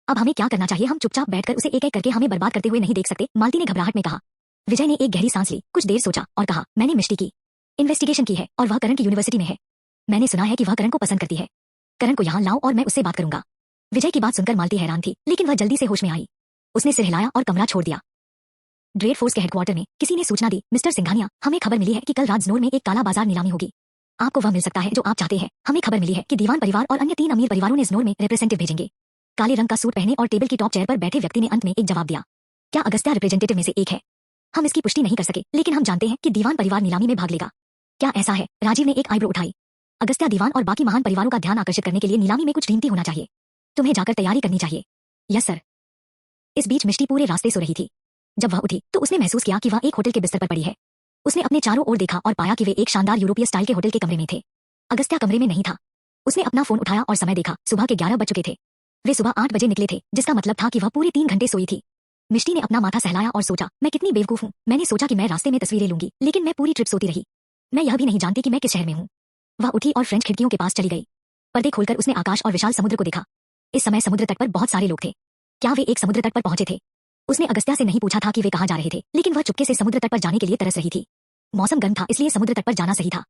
अब हमें क्या करना चाहिए? हम चुपचाप बैठकर उसे एक एक करके हमें बर्बाद करते हुए नहीं देख सकते, मालती ने घबराहट में कहा। विजय ने एक गहरी सांस ली, कुछ देर सोचा और कहा, मैंने मिष्टी की इन्वेस्टिगेशन की है और वह करण की यूनिवर्सिटी में है। मैंने सुना है कि वह करण को पसंद करती है। करण को यहाँ लाओ और मैं उससे बात करूंगा। विजय की बात सुनकर मालती हैरान थी, लेकिन वह जल्दी से होश में आई। उसने सिर हिलाया और कमरा छोड़ दिया। ड्रेड फोर्स के हेडक्वार्टर में किसी ने सूचना दी, मिस्टर सिंघानिया, हमें खबर मिली है कि कल रात ज़नोर में एक काला बाजार नीलामी होगी। आपको वह मिल सकता है जो आप चाहते हैं। हमें खबर मिली है कि दीवान परिवार और अन्य 3 अमीर परिवारों ने ज़नोर में रिप्रेजेंटेटिव भेजेंगे। काले रंग का सूट पहने और टेबल की टॉप चेयर पर बैठे व्यक्ति ने अंत में एक जवाब दिया। क्या अगस्त्या रिप्रेजेंटेटिव में से एक है? हम इसकी पुष्टि नहीं कर सके, लेकिन हम जानते हैं कि दीवान परिवार नीलामी में भाग लेगा। क्या ऐसा है? राजीव ने एक आईब्रो उठाई। अगस्त्या दीवान और बाकी महान परिवारों का ध्यान आकर्षित करने के लिए नीलामी में कुछ कीमती होना चाहिए। तुम्हें जाकर तैयारी करनी चाहिए। Yes sir. इस बीच मिष्टी पूरे रास्ते सो रही थी। जब वह उठी तो उसने महसूस किया कि वह एक होटल के बिस्तर पर पड़ी है। उसने अपने चारों ओर देखा और पाया कि वे एक शानदार यूरोपीय स्टाइल के होटल के कमरे में थे। अगस्त्या कमरे में नहीं था। उसने अपना फोन उठाया और समय देखा, सुबह के 11 बज चुके थे। वे सुबह 8 बजे निकले थे, जिसका मतलब था कि वह पूरे 3 घंटे सोई थी। मिष्टी ने अपना माथा सहलाया और सोचा, मैं कितनी बेवकूफ हूँ। मैंने सोचा कि मैं रास्ते में तस्वीरें लूंगी, लेकिन मैं पूरी ट्रिप सोती रही। मैं यह भी नहीं जानती कि मैं किस शहर में हूँ। वह उठी और फ्रेंच खिड़कियों के पास चली गई। पर्दे खोलकर उसने आकाश और विशाल समुद्र को देखा। इस समय समुद्र तट पर बहुत सारे लोग थे। क्या वे एक समुद्र तट पर पहुंचे थे? उसने अगस्त्या से नहीं पूछा था कि वे कहाँ जा रहे थे, लेकिन वह चुपके से समुद्र तट पर जाने के लिए तरस रही थी। मौसम गर्म था, इसलिए समुद्र तट पर जाना सही था।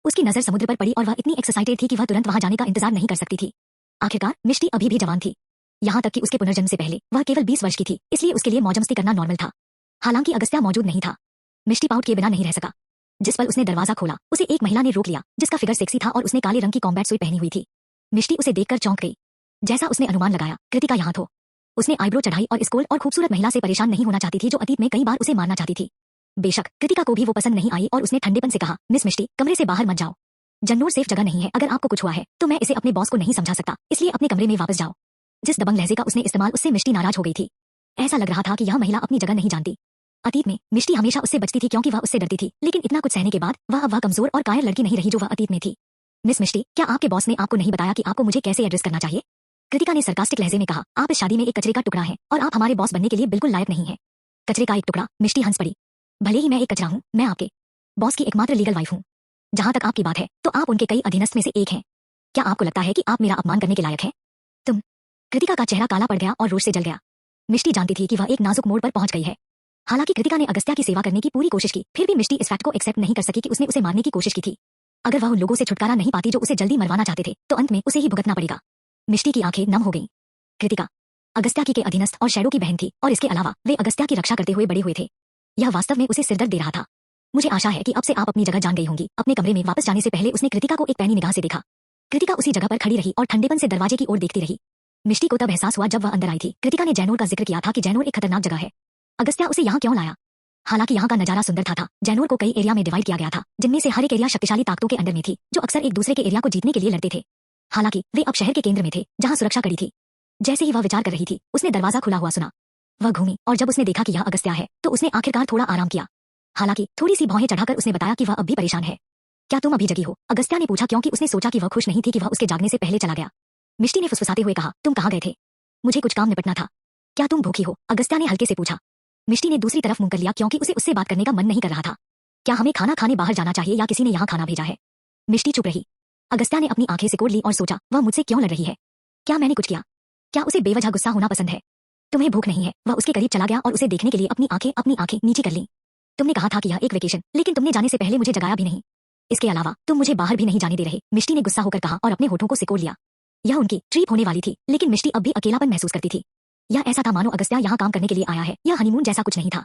उसकी नजर समुद्र पर पड़ी और वह इतनी एक्साइटेड थी कि वह तुरंत वहां जाने का इंतजार नहीं कर सकती थी। आखिरकार मिष्टी अभी भी जवान थी। यहाँ तक कि उसके पुनर्जन्म से पहले वह केवल 20 वर्ष की थी, इसलिए उसके लिए मौज मस्ती करना नॉर्मल था। हालांकि अगस्त्या मौजूद नहीं था। मिष्टी पाउट किए बिना नहीं रह सका। जिस पल उसने दरवाजा खोला, उसे एक महिला ने रोक लिया, जिसका फिगर सेक्सी था और उसने काले रंग की कॉम्बैट सूट पहनी हुई थी। मिष्टी उसे देखकर चौंक गई। जैसा उसने अनुमान लगाया, कृतिका यहाँ थी। उसने आईब्रो चढ़ाई और इस कोल्ड और खूबसूरत महिला से परेशान नहीं होना चाहती थी, जो अतीत में कई बार उसे मारना चाहती थी। बेशक कृतिका को भी वो पसंद नहीं आई और उसने ठंडेपन से कहा, मिस मिष्टी, कमरे से बाहर मत जाओ। जन्नूर सेफ जगह नहीं है। अगर आपको कुछ हुआ है तो मैं इसे अपने बॉस को नहीं समझा सकता, इसलिए अपने कमरे में वापस जाओ। जिस दबंग लहजे का उसने इस्तेमाल, उससे मिष्टी नाराज हो गई थी। ऐसा लग रहा था कि यह महिला अपनी जगह नहीं जानती। अतीत में मिष्टी हमेशा उससे बचती थी क्योंकि वह उससे डरती थी, लेकिन इतना कुछ सहने के बाद वह कमजोर और कायर लड़की नहीं रही जो वह अतीत में थी। मिस मिष्टी, क्या आपके बॉस ने आपको नहीं बताया कि आपको मुझे कैसे एड्रेस करना चाहिए? कृतिका ने सरकास्टिक लहजे में कहा, आप इस शादी में एक कचरे का टुकड़ा हैं और आप हमारे बॉस बनने के लिए बिल्कुल लायक नहीं हैं। कचरे का एक टुकड़ा? मिष्टी हंस पड़ी। भले ही मैं एक कचरा हूँ, मैं आपके बॉस की एकमात्र लीगल वाइफ हूँ। जहां तक आपकी बात है, तो आप उनके कई अधीनस्थ में से एक हैं। क्या आपको लगता है कि आप मेरा अपमान करने के लायक हैं? तुम। कृतिका का चेहरा काला पड़ गया और रोष से जल गया। मिष्टी जानती थी कि वह एक नाजुक मोड़ पर पहुंच गई है। हालांकि कृतिका ने अगस्त्या की सेवा करने की पूरी कोशिश की, फिर भी मिष्टी इस फैक्ट को एक्सेप्ट नहीं कर सकी कि उसने उसे मारने की कोशिश की थी। अगर वह उन लोगों से छुटकारा नहीं पाती जो उसे जल्दी मरवाना चाहते थे, तो अंत में उसे ही भुगतना पड़ेगा। मिष्टी की आंखें नम हो गईं। कृतिका अगस्त्या की के अधीनस्थ और शैडो की बहन थी, और इसके अलावा वे अगस्त्या की रक्षा करते हुए बड़े हुए थे। यह वास्तव में उसे सिरदर्द दे रहा था। मुझे आशा है कि अब से आप अपनी जगह जान गई होंगी। अपने कमरे में वापस जाने से पहले उसने कृतिका को एक पैनी निगाह से देखा। कृतिका उसी जगह पर खड़ी रही और ठंडेपन से दरवाजे की ओर देखती रही। मिष्टी को तब एहसास हुआ जब वह अंदर आई थी। कृतिका ने जैनोर का जिक्र किया था कि जैनोर एक खतरनाक जगह है। अगस्त्या उसे यहाँ क्यों लाया? हालांकि यहाँ का नजारा सुंदर था। जैनोर को कई एरिया में डिवाइड किया गया था, जिनमें से हर एक एरिया शक्तिशाली ताकतों के अंडर में थी, जो अक्सर एक दूसरे के एरिया को जीतने के लिए लड़ते थे। हालांकि वे अब शहर के केंद्र में थे, जहाँ सुरक्षा कड़ी थी। जैसे ही वह विचार कर रही थी, उसने दरवाजा खुला हुआ सुना। वह घूमी और जब उसने देखा कि यह अगस्त्या है, तो उसने आखिरकार थोड़ा आराम किया। हालांकि थोड़ी सी भौहें चढ़ाकर उसने बताया कि वह अब भी परेशान है। क्या तुम अभी जगी हो? अगस्त्या ने पूछा, क्योंकि उसने सोचा कि वह खुश नहीं थी कि वह उसके जागने से पहले चला गया। मिष्टी ने फुसफुसाते हुए कहा, तुम कहाँ गए थे? मुझे कुछ काम निपटना था। क्या तुम भूखी हो? अगस्त्या ने हल्के से पूछा। मिष्टी ने दूसरी तरफ मुंह कर लिया, क्योंकि उसे उससे बात करने का मन नहीं कर रहा था। क्या हमें खाना खाने बाहर जाना चाहिए या किसी ने यहाँ खाना भेजा है? मिष्टी चुप रही। अगस्त्या ने अपनी आंखें सिकोड़ ली और सोचा, वह मुझसे क्यों लड़ रही है? क्या मैंने कुछ किया? क्या उसे बेवजह गुस्सा होना पसंद है? तुम्हें भूख नहीं है? वह उसके करीब चला गया और उसे देखने के लिए अपनी आंखें नीची कर ली। तुमने कहा था कि यह एक वेकेशन, लेकिन तुमने जाने से पहले मुझे जगाया भी नहीं। इसके अलावा तुम मुझे बाहर भी नहीं जाने दे रहे। मिष्टी ने गुस्सा होकर कहा और अपने होठों को सिकोड़ लिया। यह उनकी ट्रिप होने वाली थी, लेकिन मिष्टी अब भी अकेलापन महसूस करती थी। यह ऐसा था मानो अगस्त्या यहाँ काम करने के लिए आया है। यह हनीमून जैसा कुछ नहीं था।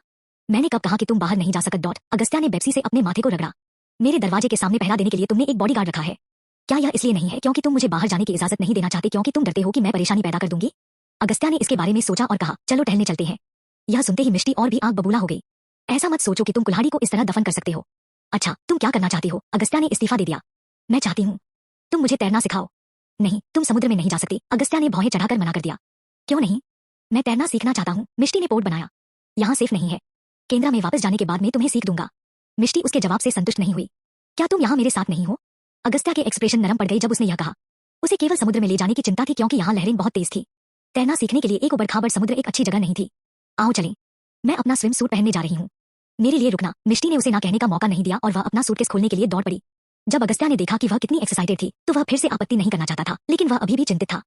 मैंने कब कहा कि तुम बाहर नहीं जा सकत? अगस्त्या ने बेप्सी से अपने माथे को रगड़ा। मेरे दरवाजे के सामने पहरा देने के लिए तुमने एक बॉडीगार्ड रखा है। क्या यह इसलिए नहीं है क्योंकि तुम मुझे बाहर जाने की इजाजत नहीं देना चाहते, क्योंकि तुम डरते हो कि मैं परेशानी पैदा कर दूंगी? अगस्त्या ने इसके बारे में सोचा और कहा, चलो टहलने चलते हैं। यह सुनते ही मिष्टी और भी आग बबूला हो गई। ऐसा मत सोचो कि तुम कुल्हाड़ी को इस तरह दफन कर सकते हो। अच्छा, तुम क्या करना चाहती हो? अगस्त्या ने इस्तीफा दे दिया। मैं चाहती हूँ तुम मुझे तैरना सिखाओ। नहीं, तुम समुद्र में नहीं जा सकती। अगस्त्या ने भौहें चढ़ाकर मना कर दिया। क्यों नहीं? मैं तैरना सीखना चाहता हूँ। मिष्टी ने पोर्ट बनाया। यहाँ सेफ नहीं है। केंद्र में वापस जाने के बाद मैं तुम्हें सीख दूंगा। मिष्टी उसके जवाब से संतुष्ट नहीं हुई। क्या तुम यहाँ मेरे साथ नहीं हो? अगस्त्या के एक्सप्रेशन नरम पड़ गई जब उसने यह कहा। उसे केवल समुद्र में ले जाने की चिंता थी, क्योंकि यहाँ लहरें बहुत तेज थी। तैरना सीखने के लिए एक उबड़-खाबड़ समुद्र एक अच्छी जगह नहीं थी। आओ चलें। मैं अपना स्विम सूट पहनने जा रही हूँ। मेरे लिए रुकना। मिष्टी ने उसे ना कहने का मौका नहीं दिया और वह अपना सूटकेस खोलने के लिए दौड़ पड़ी। जब अगस्त्या ने देखा कि वह कितनी एक्साइटेड थी, तो वह फिर से आपत्ति नहीं करना चाहता था, लेकिन वह अभी भी चिंतित था।